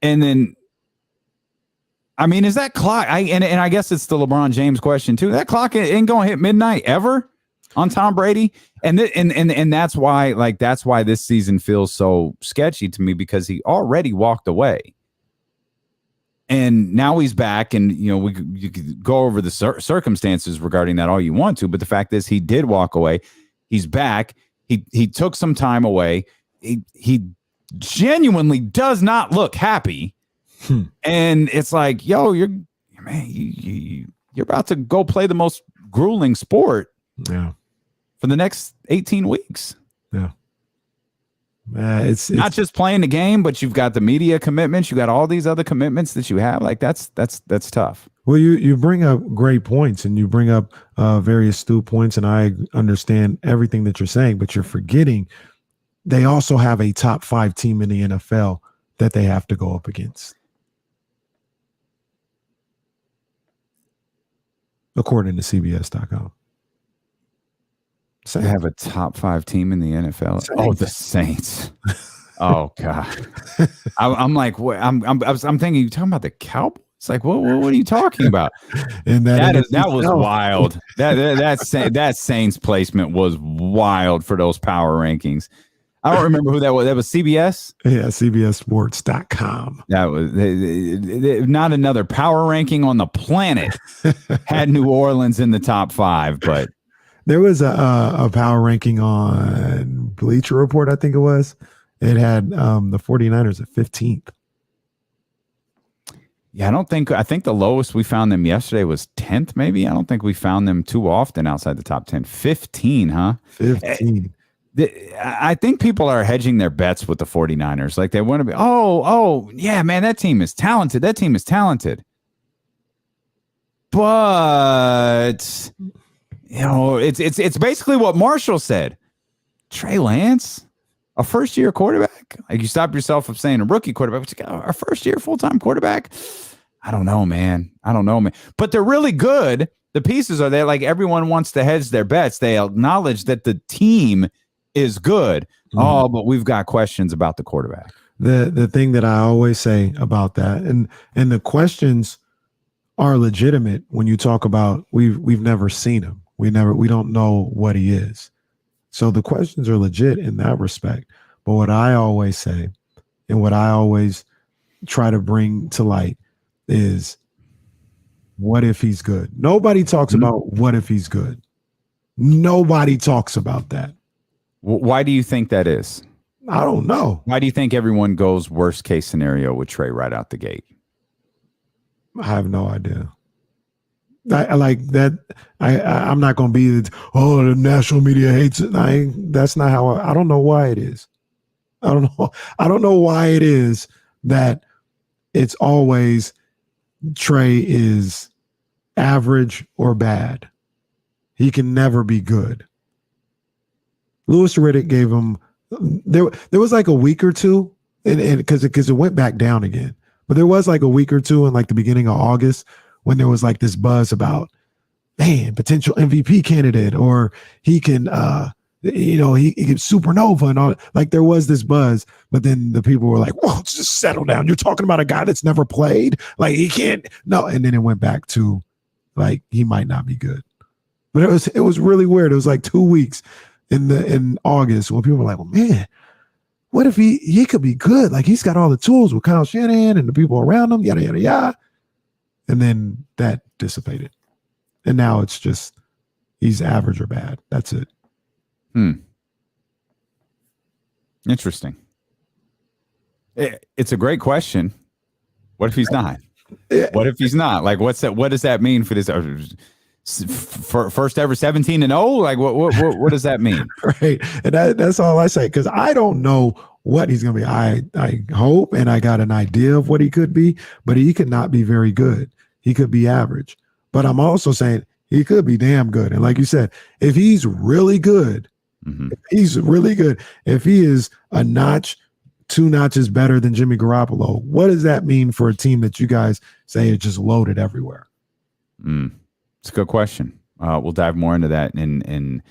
And then, I mean, is that clock? And I guess it's the LeBron James question too. That clock ain't going to hit midnight ever on Tom Brady. And that's why this season feels so sketchy to me, because he already walked away. And now he's back, and you could go over the circumstances regarding that all you want to, but the fact is he did walk away. He's back. He took some time away. He genuinely does not look happy. And it's like, yo, you're about to go play the most grueling sport for the next 18 weeks. Yeah. It's not just playing the game, but you've got the media commitments. You got all these other commitments that you have. Like that's tough. Well, you bring up great points, and you bring up very astute points, and I understand everything that you're saying, but you're forgetting they also have a top 5 team in the NFL that they have to go up against. According to CBS.com. They have a top 5 team in the NFL. Saints. Oh, the Saints. Oh God. I'm like, what? I'm thinking you're talking about the Cowboys. It's like, what are you talking about? And that was wild. That Saints placement was wild for those power rankings. I don't remember who that was. That was CBS? Yeah, CBSSports.com. That was not another power ranking on the planet had New Orleans in the top 5, but there was a power ranking on Bleacher Report, I think it was. It had the 49ers at 15th. Yeah, I think the lowest we found them yesterday was 10th, maybe. I don't think we found them too often outside the top 10. 15, huh? 15. I think people are hedging their bets with the 49ers. Like they want to be, yeah, man, that team is talented. But, it's basically what Marshall said. Trey Lance, a first-year quarterback? Like you stop yourself from saying a rookie quarterback, but you got a first-year full-time quarterback? I don't know, man. But they're really good. The pieces are there. Like everyone wants to hedge their bets. They acknowledge that the team is good. Oh, but we've got questions about the quarterback. The thing that I always say about that, and the questions are legitimate when you talk about we've never seen him. We don't know what he is. So the questions are legit in that respect. But what I always say and what I always try to bring to light is, what if he's good? Nobody talks about what if he's good. Nobody talks about that. Why do you think that is? I don't know. Why do you think everyone goes worst case scenario with Trey right out the gate? I have no idea. I like that. I'm not going to be the national media hates it. That's not how I don't know why it is. I don't know why it is that it's always Trey is average or bad. He can never be good. Louis Riddick gave him there was like a week or two, and because it went back down again. But there was like a week or two in like the beginning of August when there was like this buzz about, man, potential MVP candidate, or he can he can supernova and all. Like there was this buzz, but then the people were like, whoa, just settle down. You're talking about a guy that's never played. Like he can't, no. And then it went back to like, he might not be good. But it was really weird. It was like 2 weeks in August when people were like, well, man, what if he could be good? Like he's got all the tools with Kyle Shanahan and the people around him, yada, yada, yada. And then that dissipated. And now it's just, he's average or bad. That's it. Interesting. It's a great question. What if he's not? What if he's not? Like, what's that? What does that mean for this? First ever 17-0? Like, what does that mean? Right. And that's all I say, because I don't know what he's going to be. I hope, and I got an idea of what he could be, but he could not be very good. He could be average. But I'm also saying he could be damn good. And like you said, if he's really good, if he's really good, if he is a notch, 2 notches better than Jimmy Garoppolo, what does that mean for a team that you guys say is just loaded everywhere? It's a good question. We'll dive more into that, and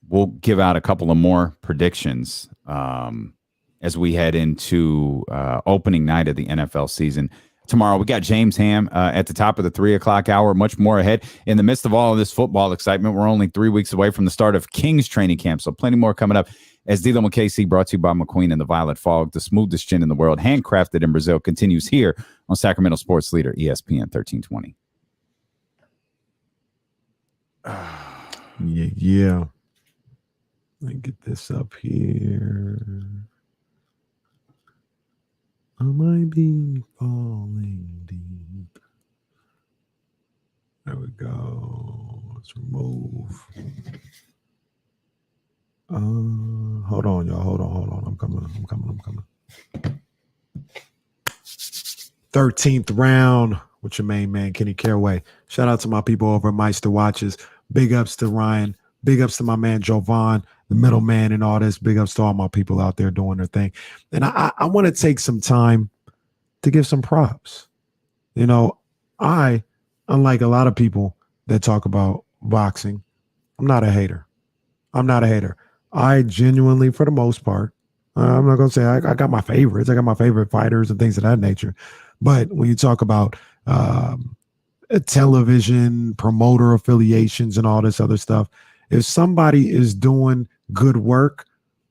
we'll give out a couple of more predictions as we head into opening night of the NFL season. Tomorrow, we got James Ham at the top of the 3 o'clock hour, much more ahead. In the midst of all of this football excitement, we're only 3 weeks away from the start of Kings training camp, so plenty more coming up. As D'Lo and KC, brought to you by McQueen and the Violet Fog, the smoothest gin in the world, handcrafted in Brazil, continues here on Sacramento Sports Leader, ESPN 1320. Yeah. Let me get this up here. I might be falling deep. There we go. Let's remove. Hold on, y'all. Hold on. I'm coming. 13th round with your main man, Kenny Caraway. Shout out to my people over at Meister Watches. Big ups to Ryan. Big ups to my man, Jovan, the middleman and all this. Big ups to all my people out there doing their thing. And I want to take some time to give some props. You know, unlike a lot of people that talk about boxing, I'm not a hater. I genuinely, for the most part, I'm not going to say I got my favorites. I got my favorite fighters and things of that nature. But when you talk about television, promoter affiliations, and all this other stuff, if somebody is doing good work,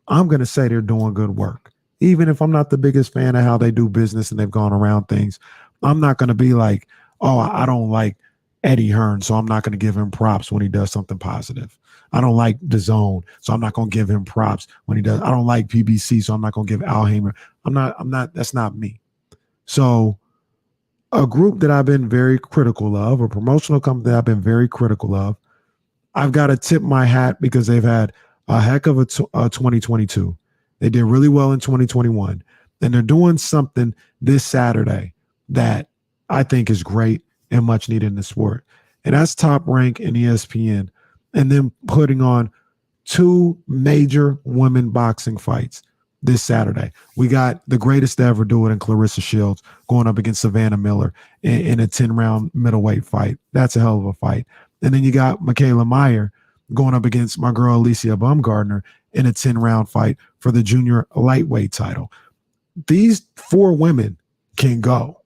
I'm going to say they're doing good work. Even if I'm not the biggest fan of how they do business and they've gone around things, I'm not going to be like, oh, I don't like Eddie Hearn, so I'm not going to give him props when he does something positive. I don't like DAZN, so I'm not going to give him props when he does. I don't like PBC, so I'm not going to give Al Hamer. I'm not, that's not me. So a group that I've been very critical of, a promotional company that I've been very critical of, I've got to tip my hat because they've had a heck of a 2022. They did really well in 2021. And they're doing something this Saturday that I think is great and much needed in the sport. And that's Top Rank and ESPN. And then putting on 2 major women boxing fights this Saturday. We got the greatest to ever do it in Clarissa Shields going up against Savannah Miller in a 10-round middleweight fight. That's a hell of a fight. And then you got Michaela Meyer going up against my girl Alicia Baumgardner in a 10-round fight for the junior lightweight title. These 4 women can go.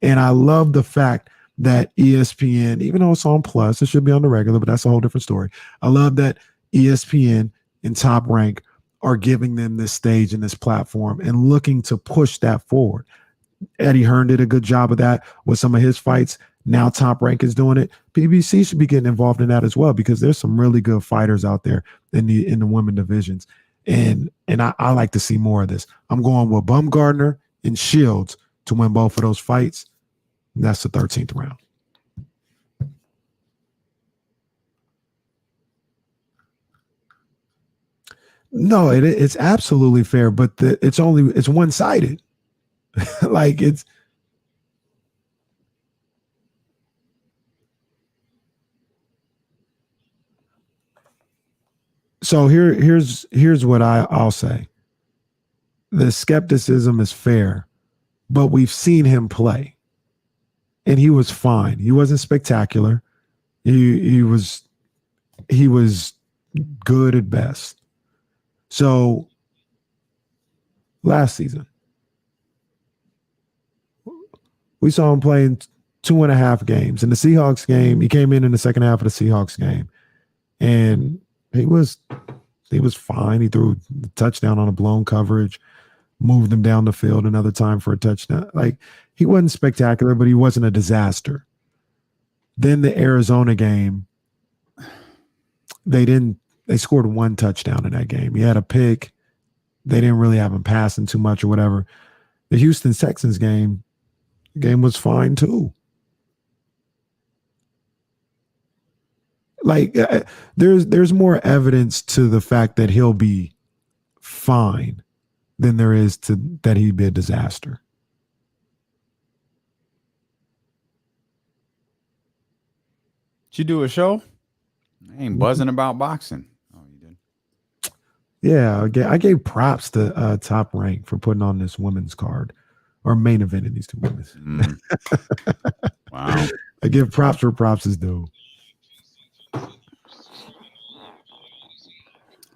And I love the fact that ESPN, even though it's on Plus, it should be on the regular, but that's a whole different story. I love that ESPN and Top Rank are giving them this stage and this platform and looking to push that forward. Eddie Hearn did a good job of that with some of his fights. Now Top Rank is doing it. PBC should be getting involved in that as well, because there's some really good fighters out there in the women divisions. And I like to see more of this. I'm going with Baumgardner and Shields to win both of those fights. That's the 13th round. No, it's absolutely fair, but it's one-sided. Like it's. So here's what I'll say. The skepticism is fair, but we've seen him play, and he was fine. He wasn't spectacular. He was good at best. So last season, we saw him play in 2.5 games. In the Seahawks game, he came in the second half of the Seahawks game, and he was fine. He threw a touchdown on a blown coverage, moved him down the field another time for a touchdown. Like, he wasn't spectacular, but he wasn't a disaster. Then the Arizona game, they scored 1 touchdown in that game. He had a pick. They didn't really have him passing too much or whatever. The Houston Texans game was fine too. Like, there's more evidence to the fact that he'll be fine than there is to that he'd be a disaster. Did you do a show? I ain't buzzing about boxing. Oh, you did? Yeah, I gave props to Top Rank for putting on this women's card, or main event in these two women's. Wow. I give props where props is due.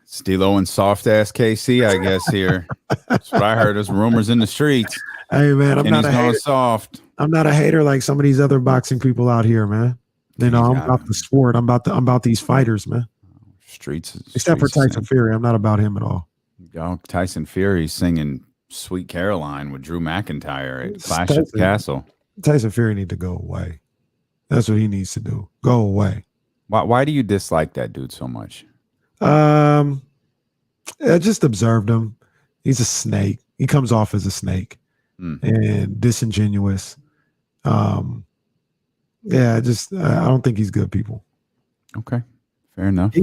Stilo and soft ass KC, I guess here. That's what I heard. There's rumors in the streets. Hey man, I'm not a hater. Soft. I'm not a hater like some of these other boxing people out here, man. You know, I'm about the sport. I'm about these fighters, man. Streets. Except for Tyson Fury, I'm not about him at all. Tyson Fury singing "Sweet Caroline" with Drew McIntyre at Clash at the Castle. Tyson Fury need to go away. That's what he needs to do. Go away. Why do you dislike that dude so much? I just observed him. He's a snake. He comes off as a snake and disingenuous. Yeah, I don't think he's good people. Okay, fair enough.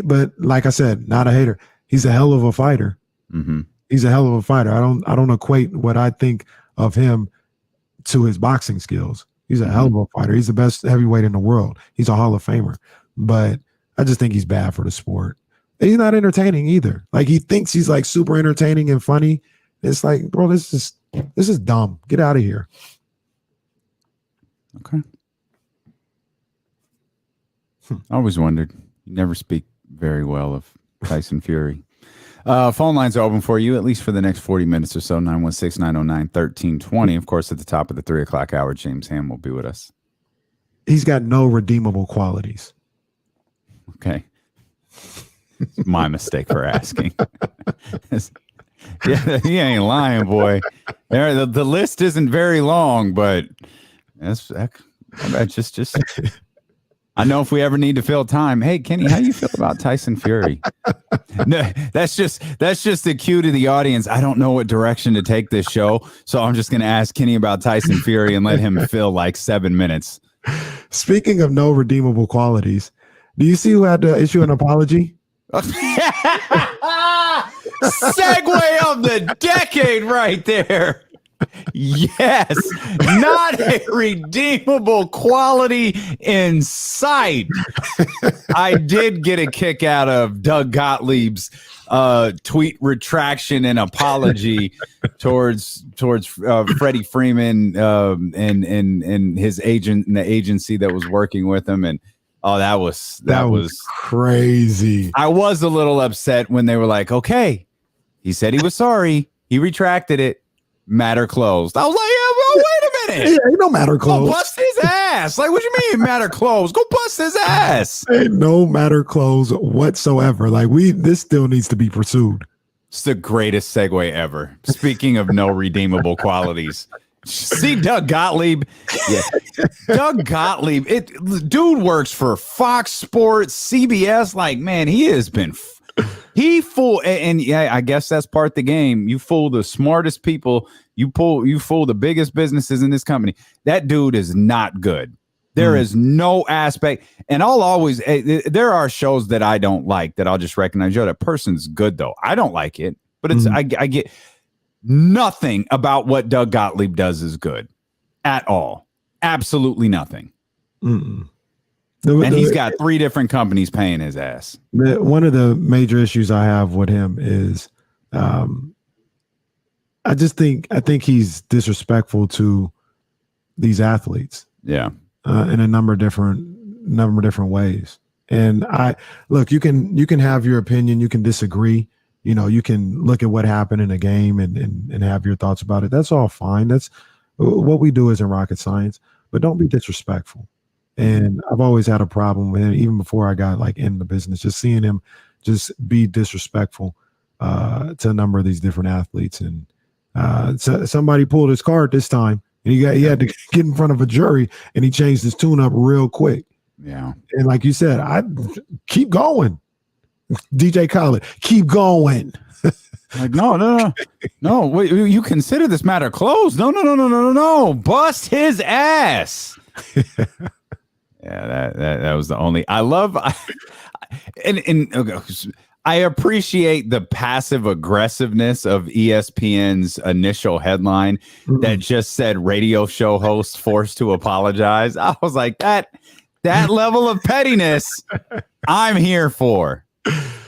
But like I said, not a hater. He's a hell of a fighter. Mm-hmm. He's a hell of a fighter. I don't equate what I think of him to his boxing skills. He's a hell of a fighter. He's the best heavyweight in the world. He's a Hall of Famer. But I just think he's bad for the sport. And he's not entertaining either. Like, he thinks he's like super entertaining and funny. It's like, bro, this is dumb. Get out of here. Okay. I always wondered. You never speak very well of Tyson Fury. Phone lines are open for you, at least for the next 40 minutes or so. 916-909-1320. Of course, at the top of the 3 o'clock hour, James Ham will be with us. He's got no redeemable qualities. Okay. My mistake for asking. Yeah, he ain't lying, boy. The list isn't very long, but just I know if we ever need to fill time. Hey, Kenny, how do you feel about Tyson Fury? No, that's just the cue to the audience. I don't know what direction to take this show, so I'm just going to ask Kenny about Tyson Fury and let him fill like 7 minutes. Speaking of no redeemable qualities, do you see who had to issue an apology? Segue of the decade right there. Yes, not a redeemable quality in sight. I did get a kick out of Doug Gotleib's tweet retraction and apology towards Freddie Freeman and his agent and the agency that was working with him. And that was crazy. I was a little upset when they were like, okay, he said he was sorry, he retracted it, matter closed. I was like, yeah, bro, wait a minute. Yeah, ain't no matter closed. Go bust his ass. Like, what you mean matter closed? Go bust his ass. Ain't no matter closed whatsoever. Like, this still needs to be pursued. It's the greatest segue ever. Speaking of no redeemable qualities. See Doug Gotleib. Yeah. Doug Gotleib. Dude works for Fox Sports, CBS. Like, man, he has been and yeah, I guess that's part of the game. You fool the smartest people You fool the biggest businesses in this company. That dude is not good. There is no aspect, and I'll always. There are shows that I don't like that I'll just recognize. Yo, that person's good though. I don't like it, but it's I get nothing about what Doug Gotleib does is good at all. Absolutely nothing. And he's got 3 different companies paying his ass. One of the major issues I have with him is, I think he's disrespectful to these athletes. Yeah. In a number of different ways. And you can have your opinion, you can disagree, you can look at what happened in a game and have your thoughts about it. That's all fine. That's what we do isn't rocket science, but don't be disrespectful. And I've always had a problem with him, even before I got like in the business, just seeing him just be disrespectful to a number of these different athletes. And so somebody pulled his card this time. And he had to get in front of a jury, and he changed his tune up real quick. Yeah. And like you said, I keep going. DJ Khaled, keep going. Like, no. Wait, you consider this matter closed? No. Bust his ass. Yeah, that was the only. I love, I appreciate the passive aggressiveness of ESPN's initial headline that just said radio show host forced to apologize. I was like, that level of pettiness, I'm here for.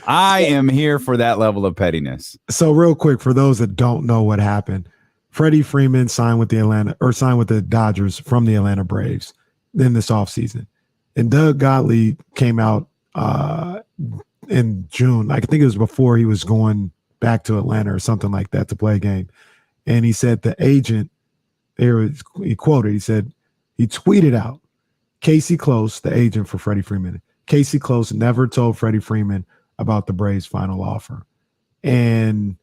I am here for that level of pettiness. So real quick, for those that don't know what happened, Freddie Freeman signed with the Dodgers from the Atlanta Braves in this offseason. And Doug Gotleib came out in June, I think it was before he was going back to Atlanta or something like that to play a game. And he said the agent, he quoted, he said, he tweeted out, Casey Close, the agent for Freddie Freeman, Casey Close never told Freddie Freeman about the Braves' final offer. And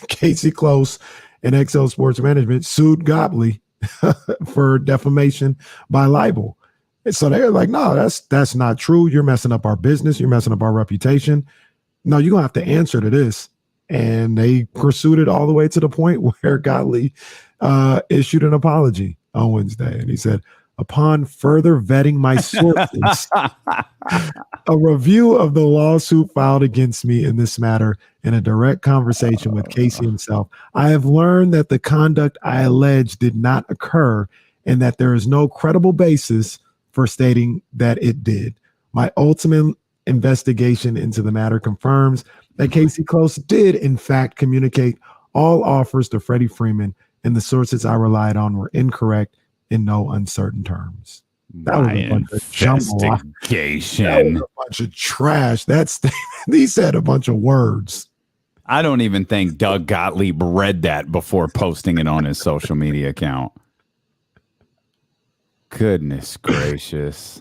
Casey Close and XL Sports Management sued Gotleib for defamation by libel. And so they're like, no, that's not true. You're messing up our business. You're messing up our reputation. No, you're going to have to answer to this. And they pursued it all the way to the point where Gotleib issued an apology on Wednesday. And he said, upon further vetting my sources, a review of the lawsuit filed against me in this matter in a direct conversation with Casey himself, I have learned that the conduct I allege did not occur and that there is no credible basis for stating that it did. My ultimate investigation into the matter confirms that Casey Close did, in fact, communicate all offers to Freddie Freeman, and the sources I relied on were incorrect in no uncertain terms. That was a bunch of jumble. That was a bunch of trash. He said a bunch of words. I don't even think Doug Gotleib read that before posting it on his social media account. Goodness gracious.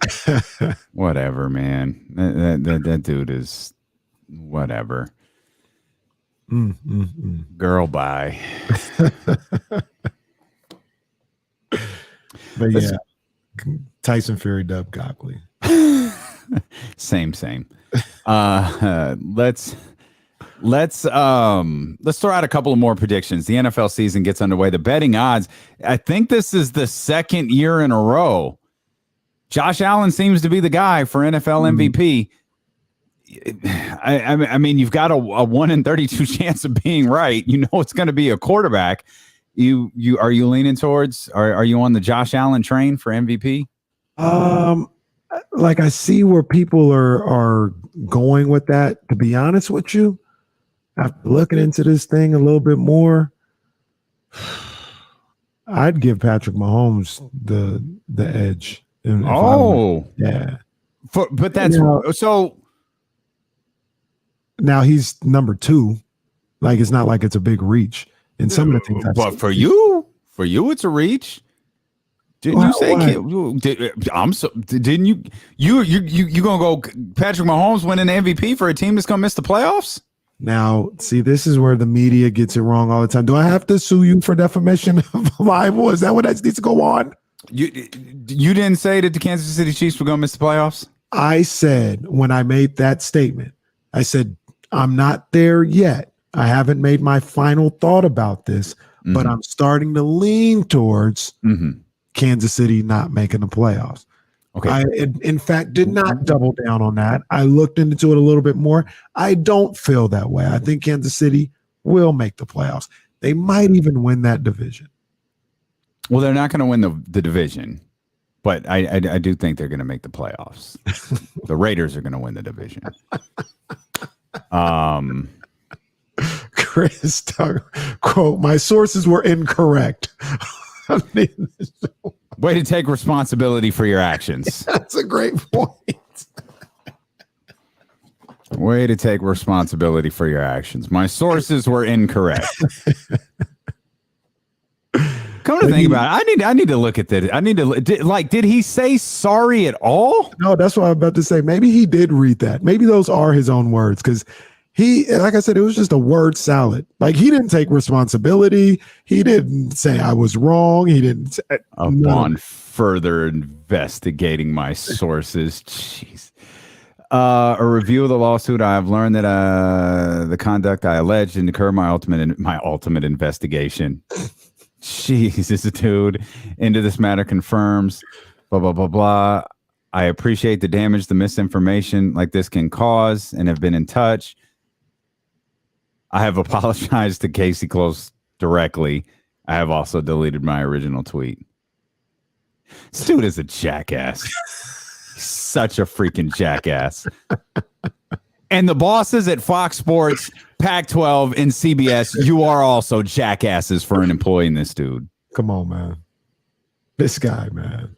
Whatever, man. That dude is whatever. Girl, bye. But yeah, Tyson Fury, Doug Gotleib. Same. Let's throw out a couple of more predictions. The NFL season gets underway. The betting odds, I think this is the second year in a row. Josh Allen seems to be the guy for NFL MVP. I mean, you've got a 1 in 32 chance of being right. You know it's going to be a quarterback. You are you leaning towards? Are you on the Josh Allen train for MVP? Like I see where people are going with that. To be honest with you, after looking into this thing a little bit more, I'd give Patrick Mahomes the edge. Yeah. But that's so. Now he's number 2. Like it's not like it's a big reach. And some of the things, but for you, it's a reach. Didn't you say? Didn't you? You gonna go? Patrick Mahomes winning MVP for a team that's gonna miss the playoffs? Now, see, this is where the media gets it wrong all the time. Do I have to sue you for defamation of libel? Is that what that needs to go on? You didn't say that the Kansas City Chiefs were gonna miss the playoffs? I said when I made that statement, I said I'm not there yet. I haven't made my final thought about this, but I'm starting to lean towards Kansas City not making the playoffs. Okay. I, in fact, did not double down on that. I looked into it a little bit more. I don't feel that way. I think Kansas City will make the playoffs. They might even win that division. Well, they're not going to win the division, but I do think they're going to make the playoffs. The Raiders are going to win the division. Chris, quote, my sources were incorrect. I mean, way to take responsibility for your actions. That's a great point. Way to take responsibility for your actions. My sources were incorrect. Come to think about it, I need to look at that. I need to did he say sorry at all? No, that's what I'm about to say. Maybe he did read that. Maybe those are his own words, because he, like I said, it was just a word salad. Like, he didn't take responsibility. He didn't say I was wrong. He didn't. Upon further investigating my sources, jeez. A review of the lawsuit. I have learned that the conduct I alleged incurred my ultimate investigation. Jesus, dude. Into this matter confirms. Blah blah blah blah. I appreciate the damage the misinformation like this can cause, and have been in touch. I have apologized to Casey Close directly. I have also deleted my original tweet. This dude is a jackass. Such a freaking jackass. And the bosses at Fox Sports, Pac-12, and CBS, you are also jackasses for employing this dude. Come on, man. This guy, man.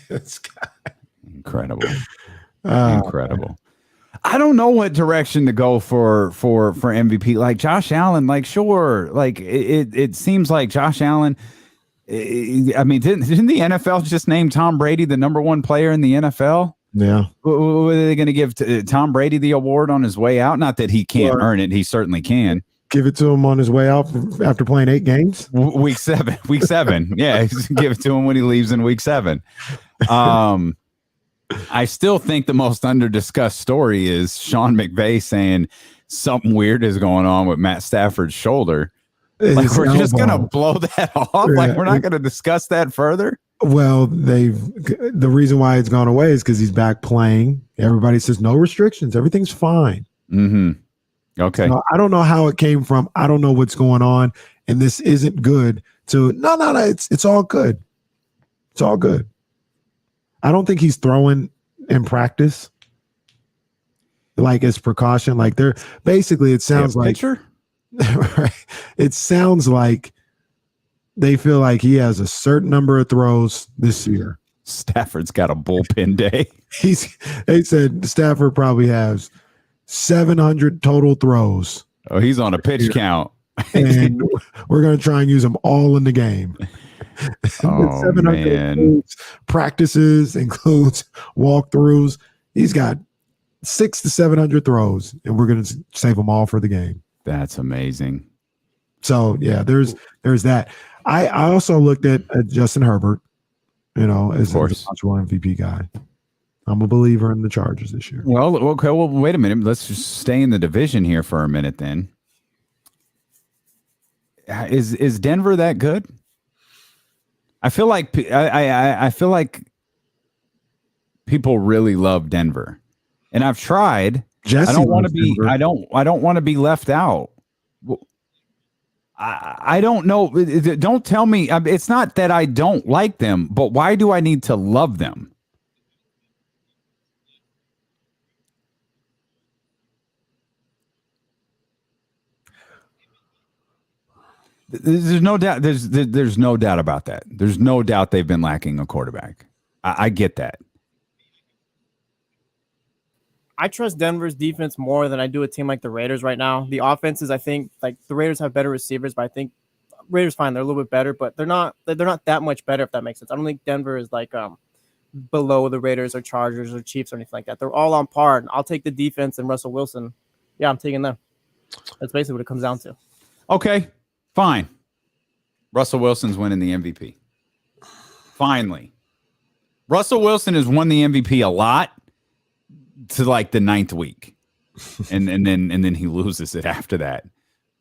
This guy. Incredible. Incredible. I don't know what direction to go for MVP. Like Josh Allen, like, sure. Like it seems like Josh Allen. I mean, didn't the NFL just name Tom Brady the #1 player in the NFL? Yeah. Are they going to give Tom Brady the award on his way out? Not that he can't earn it. He certainly can. Give it to him on his way out after playing 8 games? Week 7. Week 7. Yeah, give it to him when he leaves in week 7. I still think the most under-discussed story is Sean McVay saying something weird is going on with Matt Stafford's shoulder. Like, we're just going to blow that off? Yeah. Like, we're not going to discuss that further? Well, the reason why it's gone away is because he's back playing. Everybody says no restrictions. Everything's fine. Mm-hmm. Okay. So I don't know how it came from. I don't know what's going on. And this isn't good. No. It's all good. It's all good. I don't think he's throwing in practice, like, as precaution. Like, they're basically, it sounds like right? It sounds like they feel like he has a certain number of throws this year. Stafford's got a bullpen day. They said Stafford probably has 700 total throws. Oh, he's on a pitch count. And we're going to try and use them all in the game. Oh, 700 man. Includes practices, includes walkthroughs. He's got 600 to 700 throws, and we're going to save them all for the game. That's amazing. So, yeah, there's that. I also looked at Justin Herbert, as a possible MVP guy. I'm a believer in the Chargers this year. Well, okay. Well, wait a minute. Let's just stay in the division here for a minute then. Is Denver that good? I feel like I feel like people really love Denver, and I've tried. Jesse, I don't want to be. Denver. I don't want to be left out. I don't know. Don't tell me. It's not that I don't like them, but why do I need to love them? There's no doubt. There's no doubt about that. There's no doubt they've been lacking a quarterback. I get that. I trust Denver's defense more than I do a team like the Raiders right now. The offenses, I think, like, the Raiders have better receivers, but I think Raiders fine. They're a little bit better, but they're not that much better, if that makes sense. I don't think Denver is like below the Raiders or Chargers or Chiefs or anything like that. They're all on par. I'll take the defense and Russell Wilson. Yeah, I'm taking them. That's basically what it comes down to. Okay. Fine. Russell Wilson's winning the MVP. Finally. Russell Wilson has won the MVP a lot to like the 9th week. And then he loses it after that.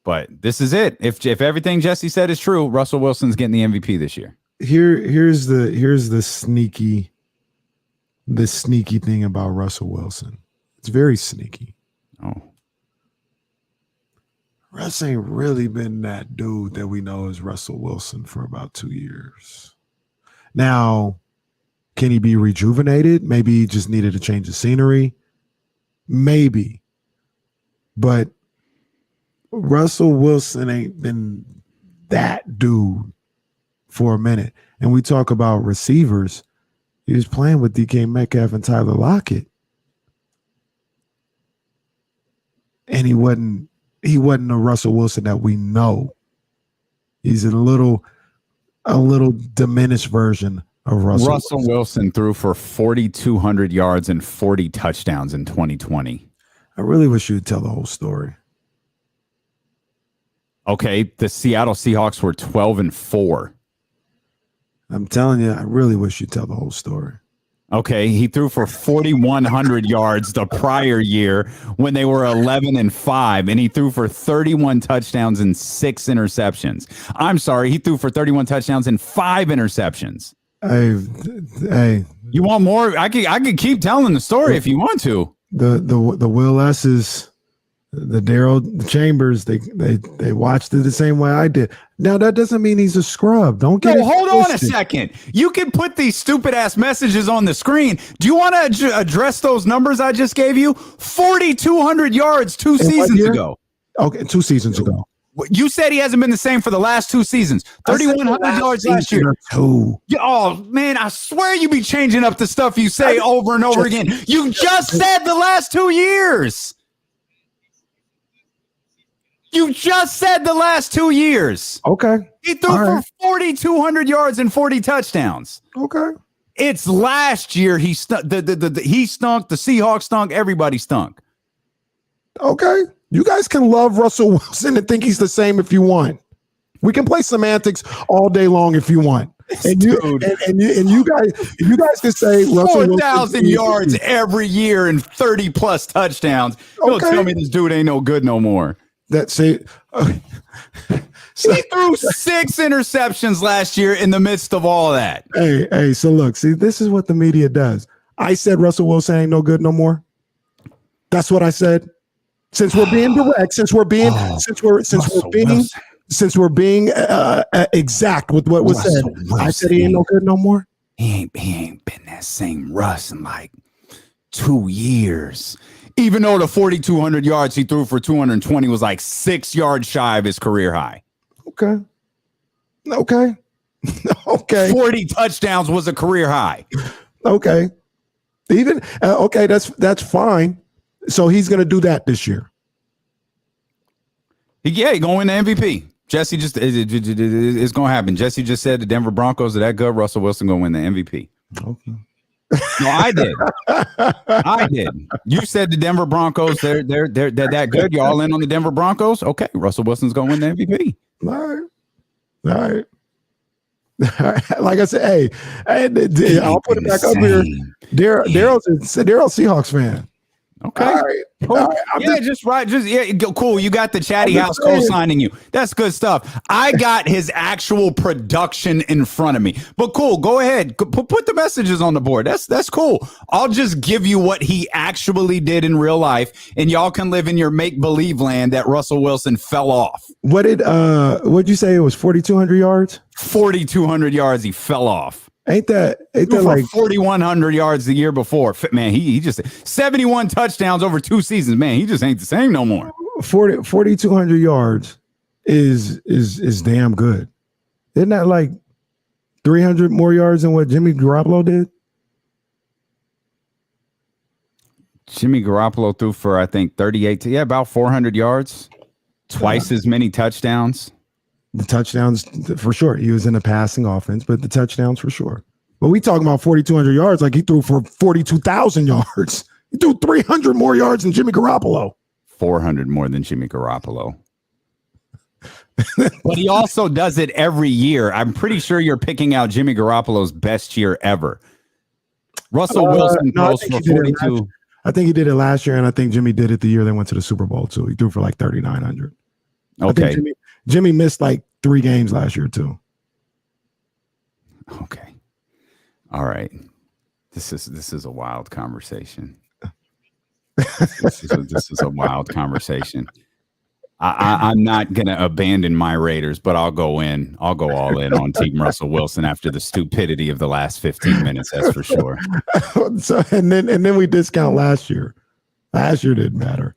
But this is it. If everything Jesse said is true, Russell Wilson's getting the MVP this year. Here's the sneaky thing about Russell Wilson. It's very sneaky. Oh. Russ ain't really been that dude that we know as Russell Wilson for about 2 years. Now, can he be rejuvenated? Maybe he just needed a change of scenery. Maybe. But Russell Wilson ain't been that dude for a minute. And we talk about receivers. He was playing with DK Metcalf and Tyler Lockett. And he wasn't the Russell Wilson that we know. He's a little diminished version of Russell Wilson threw for 4,200 yards and 40 touchdowns in 2020. I really wish you'd tell the whole story. Okay, the Seattle Seahawks were 12-4. I'm telling you, I really wish you'd tell the whole story. Okay, he threw for 4,100 yards the prior year when they were 11-5, and he threw for 31 touchdowns and 6 interceptions. I'm sorry, he threw for 31 touchdowns and 5 interceptions. Hey, you want more? I could keep telling the story if you want to. The Will S's, the Daryl Chambers, they watched it the same way I did. Now that doesn't mean he's a scrub. Don't get it hold on a twisted. second. You can put these stupid ass messages on the screen. Do you want to address those numbers I just gave you? 4,200 yards 2 seasons ago. Okay, 2 seasons ago. You said he hasn't been the same for the last 2 seasons. 3,100 yards last year. Oh, man, I swear you be changing up the stuff you say over and over again. You just said the last 2 years. You just said the last 2 years. Okay. He threw for 4,200 yards and 40 touchdowns. Okay. It's last year he stunk. He stunk. The Seahawks stunk. Everybody stunk. Okay. You guys can love Russell Wilson and think he's the same if you want. We can play semantics all day long if you want. And you guys can say 4,000 yards every year and 30 plus touchdowns. Don't tell me this dude ain't no good no more. That's it. He threw 6 interceptions last year in the midst of all that. Hey, so look, see, this is what the media does. I said Russell Wilson ain't no good no more. That's what I said. Since we're being direct, since we're being exact with what was said, I said he ain't no good no more. He ain't been that same Russ in like 2 years. Even though the 4,200 yards he threw for 220 was like 6 yards shy of his career high. Okay. 40 touchdowns was a career high. Okay. Even okay, that's fine. So he's going to do that this year. Yeah, he's going to win the MVP. Jesse just it's going to happen. Jesse just said the Denver Broncos are that good. Russell Wilson going to win the MVP. Okay. No, I did. You said the Denver Broncos, they're that good. You all in on the Denver Broncos? Okay, Russell Wilson's going to win the MVP. All right. Like I said, hey, I'll put it back up here. Daryl's Seahawks fan. Okay. All right. Cool. Cool. You got the Chatty House co-signing you. That's good stuff. I got his actual production in front of me. But cool. Go ahead. Put the messages on the board. That's cool. I'll just give you what he actually did in real life, and y'all can live in your make-believe land that Russell Wilson fell off. What'd you say? It was 4,200 yards? 4,200 yards. He fell off. Ain't that like 4,100 yards the year before? Man, he just 71 touchdowns over 2 seasons. Man, he just ain't the same no more. 4,200 yards is damn good. Isn't that like 300 more yards than what Jimmy Garoppolo did? Jimmy Garoppolo threw for, I think, 38. About 400 yards. Twice as many touchdowns. The touchdowns, for sure. He was in a passing offense, but the touchdowns for sure. But we talking about 4,200 yards like he threw for 42,000 yards. He threw 300 more yards than Jimmy Garoppolo. 400 more than Jimmy Garoppolo. But he also does it every year. I'm pretty sure you're picking out Jimmy Garoppolo's best year ever. Russell Wilson throws for 42. I think he did it last year, and I think Jimmy did it the year they went to the Super Bowl, too. He threw for like 3,900. Okay. Jimmy missed like 3 games last year too. Okay. All right. This is a wild conversation. This is a wild conversation. I'm not going to abandon my Raiders, but I'll go all in on Team Russell Wilson after the stupidity of the last 15 minutes. That's for sure. So, and then we discount last year. Last year didn't matter.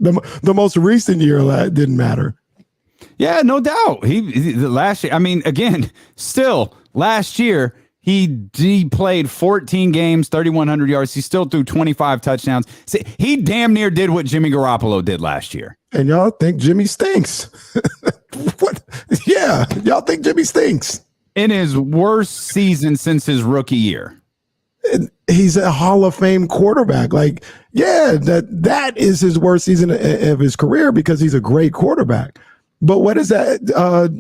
The most recent year didn't matter. Yeah, no doubt. He last year. I mean, again, still last year. He played 14 games, 3,100 yards. He still threw 25 touchdowns. See, he damn near did what Jimmy Garoppolo did last year. And y'all think Jimmy stinks. What? Yeah, y'all think Jimmy stinks. In his worst season since his rookie year. And he's a Hall of Fame quarterback. Like, yeah, that is his worst season of his career because he's a great quarterback. But what is that?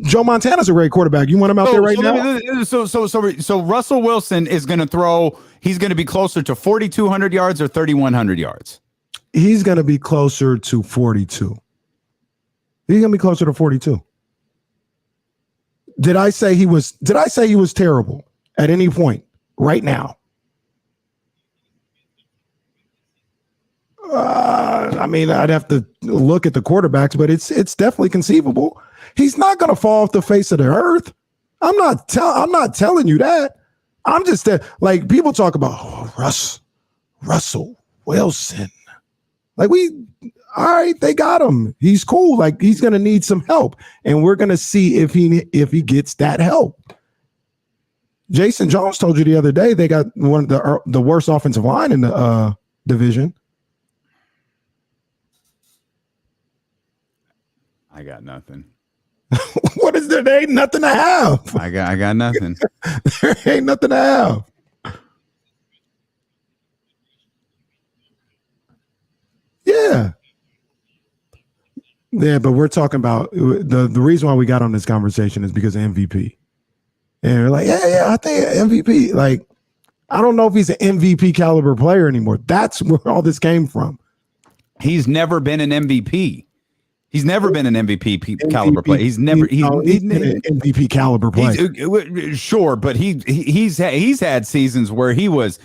Joe Montana's a great quarterback. You want him out there right now? So Russell Wilson is going to throw. He's going to be closer to 4,200 yards or 3,100 yards. He's going to be closer to 42. He's going to be closer to 42. Did I say he was terrible at any point right now? I mean, I'd have to look at the quarterbacks, but it's definitely conceivable. He's not going to fall off the face of the earth. I'm not telling you that. I'm just like people talk about Russell Wilson. Like all right, they got him. He's cool. Like he's going to need some help, and we're going to see if he gets that help. Jason Jones told you the other day they got one of the worst offensive line in the division. I got nothing. What is there? There ain't nothing to have. I got nothing. There ain't nothing to have. Yeah. Yeah, but we're talking about the reason why we got on this conversation is because of MVP. And we're like, yeah, I think MVP. Like, I don't know if he's an MVP caliber player anymore. That's where all this came from. He's never been an MVP. He's never been an MVP caliber player. He's been an MVP caliber player. Sure, but he's had seasons where he was.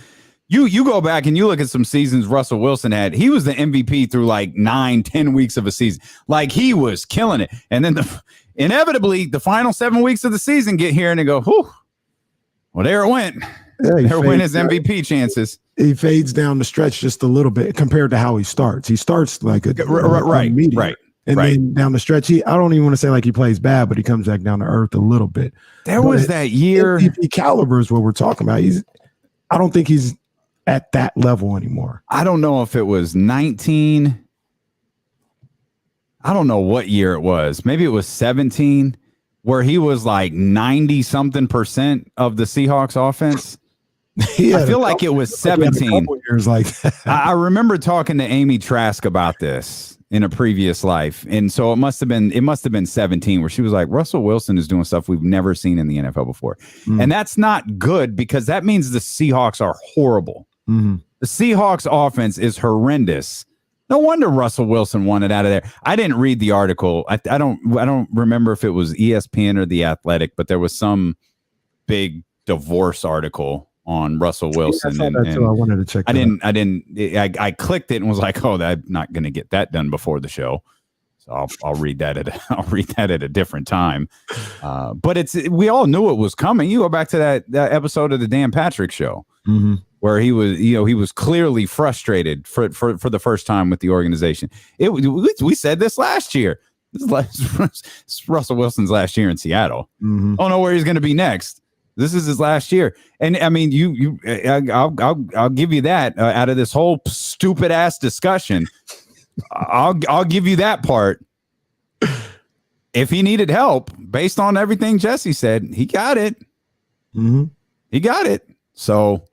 You go back and you look at some seasons Russell Wilson had. He was the MVP through like 9-10 weeks of a season. Like he was killing it, and then inevitably the final 7 weeks of the season get here and they go, whew. Well, there it went. Yeah, there went his MVP chances. He fades down the stretch just a little bit compared to how he starts. He starts like a medium. Right. And then down the stretch, I don't even want to say like he plays bad, but he comes back down to earth a little bit. There was that year. MVP caliber is what we're talking about. I don't think he's at that level anymore. I don't know if it was 19. I don't know what year it was. Maybe it was 17, where he was like 90-something% of the Seahawks offense. I feel like it was 17. Years like that. I remember talking to Amy Trask about this in a previous life. And so it must have been 17 where she was like, Russell Wilson is doing stuff we've never seen in the NFL before. Mm-hmm. And that's not good because that means the Seahawks are horrible. Mm-hmm. The Seahawks offense is horrendous. No wonder Russell Wilson wanted out of there. I didn't read the article. I don't remember if it was ESPN or The Athletic, but there was some big divorce article on Russell Wilson. Yeah, I wanted to check. I clicked it and was like, oh, I'm not going to get that done before the show. So I'll read that at a different time. But we all knew it was coming. You go back to that episode of the Dan Patrick Show, mm-hmm. where he was clearly frustrated for the first time with the organization. We said this last year. This is Russell Wilson's last year in Seattle. Mm-hmm. I don't know where he's going to be next. This is his last year, and I mean, I'll give you that out of this whole stupid ass discussion. I'll give you that part. If he needed help, based on everything Jesse said, he got it. Mm-hmm. He got it. So,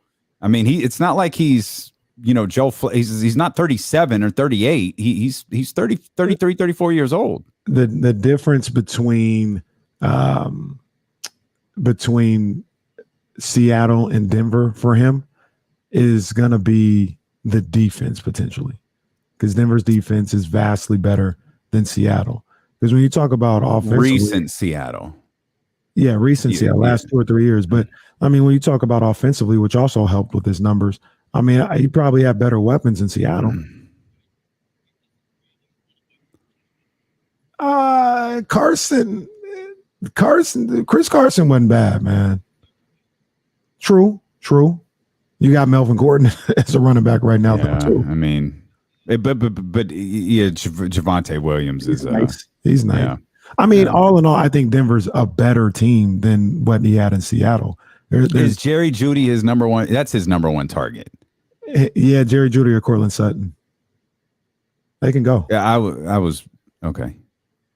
I mean, it's not like he's he's not 37 or 38. He's 30, 33, 34 years old. The difference between Seattle and Denver for him is going to be the defense potentially, because Denver's defense is vastly better than Seattle. Because when you talk about offensively, Recent Seattle. Yeah, recency, last 2 or 3 years. But I mean, when you talk about offensively, which also helped with his numbers, I mean, he probably had better weapons in Seattle. Chris Carson wasn't bad, man. True. You got Melvin Gordon as a running back right now, though, too. I mean, but yeah, Javonte Williams is nice. He's nice. Yeah. I mean, all in all, I think Denver's a better team than what he had in Seattle. Is Jerry Jeudy his number one? That's his number one target. Yeah, Jerry Jeudy or Cortland Sutton. They can go. Yeah, I was okay.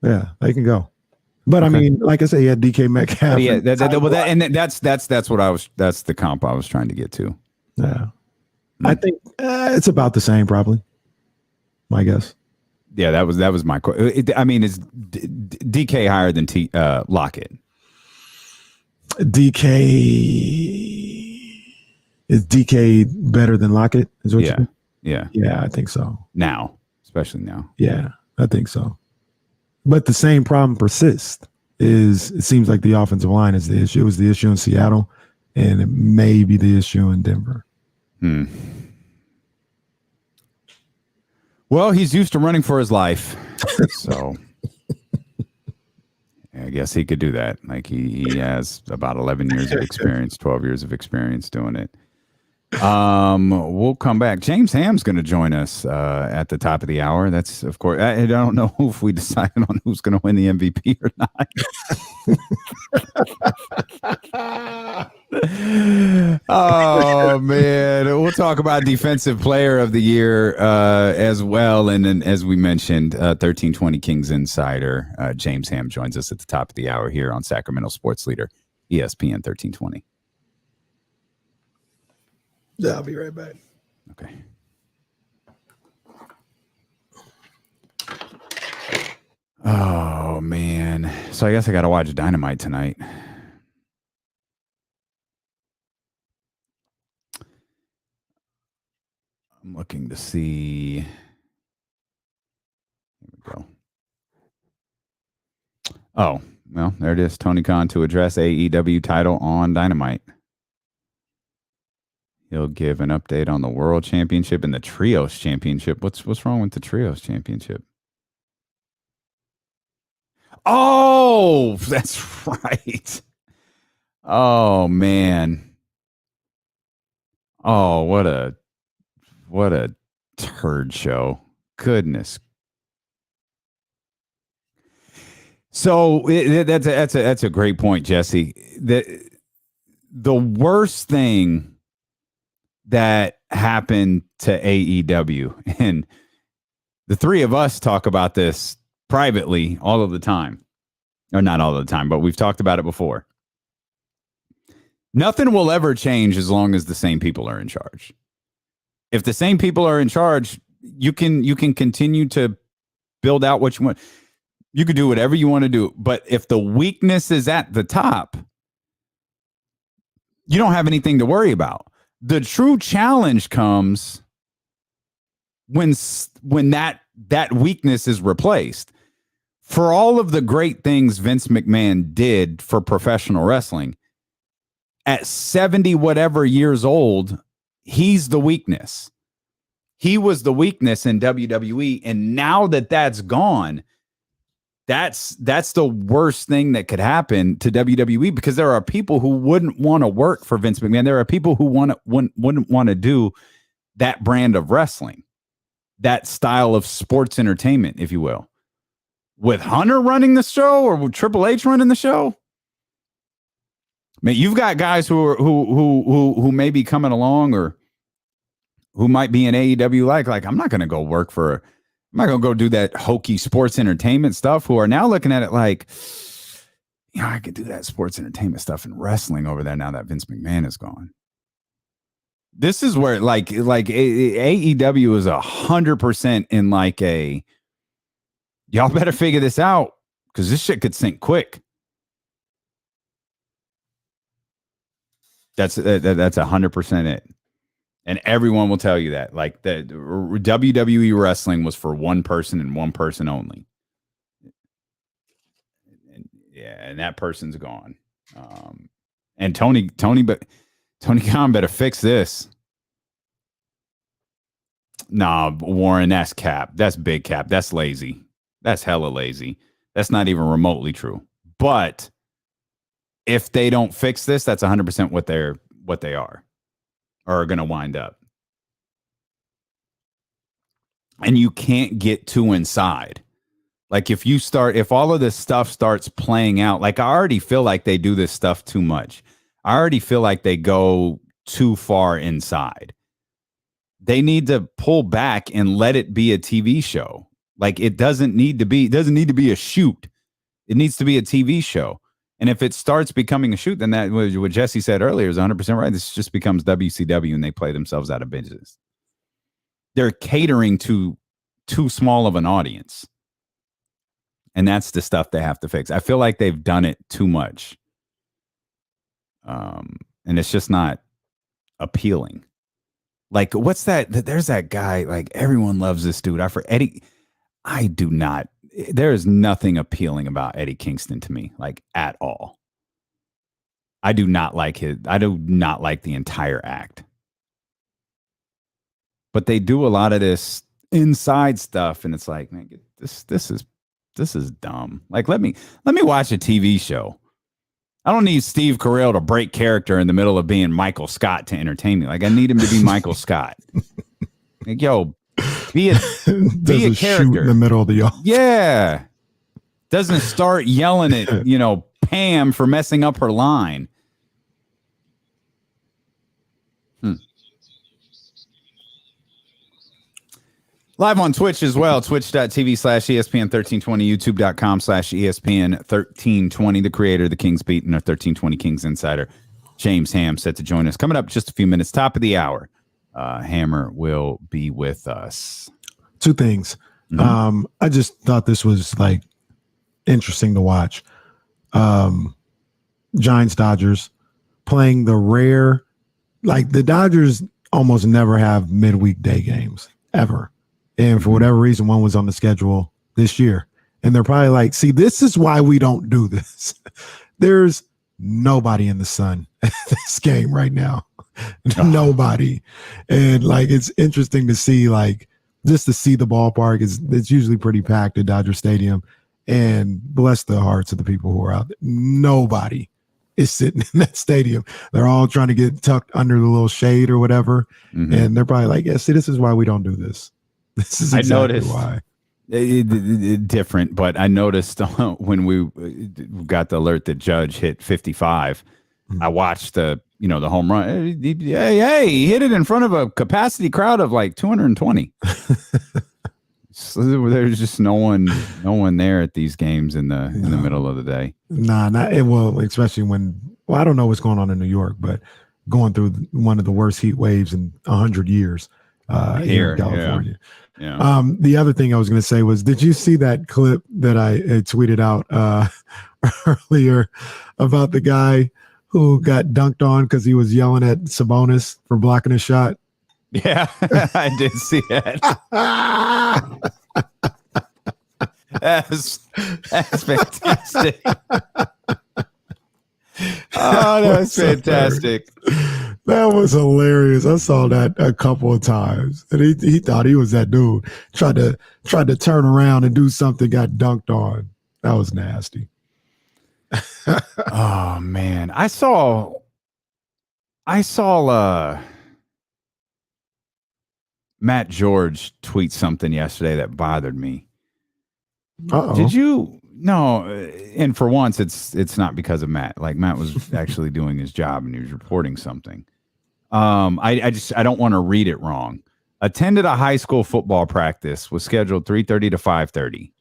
Yeah, they can go. But okay. I mean, like I said, he had DK Metcalf. Yeah, that's what I was. That's the comp I was trying to get to. Yeah, I think it's about the same, probably. My guess. Yeah, that was my question. I mean, is DK higher than Lockett? Is DK better than Lockett? Is what you think? Yeah, I think so. Now, especially now. Yeah, I think so. But the same problem persists. It seems like the offensive line is the issue. It was the issue in Seattle, and it may be the issue in Denver. Well, he's used to running for his life, so I guess he could do that. Like he has about 11 years of experience, 12 years of experience doing it. We'll come back. James Ham's going to join us at the top of the hour. That's, of course, I don't know if we decided on who's going to win the MVP or not. Oh man, we'll talk about defensive player of the year as well. And then, as we mentioned, 1320 Kings insider James Ham joins us at the top of the hour here on Sacramento Sports Leader, ESPN 1320. Yeah, I'll be right back. Okay. Oh man, so I guess I got to watch Dynamite tonight. I'm looking to see. Here we go. Oh, well, there it is. Tony Khan to address AEW title on Dynamite. He'll give an update on the World Championship and the Trios Championship. What's wrong with the Trios Championship? Oh, that's right. Oh man. Oh, what a turd show. Goodness. So that's a great point, Jesse. The worst thing that happened to AEW, and the three of us talk about this privately all of the time, or not all of the time, but we've talked about it before. Nothing will ever change as long as the same people are in charge. If the same people are in charge, you can continue to build out what you want. You can do whatever you want to do. But if the weakness is at the top, you don't have anything to worry about. The true challenge comes when that weakness is replaced. For all of the great things Vince McMahon did for professional wrestling, at 70 whatever years old, he's the weakness. He was the weakness in WWE, and now that that's gone, that's the worst thing that could happen to WWE, because there are people who wouldn't want to work for Vince McMahon. There are people who wouldn't want to do that brand of wrestling, that style of sports entertainment, if you will. With Hunter running the show or with Triple H running the show, I mean, you've got guys who may be coming along or who might be in AEW like I'm not going to go work for. I'm not going to go do that hokey sports entertainment stuff, who are now looking at it like, I could do that sports entertainment stuff in wrestling over there now that Vince McMahon is gone. This is where like AEW is 100% in like a, y'all better figure this out because this shit could sink quick. That's 100% it. And everyone will tell you that. Like, the WWE wrestling was for one person and one person only. Yeah, and that person's gone. And Tony Khan better fix this. Nah, Warren, that's cap. That's big cap. That's lazy. That's hella lazy. That's not even remotely true. But if they don't fix this, that's 100% what they are going to wind up. And you can't get too inside. Like if all of this stuff starts playing out, like I already feel like they do this stuff too much. I already feel like they go too far inside. They need to pull back and let it be a TV show. Like it doesn't need to be a shoot. It needs to be a TV show. And if it starts becoming a shoot, then that what Jesse said earlier is 100% right. This just becomes WCW and they play themselves out of business. They're catering to too small of an audience. And that's the stuff they have to fix. I feel like they've done it too much. And it's just not appealing. Like, what's that? There's that guy, like, everyone loves this dude. Eddie. I do not. There is nothing appealing about Eddie Kingston to me, like, at all. I do not like the entire act. But they do a lot of this inside stuff, and it's like, man, this is dumb. Like, let me watch a TV show. I don't need Steve Carell to break character in the middle of being Michael Scott to entertain me. Like, I need him to be Michael Scott. Like, yo, be a character in the middle of the yard. Yeah, doesn't start yelling at Pam for messing up her line. Live on Twitch as well, twitch.tv/ESPN1320, youtube.com/ESPN1320. The creator of the Kings Beat and our 1320 Kings insider, James Ham, set to join us. Coming up just a few minutes, top of the hour. Hammer will be with us. Two things. Mm-hmm. I just thought this was like interesting to watch. Giants Dodgers playing the rare, like the Dodgers almost never have midweek day games ever. And for whatever reason, one was on the schedule this year. And they're probably like, see, this is why we don't do this. There's nobody in the sun at this game right now. Nobody. And like, it's interesting to see, like, just to see the ballpark. It's usually pretty packed at Dodger Stadium. And bless the hearts of the people who are out there. Nobody is sitting in that stadium. They're all trying to get tucked under the little shade or whatever. Mm-hmm. And they're probably like, yeah, see, this is why we don't do this. This is exactly why. Different, but I noticed when we got the alert that Judge hit 55, I watched the home run. Hey, he hit it in front of a capacity crowd of like 220. So there's just no one there at these games in the middle of the day. Especially when I don't know what's going on in New York, but going through one of the worst heat waves in 100 years here in California. Yeah. The other thing I was going to say was, did you see that clip that I tweeted out earlier about the guy who got dunked on because he was yelling at Sabonis for blocking a shot? Yeah, I did see that. That's fantastic. Oh, that's fantastic. That was hilarious. I saw that a couple of times, and he thought he was that dude. Tried to turn around and do something, got dunked on. That was nasty. Oh man, I saw Matt George tweet something yesterday that bothered me. Uh-oh. Did you? No, and for once, it's not because of Matt. Like, Matt was actually doing his job and he was reporting something. I don't want to read it wrong. Attended a high school football practice, was scheduled 3:30 to 5:30.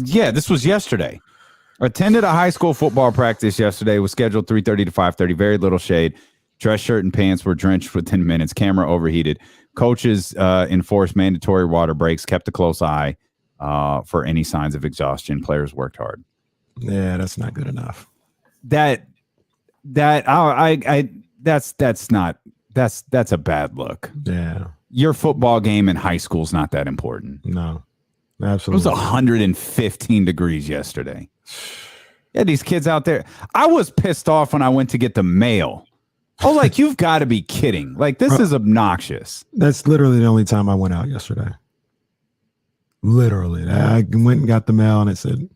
Yeah, this was yesterday. Attended a high school football practice yesterday, was scheduled 3:30 to 5:30. Very little shade. Dress shirt and pants were drenched within minutes. Camera overheated. Coaches enforced mandatory water breaks, kept a close eye for any signs of exhaustion. Players worked hard. Yeah, that's not good enough. That's a bad look. Yeah. Your football game in high school is not that important. No. Absolutely. It was 115 degrees yesterday. Yeah, these kids out there. I was pissed off when I went to get the mail. I was like, you've got to be kidding. Like, this is obnoxious. That's literally the only time I went out yesterday. Literally. I went and got the mail and it said,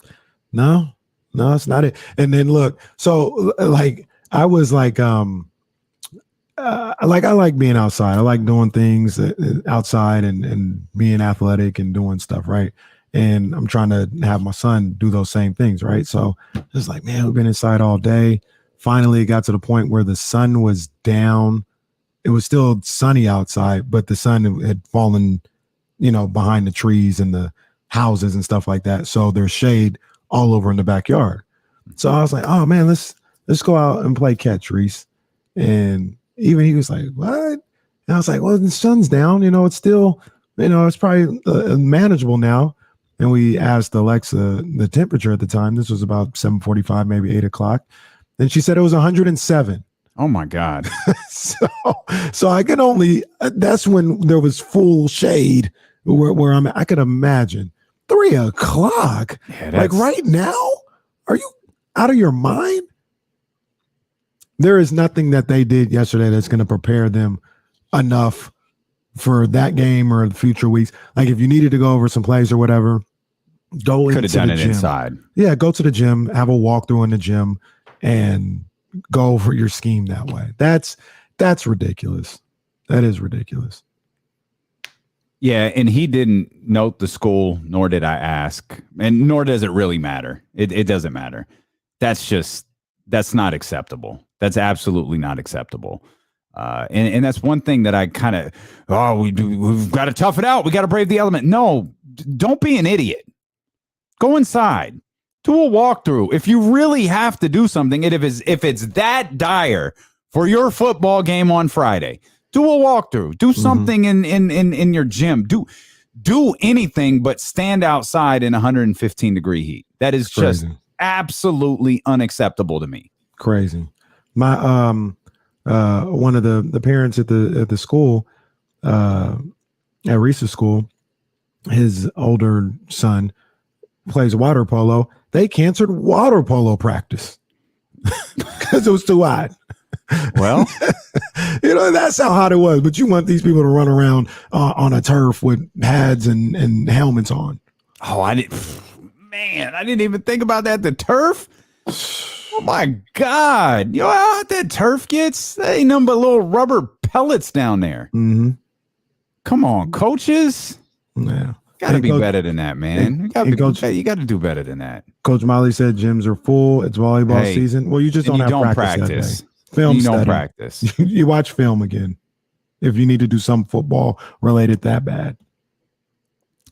no, it's not it. And then look, so like, I was like, I like being outside. I like doing things outside and being athletic and doing stuff, right? And I'm trying to have my son do those same things, right? So it's like, man, we've been inside all day. Finally, it got to the point where the sun was down. It was still sunny outside, but the sun had fallen, behind the trees and the houses and stuff like that. So there's shade all over in the backyard. So I was like, oh man, let's go out and play catch, Reese. And even he was like, what? And I was like, well, the sun's down, it's still, it's probably manageable now. And we asked Alexa the temperature at the time. This was about 7:45, maybe 8 o'clock. And she said it was 107. Oh my God. So I can only, that's when there was full shade where I'm at. I could imagine 3 o'clock. Yeah, like right now, are you out of your mind? There is nothing that they did yesterday that's going to prepare them enough for that game or the future weeks. Like if you needed to go over some plays or whatever, go into the gym. Could have done it inside. Yeah, go to the gym, have a walkthrough in the gym, and go over your scheme that way. That's ridiculous. That is ridiculous. Yeah, and he didn't note the school, nor did I ask, and nor does it really matter. It doesn't matter. That's not acceptable. That's absolutely not acceptable. And that's one thing that I kind of, we've got to tough it out. We got to brave the element. No, don't be an idiot. Go inside. Do a walkthrough. If you really have to do something, if it's that dire for your football game on Friday, do a walkthrough. Do something in your gym. Do anything but stand outside in 115 degree heat. That is just absolutely unacceptable to me. Crazy. My one of the parents at the school, at Reese's school, his older son plays water polo. They canceled water polo practice because it was too hot. Well, that's how hot it was. But you want these people to run around on a turf with pads and helmets on. Oh, I didn't even think about that. The turf. Oh my God. You know how hot that turf gets? That ain't nothing but little rubber pellets down there. Mm-hmm. Come on, coaches. Yeah. Got to be better than that, man. You got to do better than that. Coach Molly said gyms are full. It's volleyball season. Well, you just don't have practice. Film study. Don't practice. You watch film again if you need to do some football related that bad.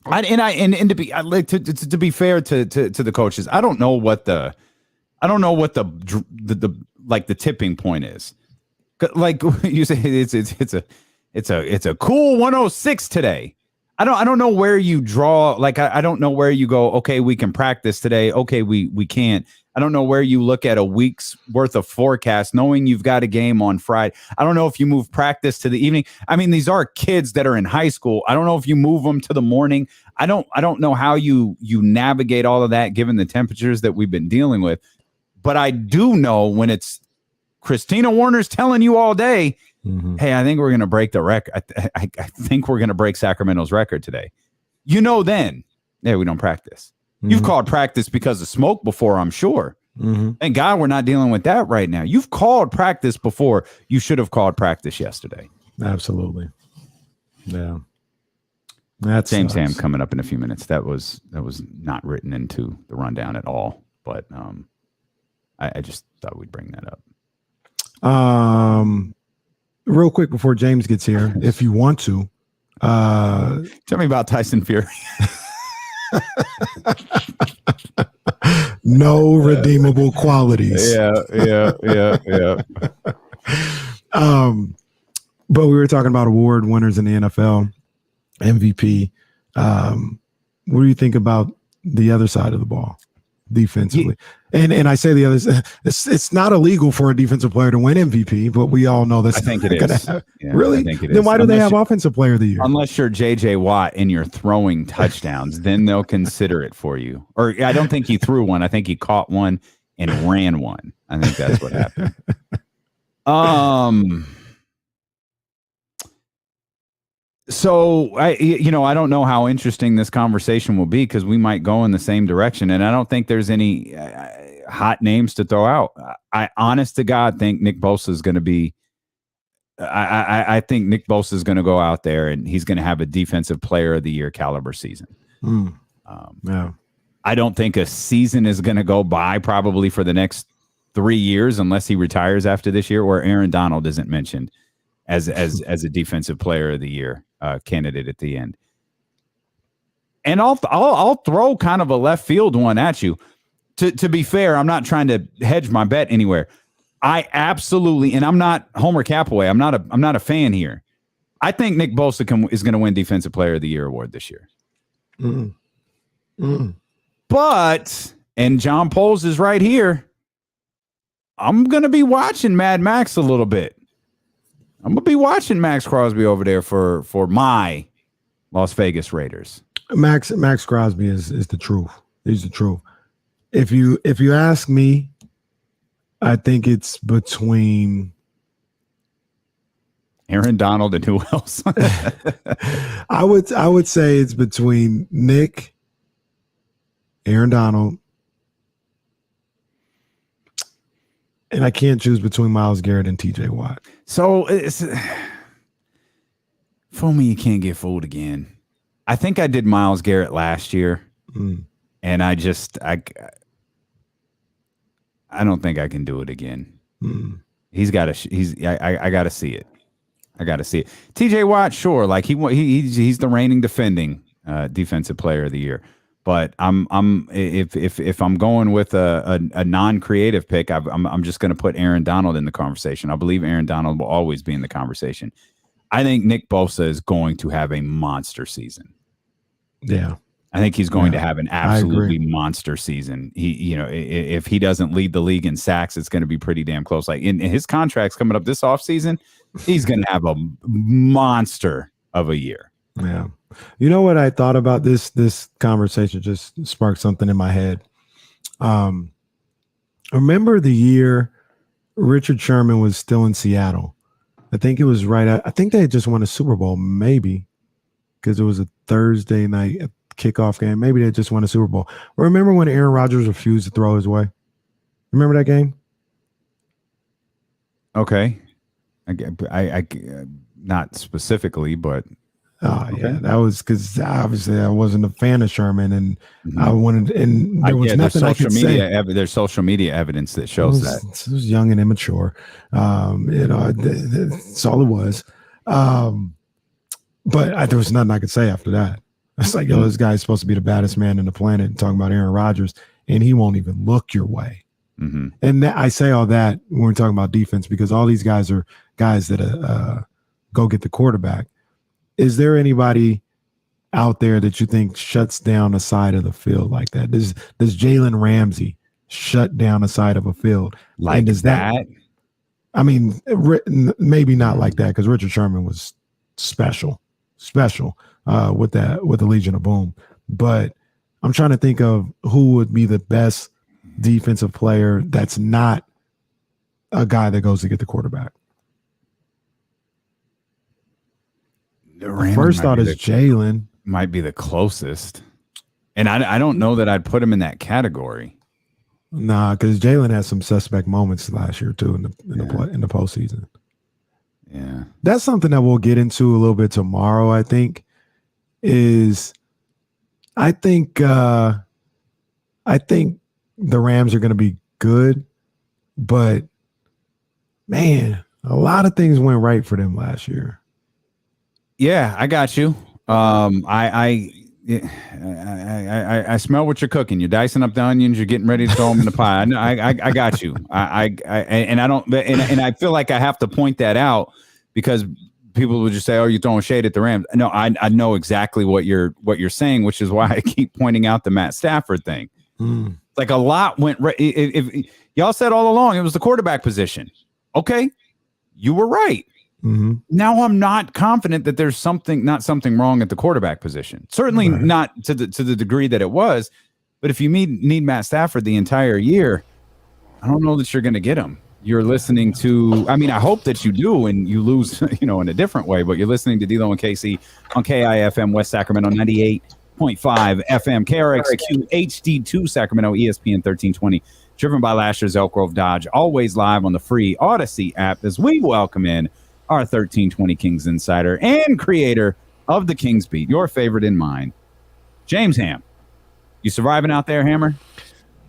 To be fair to the coaches, I don't know what the tipping point is. Like you say, it's a cool 106 today. I don't know where you draw. Like I don't know where you go. Okay, we can practice today. Okay, we can't. I don't know where you look at a week's worth of forecast, knowing you've got a game on Friday. I don't know if you move practice to the evening. I mean, these are kids that are in high school. I don't know if you move them to the morning. I don't know how you navigate all of that given the temperatures that we've been dealing with. But I do know when it's Christina Warner's telling you all day, hey, I think we're going to break the record. I think we're going to break Sacramento's record today. Then, we don't practice. You've called practice because of smoke before, I'm sure. Thank God we're not dealing with that right now. You've called practice before. You should have called practice yesterday. Absolutely. Yeah. That's James Ham coming up in a few minutes. That was not written into the rundown at all. But I just thought we'd bring that up. Real quick before James gets here, if you want to, tell me about Tyson Fury. No redeemable qualities. Yeah. But we were talking about award winners in the NFL, MVP. What do you think about the other side of the ball? defensively. And I say the others, it's not illegal for a defensive player to win MVP, but we all know that's I think not it is. Really? I think it then is. why do they have offensive player of the year? Unless you're JJ Watt and you're throwing touchdowns, then they'll consider it for you. Or I don't think he threw one. I think he caught one and ran one. I think that's what happened. So I don't know how interesting this conversation will be because we might go in the same direction, and I don't think there's any hot names to throw out. I honest to God think Nick Bosa is going to be. I think Nick Bosa is going to go out there and he's going to have a defensive player of the year caliber season. Yeah. I don't think a season is going to go by probably for the next 3 years unless he retires after this year, or Aaron Donald isn't mentioned as a defensive player of the year candidate at the end. And I'll throw kind of a left field one at you. To be fair, I'm not trying to hedge my bet anywhere. I absolutely, and I'm not Homer Capaway. I'm not a fan here. I think Nick Bosa is going to win Defensive Player of the Year award this year. But, and John Poles is right here, I'm going to be watching Mad Max a little bit. I'm going to be watching Max Crosby over there for my Las Vegas Raiders. Max Crosby is the truth. He's the truth. If you ask me, I think it's between Aaron Donald and who else? I would say it's between Nick, Aaron Donald, and I can't choose between Myles Garrett and TJ Watt. So for me, you can't get fooled again. I think I did Myles Garrett last year, and I don't think I can do it again. I got to see it. I got to see it. TJ Watt, sure, like he's the reigning defending defensive player of the year. But if I'm going with a non-creative pick, I'm just going to put Aaron Donald in the conversation. I believe Aaron Donald will always be in the conversation. I think Nick Bosa is going to have a monster season. Yeah. I think he's going to have an absolutely monster season. If he doesn't lead the league in sacks, it's going to be pretty damn close. Like in his contract's coming up this offseason, he's going to have a monster of a year. Yeah. You know what I thought about this conversation just sparked something in my head. Remember the year Richard Sherman was still in Seattle? I think it was I think they had just won a Super Bowl, maybe, because it was a Thursday night kickoff game. Maybe they just won a Super Bowl. Remember when Aaron Rodgers refused to throw his way? Remember that game? Okay. I not specifically, but yeah, that was because obviously I wasn't a fan of Sherman, and I wanted, and there was nothing I could say. There's social media evidence that shows that it was young and immature. That's all it was. But there was nothing I could say after that. It's like, this guy's supposed to be the baddest man in the planet, and talking about Aaron Rodgers, and he won't even look your way. And I say all that when we're talking about defense because all these guys are guys that go get the quarterback. Is there anybody out there that you think shuts down a side of the field like that? Does Jalen Ramsey shut down a side of a field? Like, and does that? I mean, maybe not like that because Richard Sherman was special with the Legion of Boom. But I'm trying to think of who would be the best defensive player that's not a guy that goes to get the quarterback. First thought is Jalen. Might be the closest. And I don't know that I'd put him in that category. Nah, because Jalen had some suspect moments last year too in the postseason. Yeah. That's something that we'll get into a little bit tomorrow, I think. I think the Rams are going to be good, but man, a lot of things went right for them last year. Yeah, I got you. I smell what you're cooking. You're dicing up the onions. You're getting ready to throw them in the pie. I got you. And I feel like I have to point that out because people would just say, "Oh, you're throwing shade at the Rams." No, I know exactly what you're saying, which is why I keep pointing out the Matt Stafford thing. Like a lot went right. If y'all said all along it was the quarterback position, okay, you were right. Mm-hmm. Now I'm not confident that there's not something wrong at the quarterback position. Certainly not to the degree that it was. But if you need Matt Stafford the entire year, I don't know that you're going to get him. You're listening to, I mean, I hope that you do and you lose, in a different way, but you're listening to D'Lo and Casey on KIFM West Sacramento 98.5 FM, KRXQ HD2 Sacramento, ESPN 1320, driven by Lasher's Elk Grove Dodge, always live on the free Odyssey app as we welcome in our 1320 Kings insider and creator of the Kings Beat, your favorite and mine, James Ham. You surviving out there, Hammer?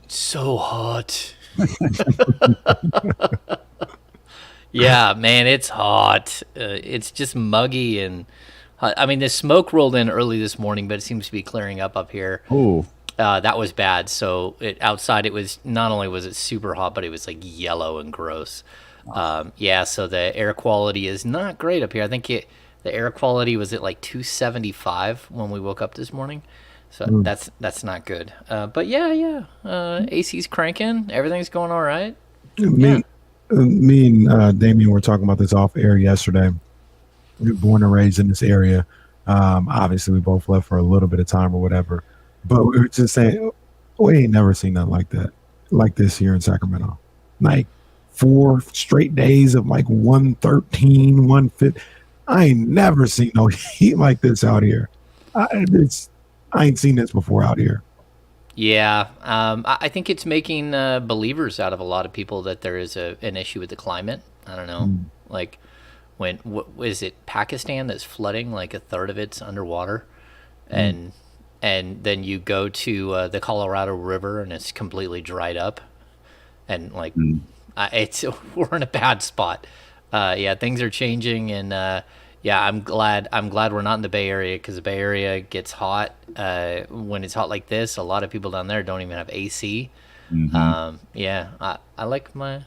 So hot. Yeah, man, it's hot. It's just muggy and I mean, the smoke rolled in early this morning, but it seems to be clearing up here. Oh, that was bad. So outside, it was not only was it super hot, but it was like yellow and gross. Yeah, so the air quality is not great up here. I think the air quality was at like 275 when we woke up this morning. So that's not good. But yeah. AC's cranking. Everything's going all right. Me and Damien were talking about this off air yesterday. We were born and raised in this area. Obviously, we both left for a little bit of time or whatever. But we were just saying, we ain't never seen nothing like this here in Sacramento. Like 4 straight days of like 113, 150. I ain't never seen no heat like this out here. I ain't seen this before out here. Yeah, I think it's making believers out of a lot of people that there is an issue with the climate. I don't know, like what is it, Pakistan that's flooding, like a third of it's underwater, and then you go to the Colorado River and it's completely dried up, and like we're in a bad spot. Yeah, things are changing, and yeah, I'm glad we're not in the Bay Area, because the Bay Area gets hot. When it's hot like this, a lot of people down there don't even have AC. Yeah, I like my,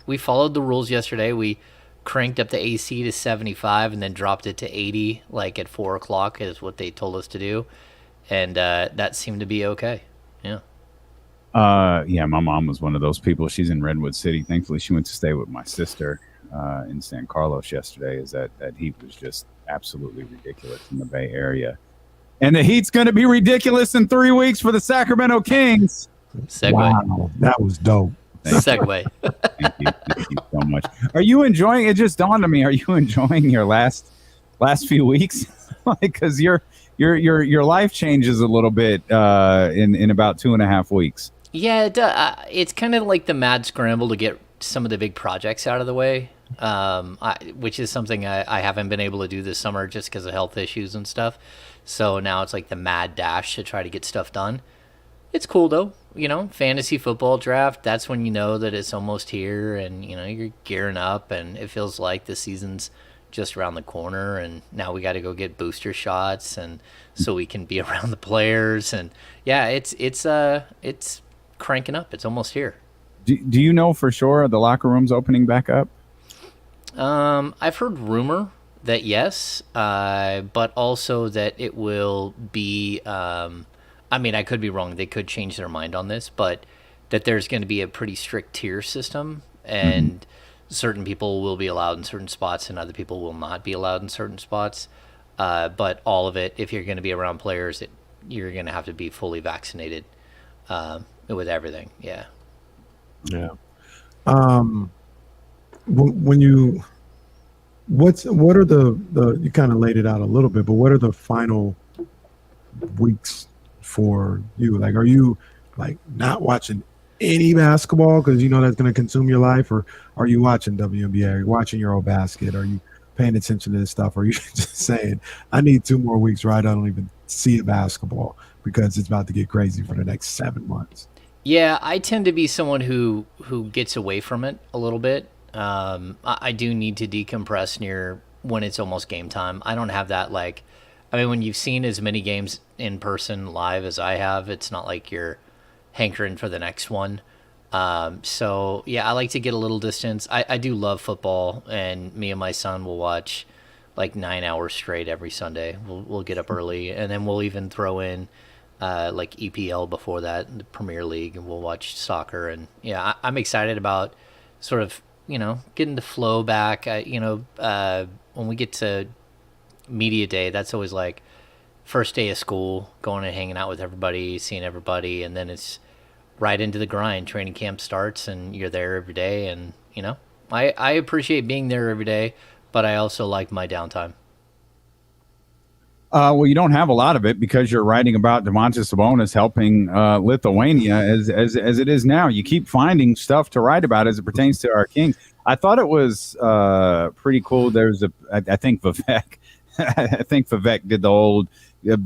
we followed the rules yesterday. We cranked up the AC to 75 and then dropped it to 80, like at 4 o'clock is what they told us to do. And that seemed to be okay. Yeah. Yeah, my mom was one of those people. She's in Redwood City. Thankfully, she went to stay with my sister in San Carlos yesterday. Is that heat was just absolutely ridiculous in the Bay Area. And the heat's going to be ridiculous in 3 weeks for the Sacramento Kings. Segue. Wow, that was dope. Segue. Thank you so much. Are you enjoying it? Just dawned on me. Are you enjoying your last few weeks? Because your life changes a little bit in about 2.5 weeks. Yeah, it's kind of like the mad scramble to get some of the big projects out of the way, which is something I haven't been able to do this summer just because of health issues and stuff. So now it's like the mad dash to try to get stuff done. It's cool though, fantasy football draft. That's when you know that it's almost here, and you're gearing up, and it feels like the season's just around the corner. And now we got to go get booster shots, and so we can be around the players. And yeah, it's cranking up. It's almost here. Do you know for sure the locker room's opening back up? I've heard rumor that yes, but also that it will be. I mean, I could be wrong. They could change their mind on this, but that there's going to be a pretty strict tier system, and certain people will be allowed in certain spots and other people will not be allowed in certain spots. But all of it, if you're going to be around players, you're going to have to be fully vaccinated with everything. Yeah. Yeah. When you, what are the you kind of laid it out a little bit, but what are the final weeks for you? Like, are you like not watching any basketball because that's going to consume your life, or are you watching WNBA? Are you watching Eurobasket? Are you paying attention to this stuff? Or are you just saying, I need 2 more weeks where I don't even see a basketball because it's about to get crazy for the next 7 months? Yeah, I tend to be someone who gets away from it a little bit. I do need to decompress near when it's almost game time. I don't have that when you've seen as many games in person live as I have, it's not like you're hankering for the next one. So yeah, I like to get a little distance. I do love football, and me and my son will watch like 9 hours straight every Sunday. We'll get up early, and then we'll even throw in like EPL before that, the Premier League, and we'll watch soccer. And yeah, I'm excited about sort of, getting the flow back. When we get to media day, that's always like first day of school, going and hanging out with everybody, seeing everybody, and then it's right into the grind. Training camp starts and you're there every day. And, I appreciate being there every day, but I also like my downtime. Well, you don't have a lot of it because you're writing about Domantas Sabonis helping Lithuania as it is now. You keep finding stuff to write about as it pertains to our Kings. I thought it was pretty cool. There's I think Vivek did the old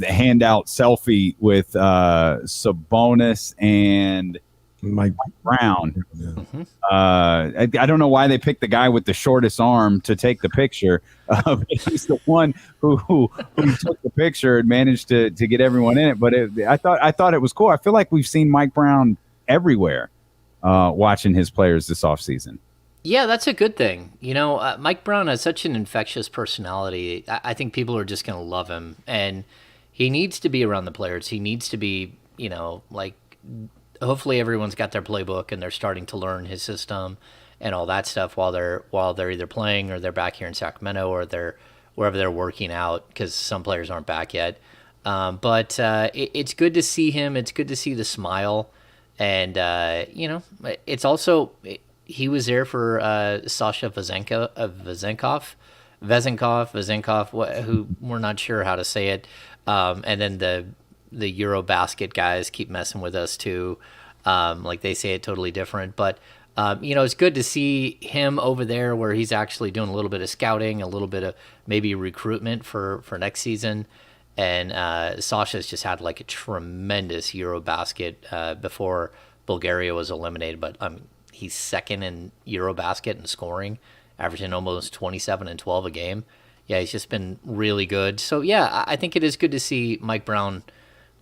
handout selfie with Sabonis and Mike Brown. Mm-hmm. I don't know why they picked the guy with the shortest arm to take the picture. He's the one who took the picture and managed to get everyone in it. But I thought it was cool. I feel like we've seen Mike Brown everywhere watching his players this offseason. Yeah, that's a good thing. Mike Brown has such an infectious personality. I think people are just going to love him. And he needs to be around the players. He needs to be, hopefully everyone's got their playbook and they're starting to learn his system and all that stuff while they're either playing or they're back here in Sacramento or they're wherever they're working out, because some players aren't back yet. But it's good to see him. It's good to see the smile. And, it's also... He was there for Sasha Vezenkov, who we're not sure how to say it. And then the Eurobasket guys keep messing with us too. Like they say it totally different. But, it's good to see him over there where he's actually doing a little bit of scouting, a little bit of maybe recruitment for next season. And Sasha's just had like a tremendous Eurobasket before Bulgaria was eliminated. But he's second in Eurobasket in scoring, averaging almost 27 and 12 a game. Yeah, he's just been really good. So, yeah, I think it is good to see Mike Brown,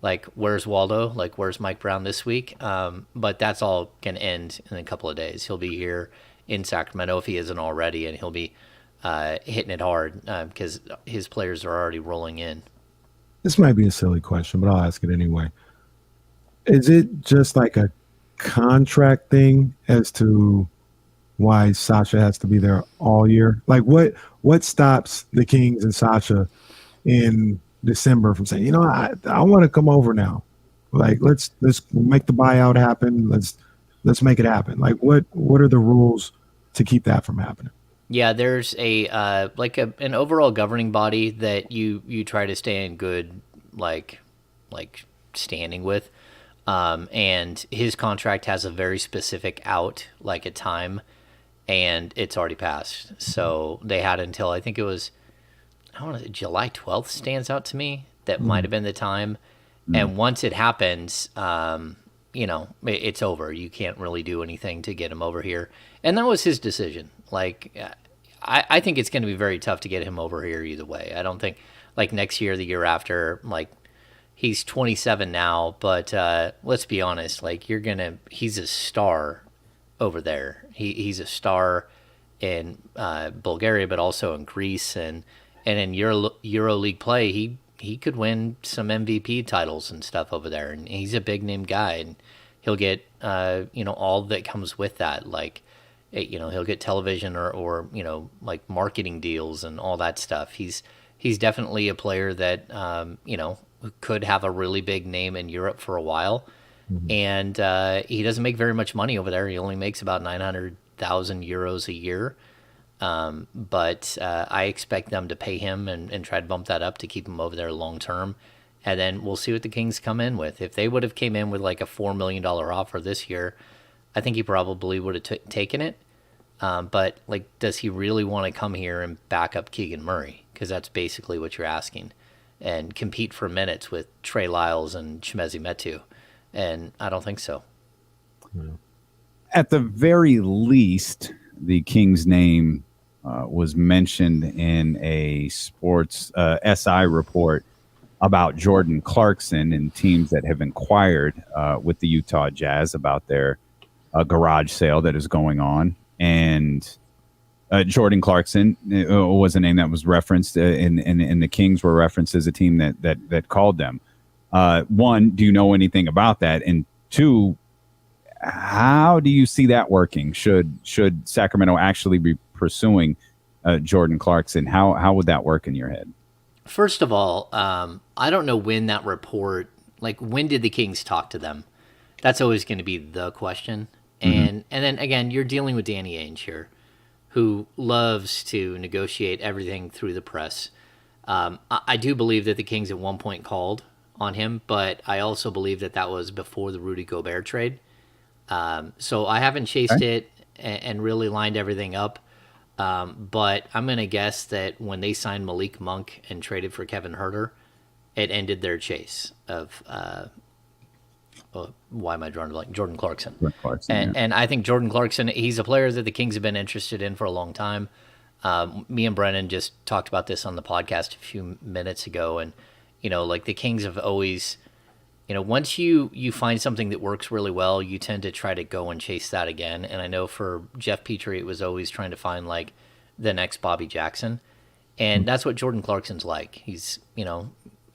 like, where's Waldo? Like, where's Mike Brown this week? But that's all going to end in a couple of days. He'll be here in Sacramento if he isn't already, and he'll be hitting it hard because his players are already rolling in. This might be a silly question, but I'll ask it anyway. Is it just like a contract thing as to why Sasha has to be there all year? Like what stops the Kings and Sasha in December from saying, I want to come over now. Like let's make the buyout happen. Let's make it happen. Like what are the rules to keep that from happening? Yeah, there's an overall governing body that you try to stay in good like standing with. And his contract has a very specific out, like a time, and it's already passed. So they had until, I think it was, July 12th stands out to me. That might have been the time. And once it happens, it's over. You can't really do anything to get him over here. And that was his decision. Like, I think it's going to be very tough to get him over here either way. I don't think, like, next year, the year after, like, he's 27 now, but let's be honest. Like he's a star over there. He's a star in Bulgaria, but also in Greece and in EuroLeague play. He could win some MVP titles and stuff over there, and he's a big name guy, and he'll get all that comes with that. Like he'll get television or like marketing deals and all that stuff. He's definitely a player that could have a really big name in Europe for a while. Mm-hmm. And he doesn't make very much money over there. He only makes about 900,000 euros a year. But I expect them to pay him and try to bump that up to keep him over there long term. And then we'll see what the Kings come in with. If they would have came in with like a $4 million offer this year, I think he probably would have taken it. But like, does he really want to come here and back up Keegan Murray? Because that's basically what you're asking. And compete for minutes with Trey Lyles and Chimezie Metu. And I don't think so. At the very least, the Kings' name was mentioned in a sports SI report about Jordan Clarkson and teams that have inquired with the Utah Jazz about their garage sale that is going on. And Jordan Clarkson was a name that was referenced, and the Kings were referenced as a team that called them. One, do you know anything about that? And two, how do you see that working? Should Sacramento actually be pursuing Jordan Clarkson? How would that work in your head? First of all, I don't know when that report, like when did the Kings talk to them? That's always going to be the question. And then again, you're dealing with Danny Ainge here, who loves to negotiate everything through the press. I do believe that the Kings at one point called on him, but I also believe that was before the Rudy Gobert trade. So I haven't chased it and really lined everything up. But I'm going to guess that when they signed Malik Monk and traded for Kevin Huerter, it ended their chase of why am I drawing a blank? Jordan Clarkson. And I think Jordan Clarkson, he's a player that the Kings have been interested in for a long time. Me and Brennan just talked about this on the podcast a few minutes ago. And, like the Kings have always, once you find something that works really well, you tend to try to go and chase that again. And I know for Jeff Petrie, it was always trying to find like the next Bobby Jackson. And that's what Jordan Clarkson's like. He's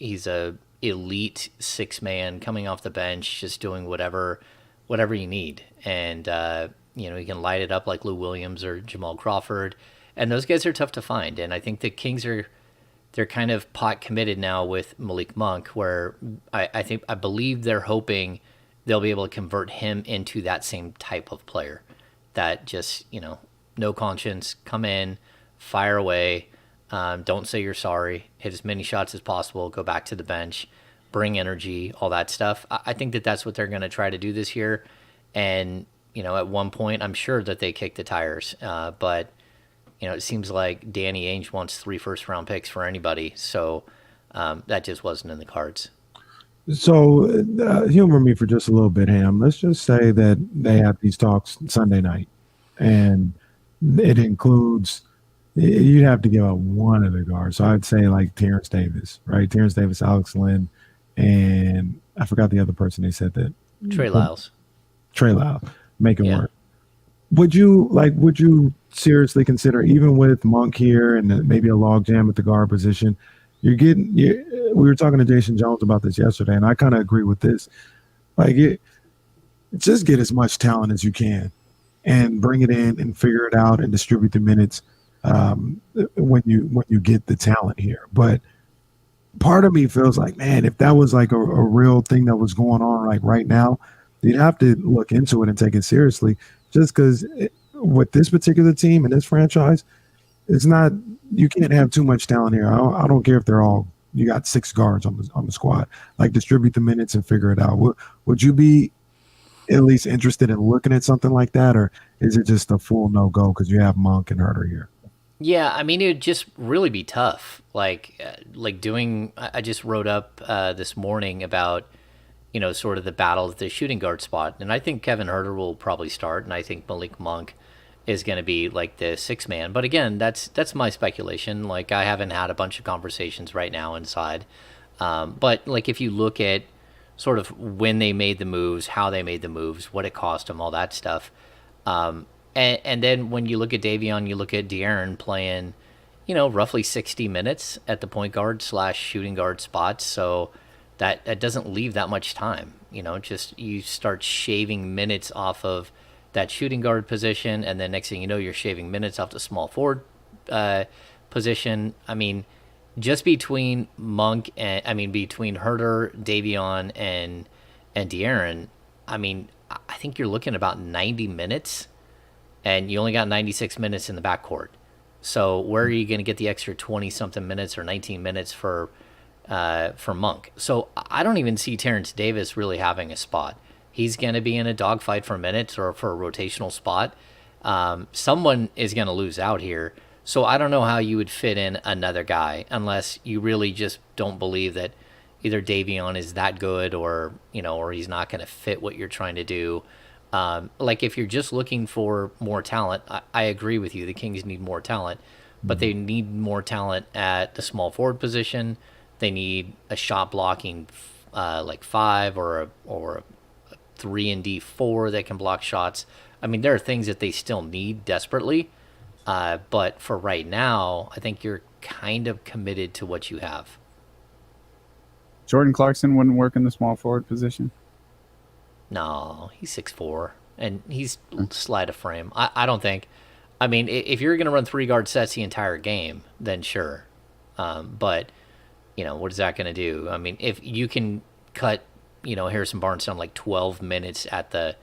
a elite 6-man coming off the bench, just doing whatever you need. And, he can light it up like Lou Williams or Jamal Crawford. And those guys are tough to find. And I think the Kings they're kind of pot committed now with Malik Monk, where I believe they're hoping they'll be able to convert him into that same type of player that just, no conscience, come in, fire away, don't say you're sorry, hit as many shots as possible, go back to the bench, bring energy, all that stuff. I think that's what they're going to try to do this year. And, at one point, I'm sure that they kick the tires. But it seems like Danny Ainge wants 3 first-round picks for anybody. So that just wasn't in the cards. So humor me for just a little bit, Ham. Let's just say that they have these talks Sunday night, and it includes you'd have to give up one of the guards. So I'd say like Terrence Davis, right? Terrence Davis, Alex Lynn, and I forgot the other person they said that. Trey Lyles. Make it work. Would you seriously consider, even with Monk here and maybe a logjam at the guard position, we were talking to Jason Jones about this yesterday, and I kind of agree with this. Just get as much talent as you can and bring it in and figure it out and distribute the minutes when you get the talent here. But part of me feels like, man, if that was like a real thing that was going on like right now, you'd have to look into it and take it seriously. Just because with this particular team and this franchise, it's not, you can't have too much talent here. I don't care if they're all, you got 6 guards on the squad. Like, distribute the minutes and figure it out. Would you be at least interested in looking at something like that, or is it just a full no-go because you have Monk and Huerter here? Yeah, I mean, it would just really be tough. Like doing, I just wrote up this morning about, sort of the battle at the shooting guard spot. And I think Kevin Huerter will probably start, and I think Malik Monk is going to be like the 6-man. But again, that's my speculation. Like, I haven't had a bunch of conversations right now inside. But like, if you look at sort of when they made the moves, how they made the moves, what it cost them, all that stuff. And then when you look at Davion, you look at De'Aaron playing, roughly 60 minutes at the point guard / shooting guard spots. So that doesn't leave that much time. Just you start shaving minutes off of that shooting guard position, and then next thing you know, you're shaving minutes off the small forward position. I mean, just between between Huerter, Davion, and De'Aaron, I mean, I think you're looking at about 90 minutes, and you only got 96 minutes in the backcourt. So where are you going to get the extra 20-something minutes or 19 minutes for Monk? So I don't even see Terrence Davis really having a spot. He's going to be in a dogfight for minutes or for a rotational spot. Someone is going to lose out here. So I don't know how you would fit in another guy unless you really just don't believe that either Davion is that good or he's not going to fit what you're trying to do. Like, if you're just looking for more talent, I agree with you. The Kings need more talent, but they need more talent at the small forward position. They need a shot blocking like 5 or a 3-and-D 4 that can block shots. I mean, there are things that they still need desperately, but for right now, I think you're kind of committed to what you have. Jordan Clarkson wouldn't work in the small forward position? No, he's 6'4", and he's slight of frame. I don't think. I mean, if you're going to run 3-guard sets the entire game, then sure. But, what is that going to do? I mean, if you can cut, Harrison Barnes down like 12 minutes at the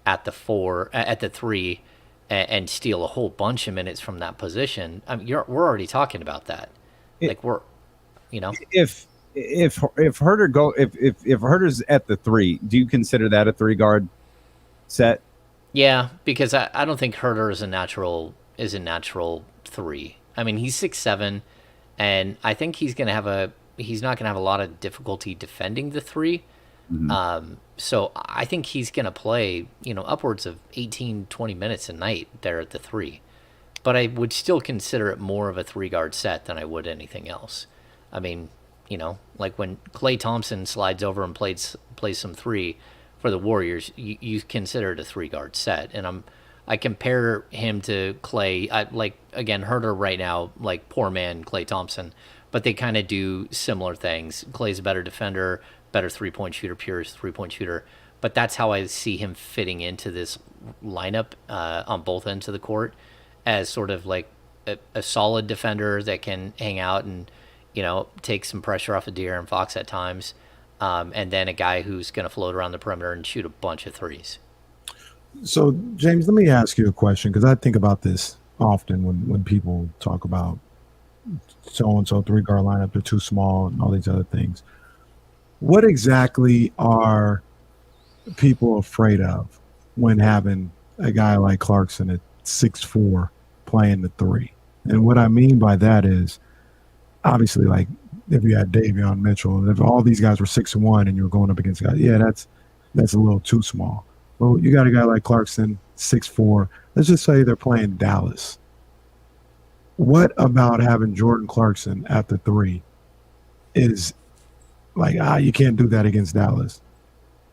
3, and steal a whole bunch of minutes from that position, I mean, we're already talking about that. If Herter's at the 3, do you consider that a 3-guard set? Yeah, because I don't think Herter is a natural 3. I mean, he's 6'7", and I think he's not gonna have a lot of difficulty defending the 3. Mm-hmm. So I think he's gonna play, upwards of 18, 20 minutes a night there at the 3. But I would still consider it more of a 3-guard set than I would anything else. I mean, like when Klay Thompson slides over and plays some 3 for the Warriors, you consider it a 3-guard set. And I compare him to Klay, again, Herter right now, like poor man Klay Thompson, but they kind of do similar things. Klay's a better defender, better 3-point shooter, pure 3-point shooter. But that's how I see him fitting into this lineup on both ends of the court, as sort of like a solid defender that can hang out and, take some pressure off of De'Aaron Fox at times. And then a guy who's going to float around the perimeter and shoot a bunch of 3s. So, James, let me ask you a question, because I think about this often when people talk about so-and-so 3-guard lineup, they're too small and all these other things. What exactly are people afraid of when having a guy like Clarkson at 6'4" playing the 3? And what I mean by that is, obviously, like, if you had Davion Mitchell, if all these guys were 6'1" and you were going up against guys, that's a little too small. Well, you got a guy like Clarkson, 6'4". Let's just say they're playing Dallas. What about having Jordan Clarkson at the 3 is like, you can't do that against Dallas?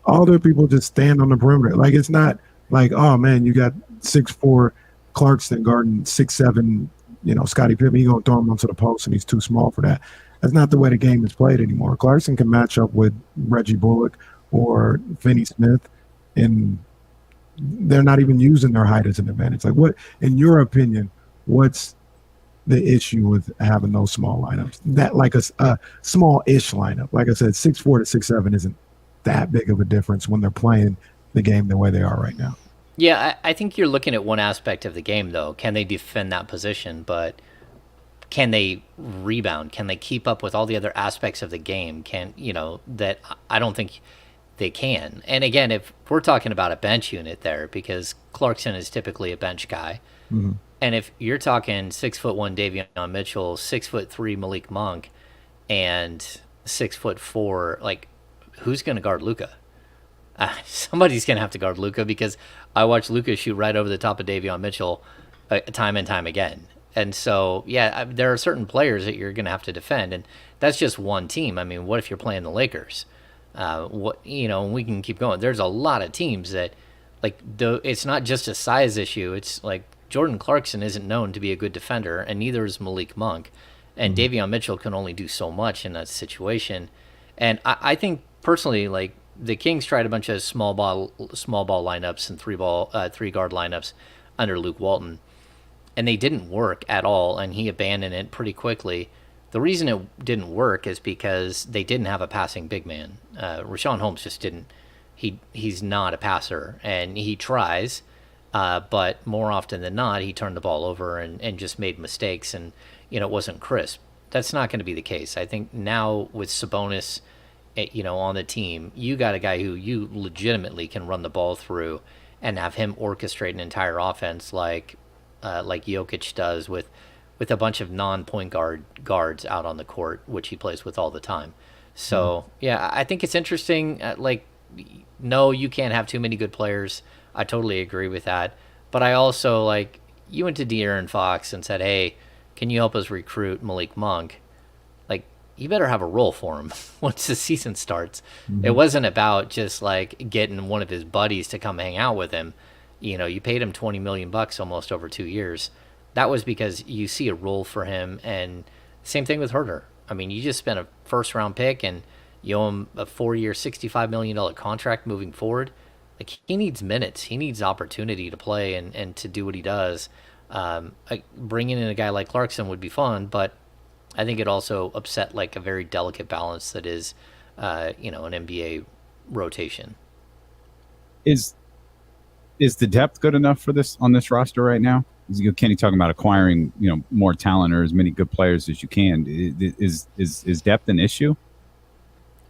All their people just stand on the perimeter. Like, it's not like, oh man, you got 6'4" Clarkson guarding 6'7", Scottie Pippen. He's gonna throw him onto the post and he's too small for that. That's not the way the game is played anymore. Clarkson can match up with Reggie Bullock or Finney Smith, and they're not even using their height as an advantage. Like, what, in your opinion, what's the issue with having those small lineups? That, like a small-ish lineup. Like I said, 6'4" to 6'7" isn't that big of a difference when they're playing the game the way they are right now. Yeah, I think you're looking at one aspect of the game, though. Can they defend that position? But can they rebound? Can they keep up with all the other aspects of the game? That I don't think they can. And again, if we're talking about a bench unit there, because Clarkson is typically a bench guy, mm-hmm. And if you're talking 6'1" Davion Mitchell, 6'3" Malik Monk, and 6'4", like, who's going to guard Luka? Somebody's going to have to guard Luka, because I watch Luka shoot right over the top of Davion Mitchell time and time again. And so, there are certain players that you're going to have to defend, and that's just one team. I mean, what if you're playing the Lakers? And we can keep going. There's a lot of teams that, like, it's not just a size issue. It's like Jordan Clarkson isn't known to be a good defender, and neither is Malik Monk. And Davion Mitchell can only do so much in that situation. And I think personally, like, the Kings tried a bunch of small ball lineups and 3-guard lineups under Luke Walton, and they didn't work at all, and he abandoned it pretty quickly. The reason it didn't work is because they didn't have a passing big man. Rashawn Holmes just didn't. He's not a passer, and he tries, but more often than not, he turned the ball over and just made mistakes, and it wasn't crisp. That's not going to be the case. I think now with Sabonis, on the team, you got a guy who you legitimately can run the ball through and have him orchestrate an entire offense like Jokic does with a bunch of non-point guards out on the court, which he plays with all the time. So, I think it's interesting. No, you can't have too many good players. I totally agree with that. But I also, you went to De'Aaron Fox and said, hey, can you help us recruit Malik Monk? You better have a role for him once the season starts. Mm-hmm. It wasn't about just getting one of his buddies to come hang out with him. You paid him $20 million almost over 2 years. That was because you see a role for him. And same thing with Herter. I mean, you just spent a first-round pick and You owe him a 4-year, $65 million contract moving forward. Like, he needs minutes. He needs opportunity to play and to do what he does. Bringing in a guy like Clarkson would be fun, but I think it also upset like a very delicate balance that is, an NBA rotation. Is the depth good enough for this on this roster right now? Kenny talking about acquiring, more talent or as many good players as you can. Is depth an issue?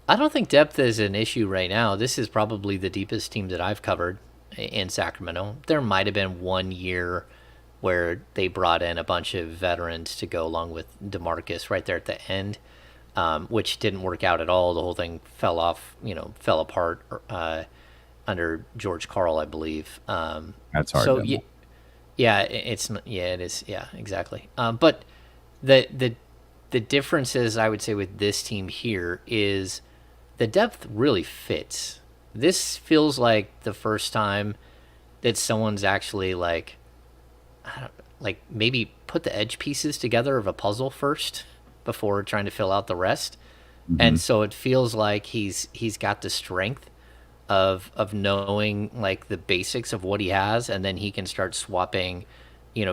I don't think depth is an issue right now. This is probably the deepest team that I've covered in Sacramento. There might have been 1 year where they brought in a bunch of veterans to go along with DeMarcus right there at the end, which didn't work out at all. The whole thing fell apart under George Karl, I believe. That's hard. So it is. Yeah, exactly. But the differences I would say with this team here is the depth really fits. This feels like the first time that someone's actually maybe put the edge pieces together of a puzzle first before trying to fill out the rest. Mm-hmm. And so it feels like he's got the strength of knowing like the basics of what he has, and then he can start swapping,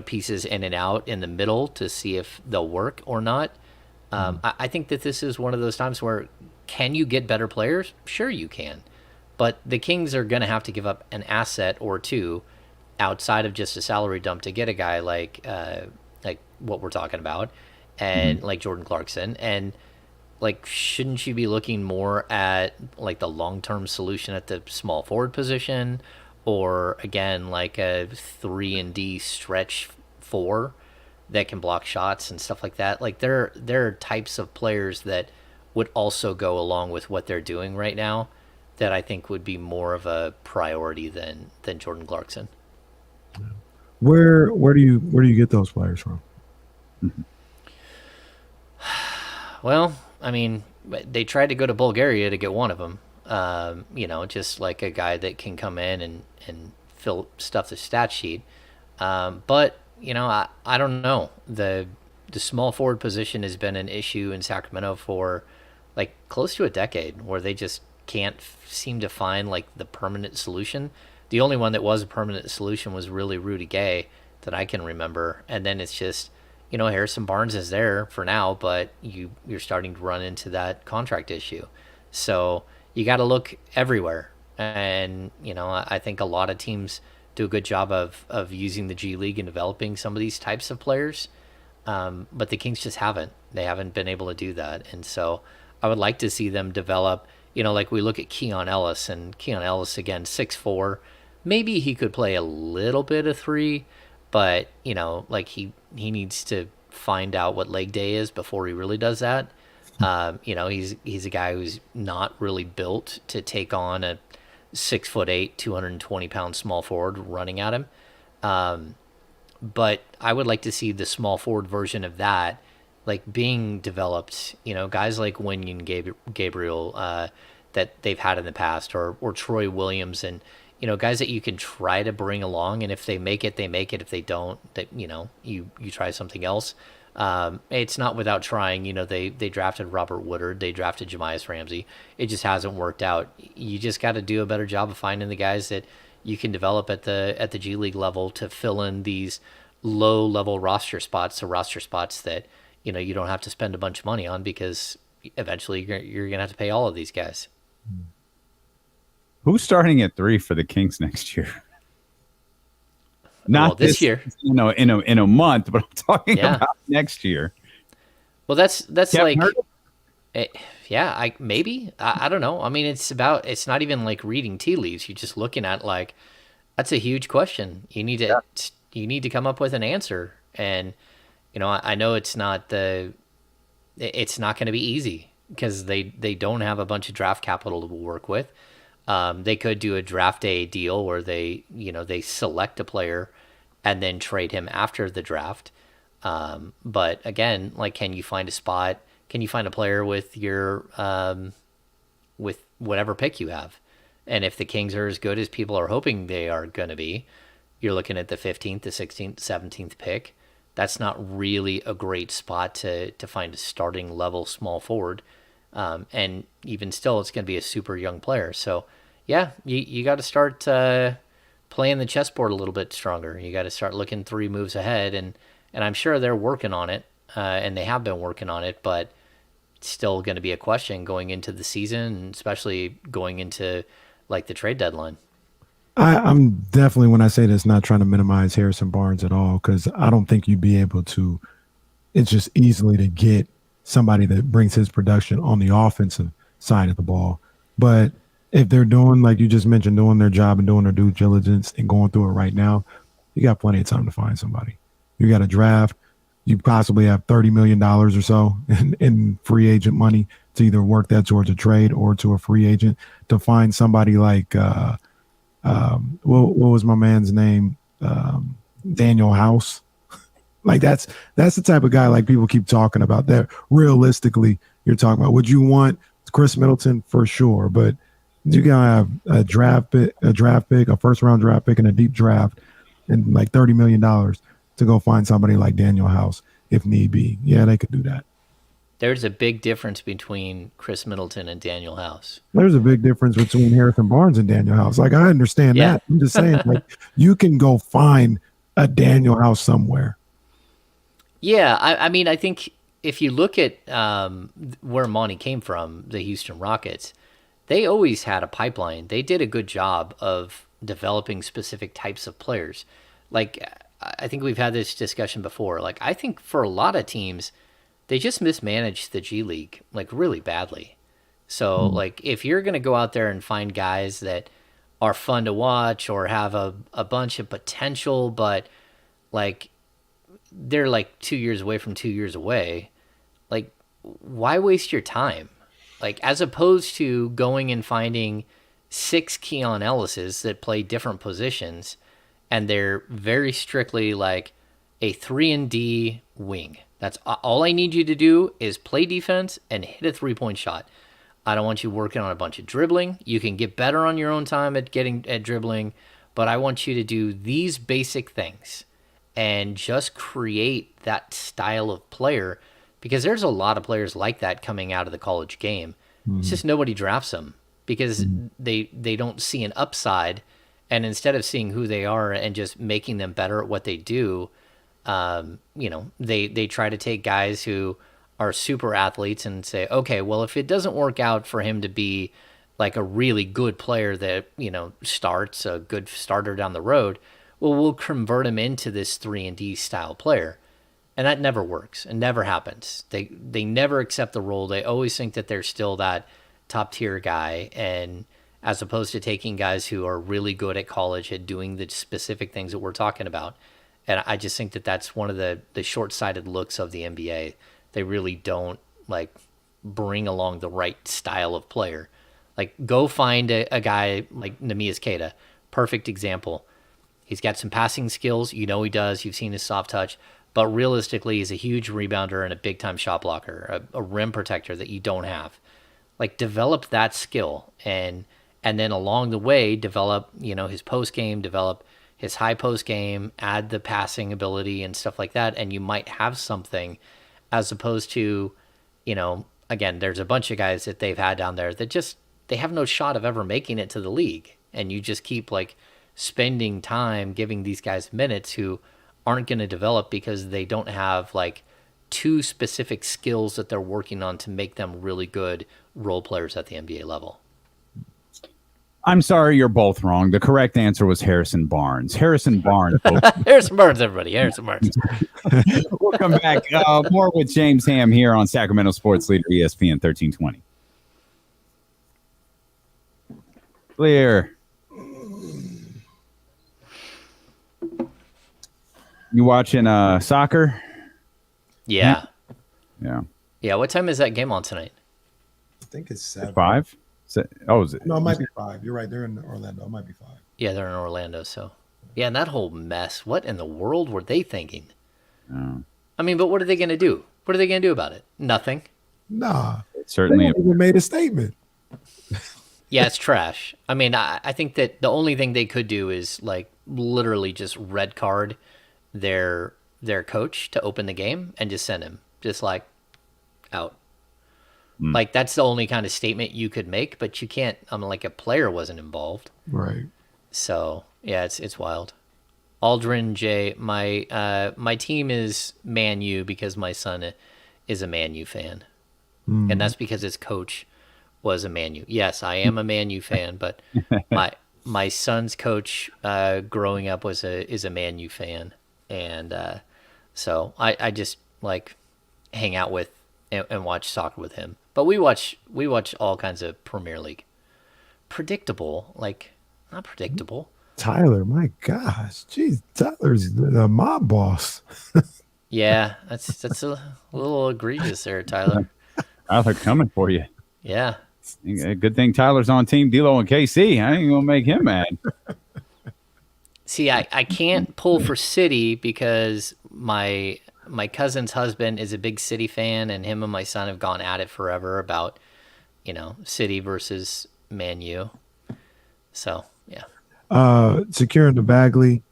pieces in and out in the middle to see if they'll work or not. I think that this is one of those times where, can you get better players? Sure you can. But the Kings are going to have to give up an asset or two outside of just a salary dump to get a guy like what we're talking about, and like Jordan Clarkson. And shouldn't you be looking more at like the long-term solution at the small forward position, or again like a 3-and-D stretch 4 that can block shots and stuff like that? Like there are types of players that would also go along with what they're doing right now that I think would be more of a priority than Jordan Clarkson. Where do you get those players from? Well, I mean, they tried to go to Bulgaria to get one of them. Just like a guy that can come in and fill stuff the stat sheet. But I don't know. The small forward position has been an issue in Sacramento for like close to a decade, where they just can't seem to find like the permanent solution. The only one that was a permanent solution was really Rudy Gay that I can remember. And then it's just, Harrison Barnes is there for now, but you're starting to run into that contract issue. So you got to look everywhere. And, I think a lot of teams do a good job of using the G League and developing some of these types of players. But the Kings just haven't. They haven't been able to do that. And so I would like to see them develop, like we look at Keon Ellis, and Keon Ellis, again, 6'4". Maybe he could play a little bit of 3, but, he needs to find out what leg day is before he really does that. He's a guy who's not really built to take on a 6'8", 220-pound small forward running at him. But I would like to see the small forward version of that, being developed. Guys like Wenyen Gabriel that they've had in the past, or Troy Williams, and guys that you can try to bring along, and if they make it, they make it. If they don't, that you try something else. It's not without trying. They drafted Robert Woodard, they drafted Jemias Ramsey. It just hasn't worked out. You just got to do a better job of finding the guys that you can develop at the G League level to fill in these low level roster spots, that you don't have to spend a bunch of money on, because eventually you're gonna have to pay all of these guys. Who's starting at 3 for the Kings next year? Not this year, in a month, but I'm talking about next year. Well, that's Kevin like, maybe. I don't know. I mean, it's not even like reading tea leaves. You're just looking at like, that's a huge question. You need to come up with an answer. And, I know it's not going to be easy, because they don't have a bunch of draft capital to work with. They could do a draft day deal where they select a player and then trade him after the draft. But again, like, can you find a spot? Can you find a player with your with whatever pick you have? And if the Kings are as good as people are hoping they are going to be, you're looking at the 15th, the 16th, 17th pick. That's not really a great spot to find a starting level small forward. And even still, it's going to be a super young player. So, yeah, you got to start playing the chessboard a little bit stronger. You got to start looking 3 moves ahead, and I'm sure they're working on it, and they have been working on it, but it's still going to be a question going into the season, and especially going into like the trade deadline. I'm definitely, when I say this, not trying to minimize Harrison Barnes at all, because I don't think you'd be able to. It's just easily to get somebody that brings his production on the offensive side of the ball. But if they're doing, like you just mentioned, doing their job and doing their due diligence and going through it right now, you got plenty of time to find somebody. You got a draft. You possibly have $30 million or so in free agent money to either work that towards a trade or to a free agent to find somebody like what was my man's name? Daniel House. Like that's the type of guy like people keep talking about. That realistically, you're talking about. Would you want Chris Middleton? For sure, but you gotta have a draft pick, a first round draft pick, and a deep draft, and like $30 million to go find somebody like Daniel House if need be. Yeah, they could do that. There's a big difference between Chris Middleton and Daniel House. There's a big difference between Harrison Barnes and Daniel House. Like, I understand that. I'm just saying, like, you can go find a Daniel House somewhere. Yeah, I mean, I think if you look at where Monty came from, the Houston Rockets, they always had a pipeline. They did a good job of developing specific types of players. Like, I think we've had this discussion before. Like, I think for a lot of teams, they just mismanaged the G League, like, really badly. So, like, if you're going to go out there and find guys that are fun to watch or have a bunch of potential, but, like, they're, like, 2 years away from 2 years away, like, why waste your time? Like, as opposed to going and finding 6 Keon Ellises that play different positions, and they're very strictly, like, a 3-and-D wing. That's all I need you to do is play defense and hit a 3-point shot. I don't want you working on a bunch of dribbling. You can get better on your own time at dribbling, but I want you to do these basic things and just create that style of player, because there's a lot of players like that coming out of the college game. It's just nobody drafts them because they don't see an upside, and instead of seeing who they are and just making them better at what they do, they try to take guys who are super athletes and say, okay, well, if it doesn't work out for him to be like a really good player that, starts a good starter down the road, well, we'll convert him into this 3-and-D style player. And that never works and never happens. They never accept the role. They always think that they're still that top tier guy. And as opposed to taking guys who are really good at college at doing the specific things that we're talking about. And I just think that that's one of the short-sighted looks of the NBA. They really don't, like, bring along the right style of player. Like, go find a guy like Neemias Queta. Perfect example. He's got some passing skills. He does. You've seen his soft touch. But realistically, he's a huge rebounder and a big-time shot blocker, a rim protector that you don't have. Like, develop that skill. And then along the way, develop, his post-game, develop his high post game, add the passing ability and stuff like that, and you might have something, as opposed to, again, there's a bunch of guys that they've had down there that just, they have no shot of ever making it to the league. And you just keep, like, spending time giving these guys minutes who aren't going to develop because they don't have, like, 2 specific skills that they're working on to make them really good role players at the NBA level. I'm sorry, you're both wrong. The correct answer was Harrison Barnes. Harrison Barnes. Harrison Barnes, everybody. Harrison Barnes. We'll come back more with James Ham here on Sacramento Sports Leader ESPN 1320. Clear. You watching soccer? Yeah. Yeah. Yeah. What time is that game on tonight? I think it's 7. 5? Is it? No, it might be 5. You're right. They're in Orlando. It might be 5. Yeah, they're in Orlando. So, yeah, and that whole mess. What in the world were they thinking? I mean, but what are they going to do? What are they going to do about it? Nothing. Nah. Certainly. They even made a statement. Yeah, it's trash. I mean, I think that the only thing they could do is, like, literally just red card their coach to open the game and just send him just, like, out. Like that's the only kind of statement you could make, but you can't. Like a player wasn't involved. Right. So yeah, it's wild. Aldrin J, my team is Man U because my son is a Man U fan, and that's because his coach was a Man U. Yes, I am a Man U fan, but my son's coach growing up is a Man U fan, and so I just like hang out with and watch soccer with him. But we watch all kinds of Premier League. Predictable, like not predictable. Tyler, my gosh, geez, Tyler's the mob boss. Yeah, that's a little egregious there, Tyler. Tyler coming for you. Yeah. Good thing Tyler's on Team D'Lo and KC. I ain't gonna make him mad. See, I can't pull for City because my cousin's husband is a big City fan, and him and my son have gone at it forever about, City versus Man U. So yeah. Securing the Bagley.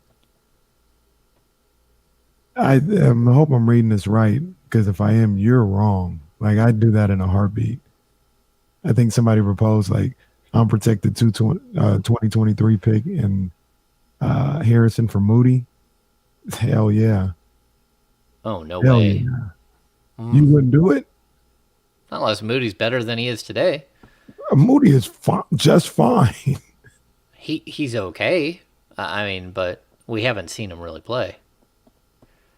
I hope I'm reading this right, because if I am, you're wrong. Like, I'd do that in a heartbeat. I think somebody proposed like unprotected 2023 pick and Harrison for Moody. Hell yeah. Oh, no Hell way. Yeah. You wouldn't do it? Not unless Moody's better than he is today. Moody is just fine. He's okay. But we haven't seen him really play.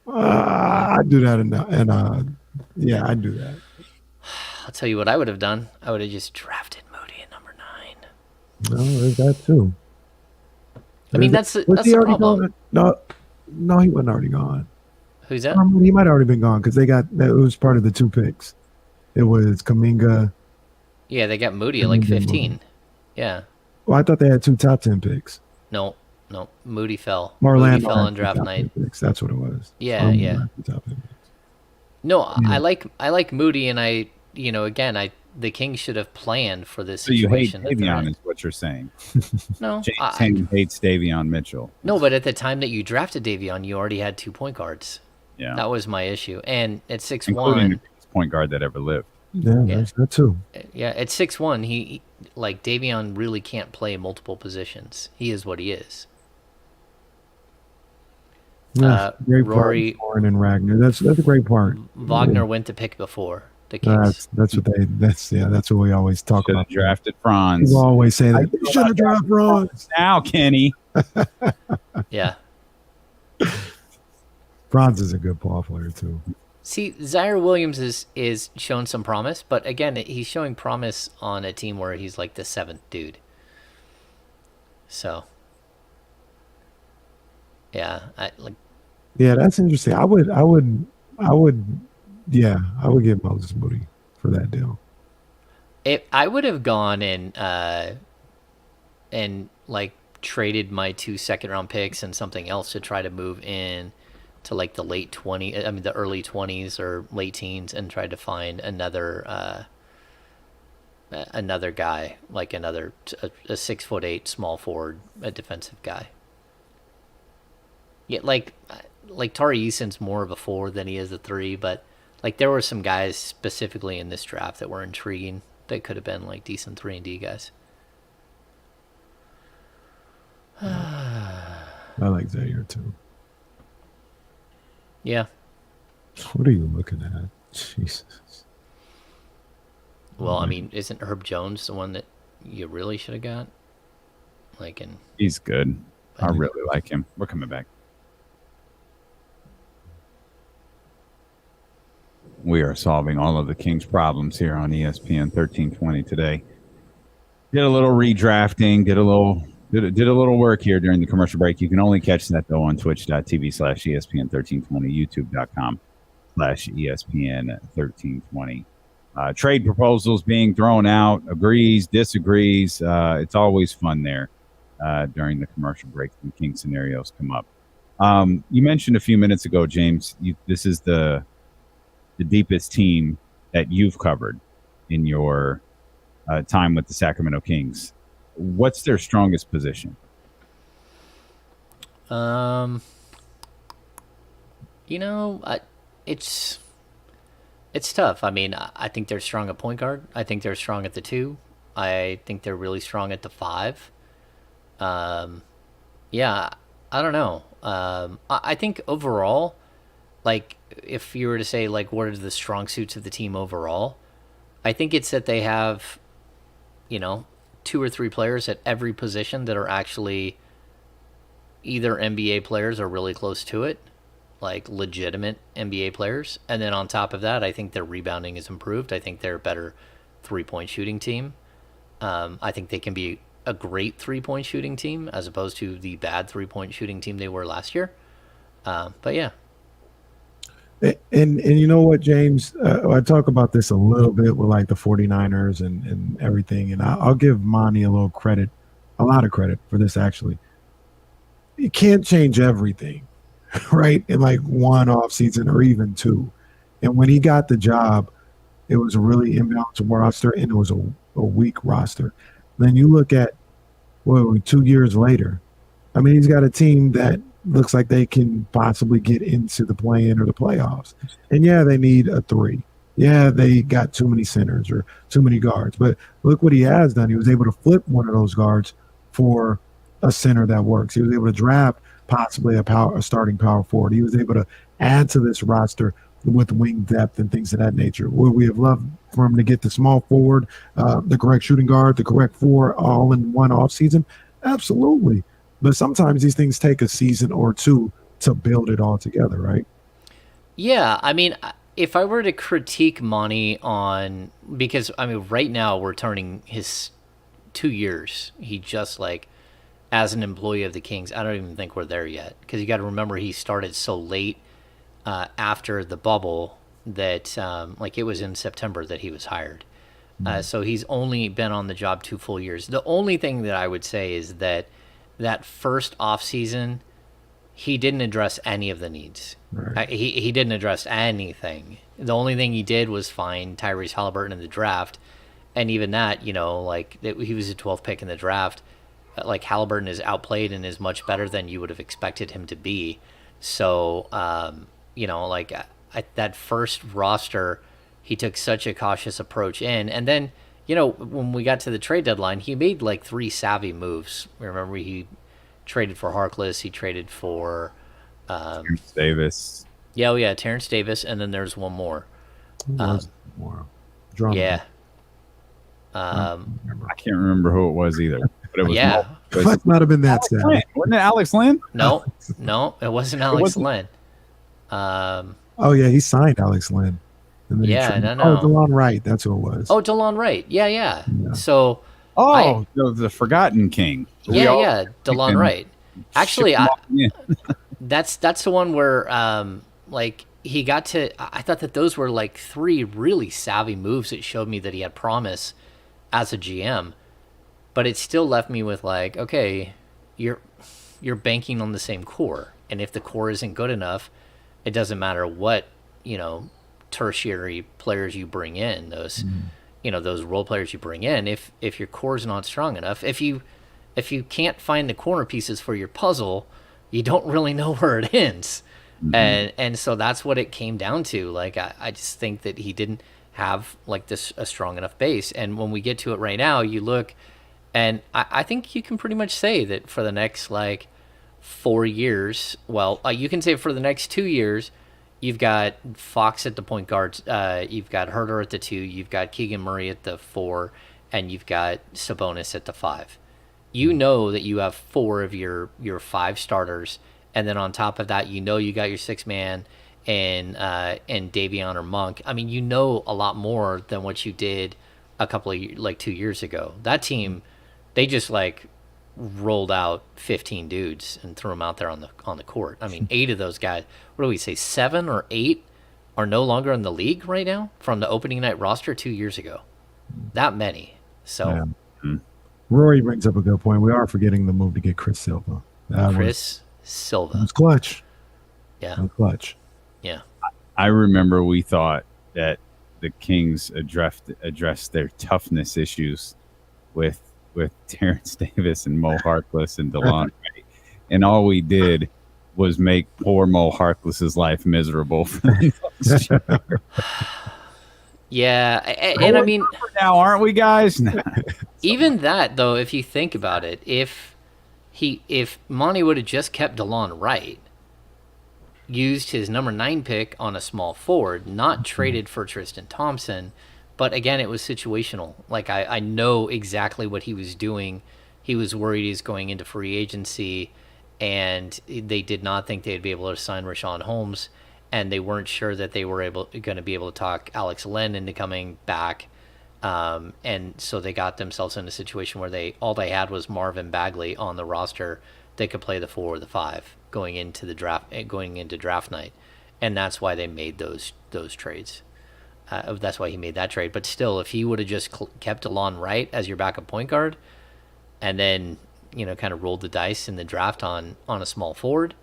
I'd do that yeah, I'd do that. I'll tell you what I would have done. I would have just drafted Moody at number 9. No, there's that too. That's the problem. Gone? No, he wasn't already gone. Who's that? He might have already been gone because it was part of the 2 picks. It was Kuminga. Yeah, they got Moody at like 15. Moody. Yeah. Well, I thought they had 2 top 10 picks. No. Moody fell. Marlando Moody fell on draft night. That's what it was. Yeah. No, I like Moody, and the Kings should have planned for this situation. So you hate Davion is what you're saying. No. James hates Davion Mitchell. No, but at the time that you drafted Davion, you already had 2 point guards. Yeah. That was my issue. And at 6'1", including the biggest point guard that ever lived. Yeah, that's that too. Yeah, at 6'1", he Davion really can't play multiple positions. He is what he is. Yeah, great Rory part and Ragnar. That's a great part. Wagner went to pick before the Kings. That's what we always talk about. Drafted Franz. People always say that you should have drafted Franz. Now, Kenny. Yeah. Franz is a good ball player too. See, Zaire Williams is showing some promise, but again, he's showing promise on a team where he's like the 7th dude. So, yeah, Yeah, that's interesting. I would give Moses Moody for that deal. I would have gone and like traded my 2 second-round picks and something else to try to move in to like the the early 20s or late teens, and tried to find another guy, like a 6'8" small forward, a defensive guy. Yeah, like Tari Eason's more of a 4 than he is a 3, but like there were some guys specifically in this draft that were intriguing that could have been like decent 3-and-D guys. I like Zaire too. Yeah. What are you looking at? Jesus. Well, I mean, isn't Herb Jones the one that you really should have got? He's good. I really like him. We're coming back. We are solving all of the Kings' problems here on ESPN 1320 today. Did a little redrafting, did a little work here during the commercial break. You can only catch that though on twitch.tv/ESPN1320, youtube.com/ESPN1320. Trade proposals being thrown out, agrees, disagrees. It's always fun there during the commercial break when King scenarios come up. You mentioned a few minutes ago, James, this is the deepest team that you've covered in your time with the Sacramento Kings. What's their strongest position? It's It's tough. I mean, I think they're strong at point guard. I think they're strong at the 2. I think they're really strong at the 5. Yeah, I don't know. I think overall, like, if you were to say, like, what are the strong suits of the team overall, I think it's that they have, 2 or 3 players at every position that are actually either NBA players or really close to it, like legitimate NBA players. And then on top of that, I think their rebounding is improved. I think they're a better 3-point shooting team. I think they can be a great 3-point shooting team as opposed to the bad 3-point shooting team they were last year. But yeah. And you know what, James? I talk about this a little bit with like the 49ers and everything. And I'll give Monty a lot of credit for this, actually. You can't change everything, right? In like one off season or even 2. And when he got the job, it was a really imbalanced roster and it was a weak roster. Then you look at 2 years later. I mean, he's got a team that looks like they can possibly get into the play-in or the playoffs. And yeah, they need a 3. Yeah, they got too many centers or too many guards. But look what he has done. He was able to flip one of those guards for a center that works. He was able to draft possibly a starting power forward. He was able to add to this roster with wing depth and things of that nature. Would we have loved for him to get the small forward, the correct shooting guard, the correct 4 all in one off season? Absolutely. But sometimes these things take a season or 2 to build it all together, right? Yeah, I mean, if I were to critique Monty because I mean, right now we're turning his 2 years. He just like, as an employee of the Kings, I don't even think we're there yet. Because you got to remember he started so late after the bubble that like it was in September that he was hired. So he's only been on the job 2 full years. The only thing that I would say is that first off season, he didn't address any of the needs. Right. He didn't address anything. The only thing he did was find Tyrese Halliburton in the draft, and even that, like he was a 12th pick in the draft. Like Halliburton is outplayed and is much better than you would have expected him to be. So, like that first roster, he took such a cautious approach in. And then, when we got to the trade deadline, he made like 3 savvy moves. Remember, he traded for Harkless. He traded for Terrence Davis. Yeah, Terrence Davis. And then there's one more. Yeah. I can't remember who it was either. But it was it must not have been that sad. Wasn't it Alex Lynn? No, it wasn't Alex Lynn. Oh yeah, he signed Alex Lynn. No. Oh, DeLon Wright, that's who it was. Oh, DeLon Wright. Yeah. So. The Forgotten King. Yeah, DeLon Wright. Actually, that's the one where like he got to. I thought that those were like 3 really savvy moves that showed me that he had promise as a GM. But it still left me with like, okay, you're banking on the same core, and if the core isn't good enough, it doesn't matter what tertiary players you bring in, those those role players you bring in. If your core is not strong enough, if you can't find the corner pieces for your puzzle, you don't really know where it ends, and so that's what it came down to. Like I just think that he didn't have like a strong enough base, and when we get to it right now, you look. And I think you can pretty much say that for the next, 4 years, you can say for the next 2 years, you've got Fox at the point guard, you've got Herter at the 2, you've got Keegan Murray at the 4, and you've got Sabonis at the 5. You know that you have 4 of your 5 starters, and then on top of that, you got your 6-man and Davion or Monk. I mean, a lot more than what you did a couple of 2 years ago. That team... They just rolled out 15 dudes and threw them out there on the court. I mean, 8 of those guys. What do we say? 7 or 8 are no longer in the league right now from the opening night roster 2 years ago. That many. So, Rory brings up a good point. We are forgetting the move to get Chris Silva. Silva. It was clutch. Yeah. It was clutch. Yeah. I remember we thought that the Kings addressed their toughness issues with Terrence Davis and Mo Harkless and DeLon Wright. And all we did was make poor Mo Harkless's life miserable for the next year. Yeah, and I mean, now aren't we, guys? even that though, if you think about it, if Monty would have just kept DeLon Wright, used his number 9 pick on a small forward, not traded for Tristan Thompson, but again, it was situational. Like I know exactly what he was doing. He was worried he's going into free agency, and they did not think they'd be able to sign Rashawn Holmes, and they weren't sure that they were going to be able to talk Alex Len into coming back. And so they got themselves in a situation where all they had was Marvin Bagley on the roster that could play the 4 or the 5 going into draft night, and that's why they made those trades. That's why he made that trade. But still, if he would have just kept DeLon Wright as your backup point guard, and then kind of rolled the dice in the draft on a small forward,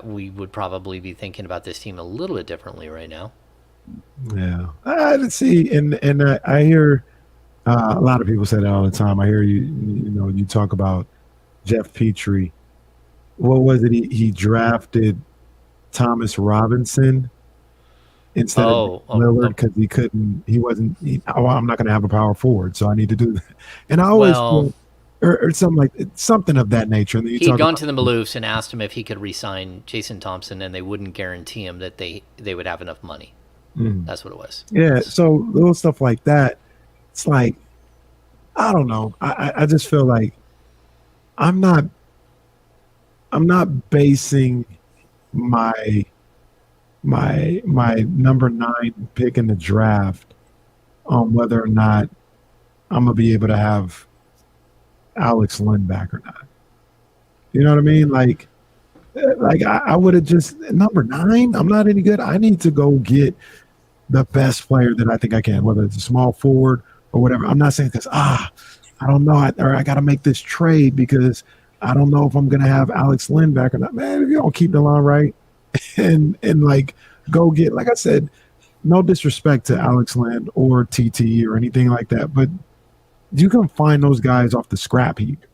we would probably be thinking about this team a little bit differently right now. Yeah, I see, and I hear a lot of people say that all the time. I hear you talk about Jeff Petrie. What was it? He drafted Thomas Robinson instead of Lillard because he wasn't. I'm not going to have a power forward, so I need to do that. And I always or something of that nature. And he'd gone to the Maloofs and asked him if he could re-sign Jason Thompson, and they wouldn't guarantee him that they would have enough money. That's what it was. Yeah, so little stuff like that. It's like, I don't know. I just feel like I'm not basing my number 9 pick in the draft on whether or not I'm gonna be able to have Alex Len back or not. You know what I mean? Like I would have just number 9. I'm not any good. I need to go get the best player that I think I can, whether it's a small forward or whatever. I'm not saying because I don't know, or I got to make this trade because I don't know if I'm gonna have Alex Len back or not. Man, if you don't keep DeLon Wright and like go get, like I said, no disrespect to Alex Len or TT or anything like that, but you can find those guys off the scrap heap.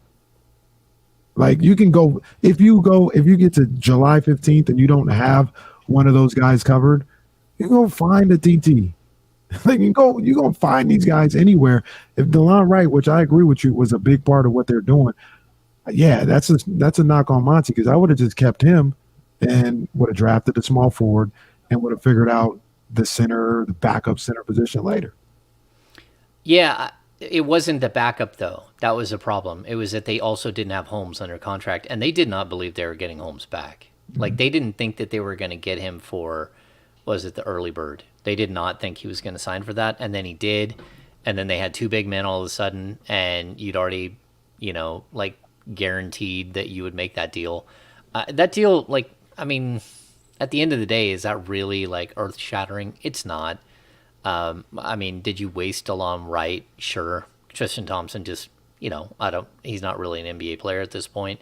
Like you can go if you get to July 15th and you don't have one of those guys covered, you go find a TT. Like you're gonna find these guys anywhere. If DeLon Wright, which I agree with you, was a big part of what they're doing, yeah, that's a knock on Monty because I would have just kept him and would have drafted a small forward and would have figured out the backup center position later. Yeah. It wasn't the backup, though. That was a problem. It was that they also didn't have Holmes under contract, and they did not believe they were getting Holmes back. Like, they didn't think that they were going to get him for, the early bird. They did not think he was going to sign for that, and then he did, and then they had 2 big men all of a sudden, and you'd already, guaranteed that you would make that deal. That deal, at the end of the day, is that really, earth-shattering? It's not. Did you waste DeLon Wright? Sure. Tristan Thompson just, he's not really an NBA player at this point.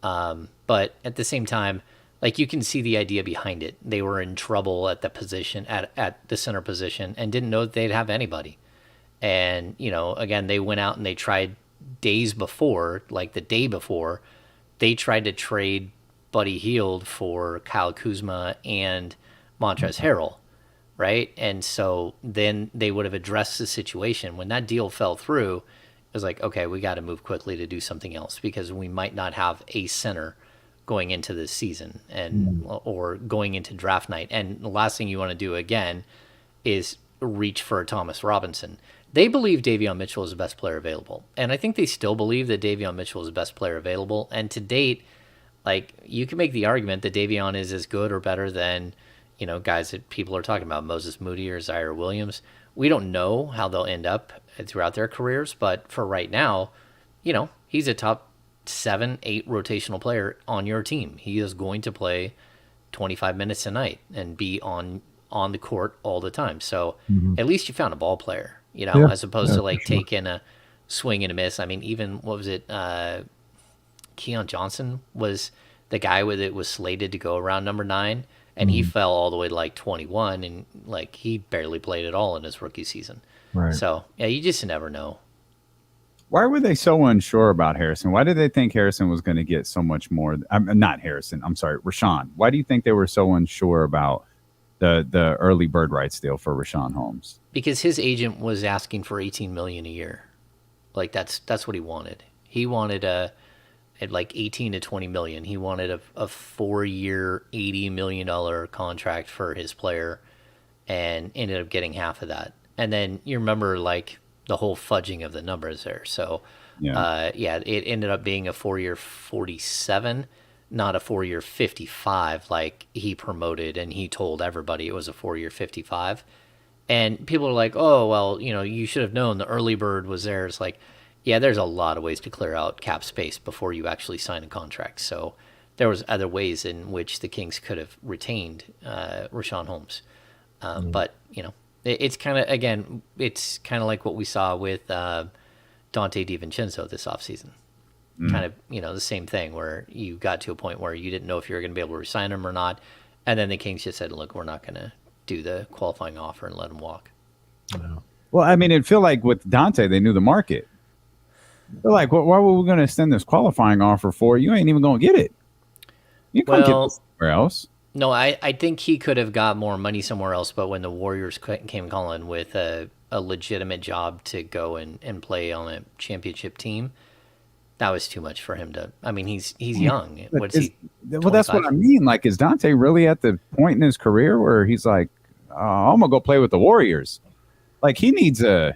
But at the same time, you can see the idea behind it. They were in trouble at the position, at the center position, and didn't know that they'd have anybody. And, again, they went out and they tried days before, the day before, they tried to trade Buddy Hield for Kyle Kuzma and Montrezl Harrell. Right. And so then they would have addressed the situation. When that deal fell through, it was like, okay, we got to move quickly to do something else because we might not have a center going into this season or going into draft night. And the last thing you want to do again is reach for a Thomas Robinson. They believe Davion Mitchell is the best player available. And I think they still believe that Davion Mitchell is the best player available. And to date, you can make the argument that Davion is as good or better than guys that people are talking about, Moses Moody or Zaire Williams. We don't know how they'll end up throughout their careers, but for right now, he's a top 7-8 rotational player on your team. He is going to play 25 minutes a night and be on the court all the time. So at least you found a ball player, as opposed to taking a swing and a miss. Even, what was it? Keon Johnson was the guy was slated to go around number 9. And he fell all the way to 21, and he barely played at all in his rookie season. Right. So yeah, you just never know. Why were they so unsure about Harrison? Why did they think Harrison was going to get so much more? Not Harrison. I'm sorry, Rashawn. Why do you think they were so unsure about the early bird rights deal for Rashawn Holmes. Because his agent was asking for $18 million a year. Like that's what he wanted. He wanted at like 18 to 20 million. He wanted a 4-year, $80 million contract for his player, and ended up getting half of that. And then you remember like the whole fudging of the numbers there. So it ended up being a 4-year 47, not a 4-year 55 like he promoted and he told everybody it was a 4-year 55. And people are like, oh, well, you should have known the early bird was there. It's like, yeah, there's a lot of ways to clear out cap space before you actually sign a contract. So there was other ways in which the Kings could have retained Rashawn Holmes. But, it's kind of, again, it's kind of like what we saw with Dante DiVincenzo this offseason. Kind of, the same thing where you got to a point where you didn't know if you were going to be able to resign him or not. And then the Kings just said, look, we're not going to do the qualifying offer and let him walk. Well, I mean, it feel like with Dante, they knew the market. They're like, well, why were we going to extend this qualifying offer for? You ain't even going to get it. You can't get this somewhere else. No, I think he could have got more money somewhere else, but when the Warriors came calling with a legitimate job to go and play on a championship team, that was too much for him to. I mean, he's young. What's he? Well, that's what I mean. Like, is Dante really at the point in his career where he's like, I'm gonna go play with the Warriors? Like, he needs a.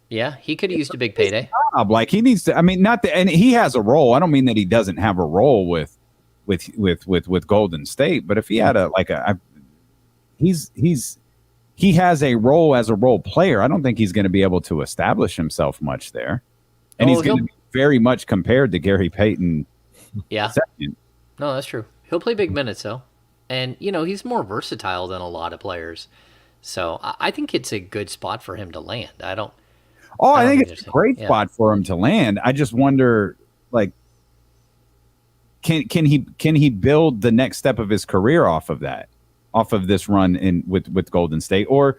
Yeah, he could have used a big payday. Like, he needs to. I mean, and he has a role. I don't mean that he doesn't have a role with Golden State, but if he had he has a role as a role player. I don't think he's going to be able to establish himself much there, and he's going to be very much compared to Gary Payton. Yeah, second. No, that's true. He'll play big minutes though, and he's more versatile than a lot of players. So I think it's a good spot for him to land. I think it's a great spot for him to land. I just wonder, like, can he build the next step of his career off of this run with Golden State, or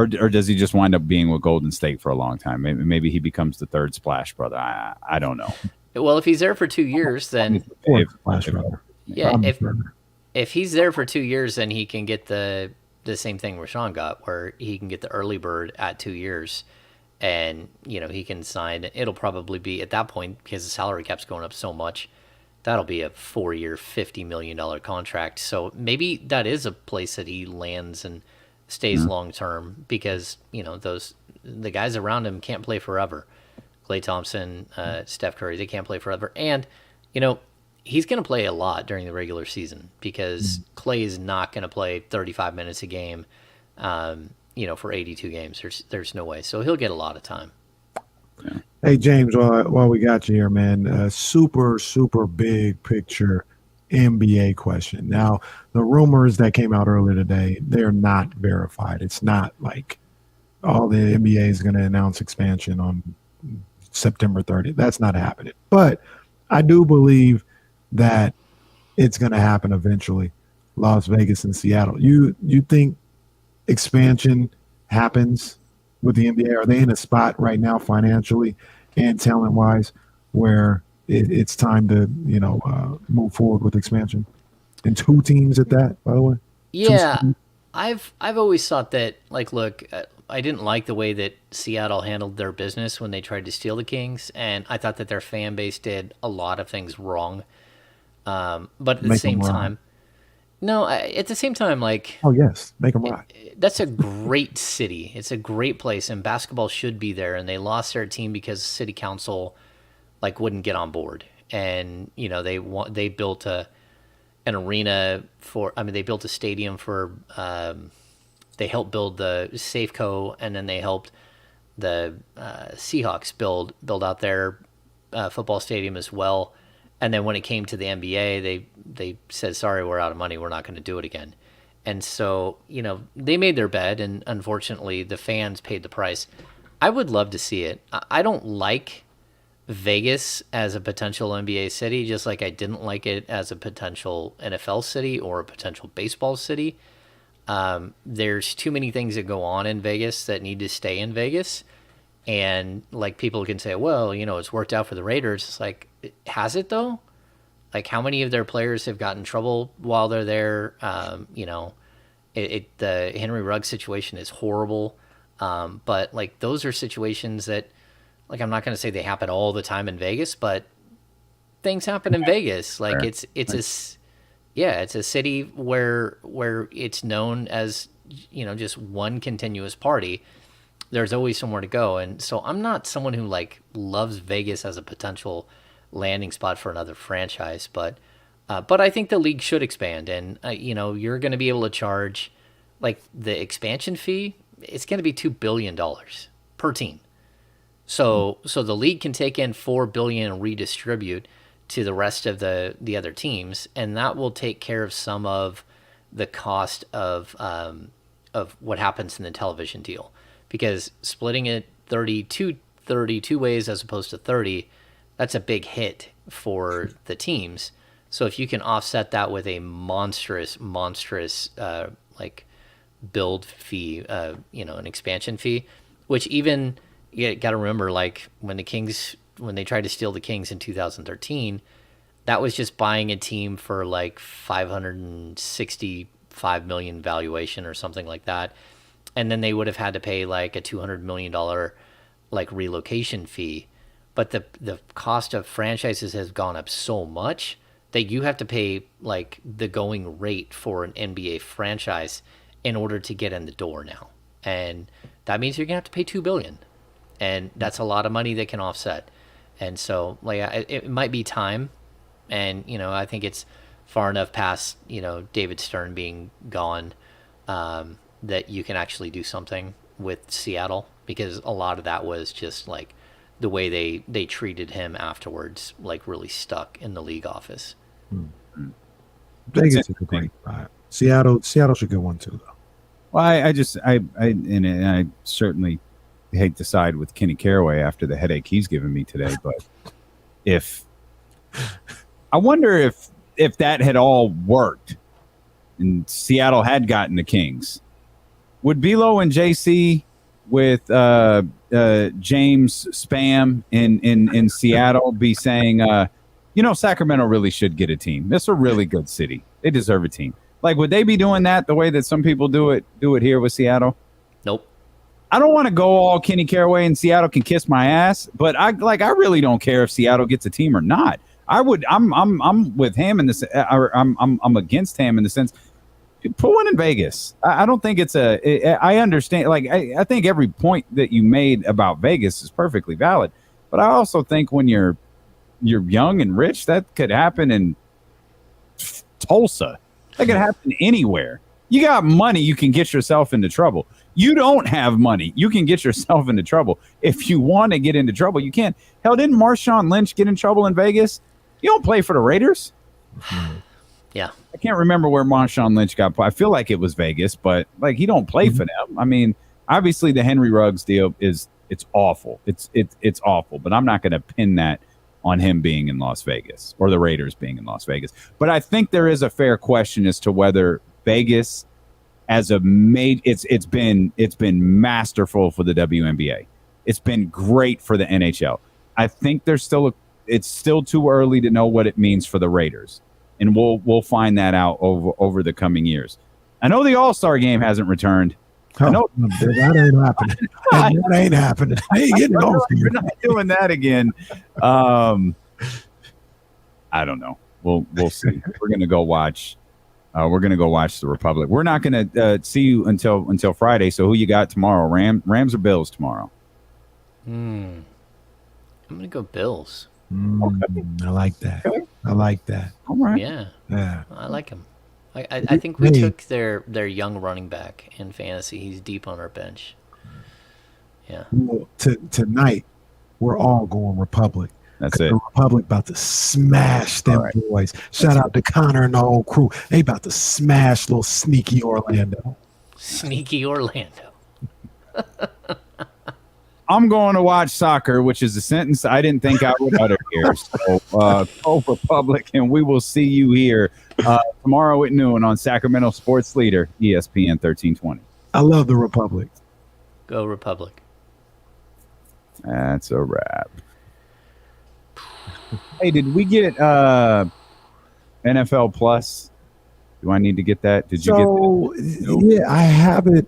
does he just wind up being with Golden State for a long time? Maybe he becomes the third Splash Brother. I don't know. Well, if he's there for 2 years, then if he's there for 2 years, then he can get the same thing Rashawn got, where he can get the early bird at 2 years, and he can sign. It'll probably be at that point, because the salary cap's going up so much, that'll be a 4-year, $50 million contract. So maybe that is a place that he lands and stays long term, because the guys around him can't play forever. Klay Thompson, Steph Curry, they can't play forever, and he's going to play a lot during the regular season, because Klay is not going to play 35 minutes a game, for 82 games. There's no way. So he'll get a lot of time. Yeah. Hey, James, while we got you here, man, super, super big picture NBA question. Now, the rumors that came out earlier today, they're not verified. It's not like, the NBA is going to announce expansion on September 30th. That's not happening. But I do believe that it's going to happen eventually. Las Vegas and Seattle. You think expansion happens with the NBA? Are they in a spot right now financially and talent wise where it's time to move forward with expansion? And 2 teams at that, by the way. Yeah, I've always thought that, like, look, I didn't like the way that Seattle handled their business when they tried to steal the Kings, and I thought that their fan base did a lot of things wrong. But at the same time, at the same time, like, oh yes, make them right. That's a great city. It's a great place, and basketball should be there. And they lost their team because city council wouldn't get on board. And they built an arena they built a stadium for. They helped build the Safeco, and then they helped the Seahawks build out their football stadium as well. And then when it came to the NBA, they said, sorry, we're out of money. We're not going to do it again. And so, they made their bed, and unfortunately the fans paid the price. I would love to see it. I don't like Vegas as a potential NBA city, just like I didn't like it as a potential NFL city or a potential baseball city. There's too many things that go on in Vegas that need to stay in Vegas. And people can say, well, it's worked out for the Raiders. It's like, has it though? Like, how many of their players have gotten in trouble while they're there? The Henry Ruggs situation is horrible. But like those are situations that, like, I'm not going to say they happen all the time in Vegas, but things happen in Vegas. Like it's a city where it's known as, just one continuous party. There's always somewhere to go. And so I'm not someone who like loves Vegas as a potential landing spot for another franchise, but I think the league should expand, and you're going to be able to charge like the expansion fee. It's going to be $2 billion per team. So the league can take in $4 billion and redistribute to the rest of the other teams, and that will take care of some of the cost of what happens in the television deal, because splitting it 32 ways as opposed to 30, that's a big hit for the teams. So if you can offset that with a monstrous like build fee, an expansion fee, which even you got to remember, like when they tried to steal the Kings in 2013, that was just buying a team for like $565 million valuation or something like that, and then they would have had to pay like a $200 million like relocation fee. But the cost of franchises has gone up so much that you have to pay like the going rate for an NBA franchise in order to get in the door now. And that means you're going to have to pay $2 billion. And that's a lot of money they can offset. And so like it might be time. And, I think it's far enough past, David Stern being gone that you can actually do something with Seattle, because a lot of that was just like the way they treated him afterwards, like really stuck in the league office. Vegas is a great spot. Seattle should get one too, though. Well, I certainly hate to side with Kenny Caraway after the headache he's given me today, but I wonder if that had all worked and Seattle had gotten the Kings, would Belo and JC with James Spam in Seattle be saying, Sacramento really should get a team. It's a really good city. They deserve a team. Like, would they be doing that the way that some people do it here with Seattle? Nope. I don't want to go all Kenny Caraway and Seattle can kiss my ass, but I really don't care if Seattle gets a team or not. I'm with him in this. I'm against him in the sense. Put one in Vegas. I don't think it's I understand. Like I think every point that you made about Vegas is perfectly valid, but I also think when you're young and rich, that could happen in Tulsa. That could happen anywhere. You got money, you can get yourself into trouble. You don't have money, you can get yourself into trouble. If you want to get into trouble, you can. Hell, didn't Marshawn Lynch get in trouble in Vegas? You don't play for the Raiders. Yeah. I can't remember where Marshawn Lynch got. I feel like it was Vegas, but like he don't play for them. I mean, obviously the Henry Ruggs deal it's awful. It's awful, but I'm not going to pin that on him being in Las Vegas or the Raiders being in Las Vegas. But I think there is a fair question as to whether Vegas as a it's been masterful for the WNBA. It's been great for the NHL. I think it's still too early to know what it means for the Raiders. And we'll find that out over the coming years. I know the All-Star game hasn't returned. I know that ain't happening. That ain't happening. I ain't getting over We're not doing that again. I don't know. We'll see. We're gonna go watch. The Republic. We're not gonna see you until Friday. So who you got tomorrow? Rams or Bills tomorrow? I'm gonna go Bills. Okay. I like that. Okay. I like that. All right. Yeah. I like him. I think we took their young running back in fantasy. He's deep on our bench. Yeah. Well, tonight, we're all going Republic. That's it. The Republic about to smash them boys. Shout out to Connor and the whole crew. They about to smash little sneaky Orlando. Sneaky Orlando. I'm going to watch soccer, which is a sentence I didn't think I would utter here. So, go Republic, and we will see you here tomorrow at noon on Sacramento Sports Leader, ESPN 1320. I love the Republic. Go Republic. That's a wrap. Hey, did we get NFL Plus Do I need to get that? Did you get that? So yeah, I have it.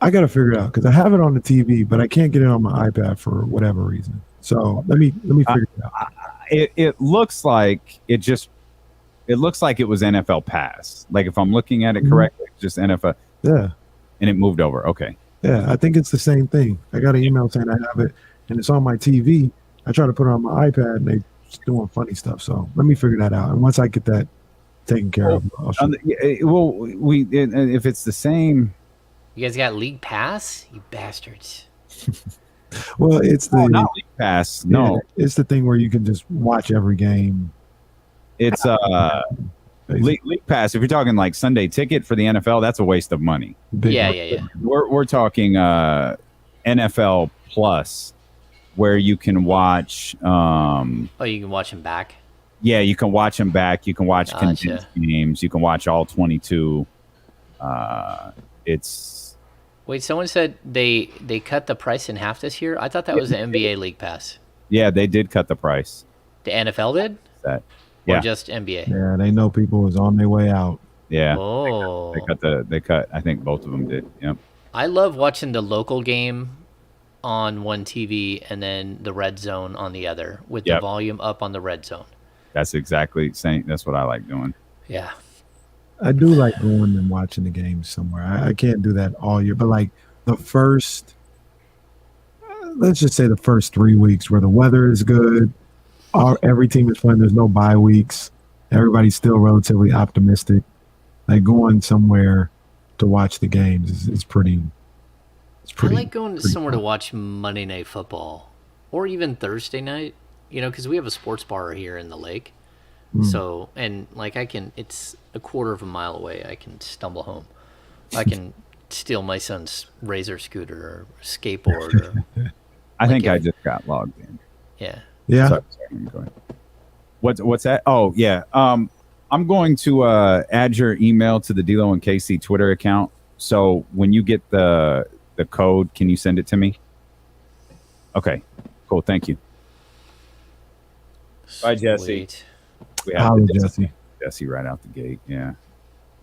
I got to figure it out because I have it on the TV, but I can't get it on my iPad for whatever reason. So let me figure it out. It looks like it looks like it was NFL Pass. Like if I'm looking at it correctly, it's just NFL. Yeah. And it moved over. Okay. Yeah, I think it's the same thing. I got an email saying I have it, and it's on my TV. I try to put it on my iPad, and they're doing funny stuff. So let me figure that out. And once I get that taken care of, if it's the same. You guys got League Pass? You bastards. Well, it's the not League Pass. No, it's the thing where you can just watch every game. It's League Pass. If you're talking like Sunday ticket for the NFL, that's a waste of money. Yeah. We're talking NFL Plus, where you can watch. You can watch them back. Yeah, you can watch them back. You can watch condensed games. You can watch all 22. Wait, someone said they cut the price in half this year? I thought that was the NBA League Pass. Yeah, they did cut the price. The NFL did? Or just NBA? Yeah, they know people was on their way out. Yeah. Oh. They cut. I think both of them did. Yep. I love watching the local game on one TV and then the red zone on the other with the volume up on the red zone. That's exactly saying. That's what I like doing. Yeah. I do like going and watching the games somewhere. I can't do that all year, but like the first, let's just say the first 3 weeks where the weather is good, every team is playing. There's no bye weeks. Everybody's still relatively optimistic. Like going somewhere to watch the games is pretty. I like going somewhere to watch Monday Night Football or even Thursday night. Because we have a sports bar here in the lake. So, and like it's a quarter of a mile away. I can stumble home. I can steal my son's Razor scooter or skateboard. Or, I think I just got logged in. Yeah. Yeah. Sorry, go ahead. What's that? Oh, yeah. I'm going to add your email to the D'Lo and KC Twitter account. So when you get the code, can you send it to me? Okay. Cool. Thank you. Bye, Jesse. We have Jesse right out the gate. Yeah.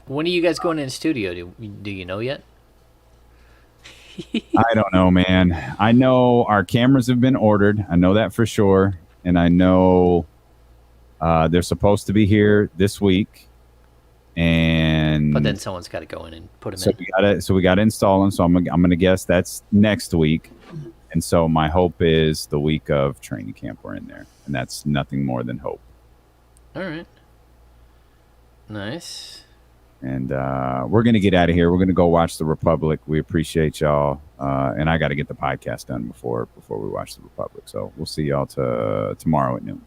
When are you guys going in the studio? Do you know yet? I don't know, man. I know our cameras have been ordered. I know that for sure, and I know they're supposed to be here this week. But then someone's got to go in and put them in. We got to install them. So I'm gonna guess that's next week. And so my hope is the week of training camp we're in there, and that's nothing more than hope. All right. Nice. And we're going to get out of here. We're going to go watch the Republic. We appreciate y'all. And I got to get the podcast done before we watch the Republic. So we'll see y'all tomorrow at noon.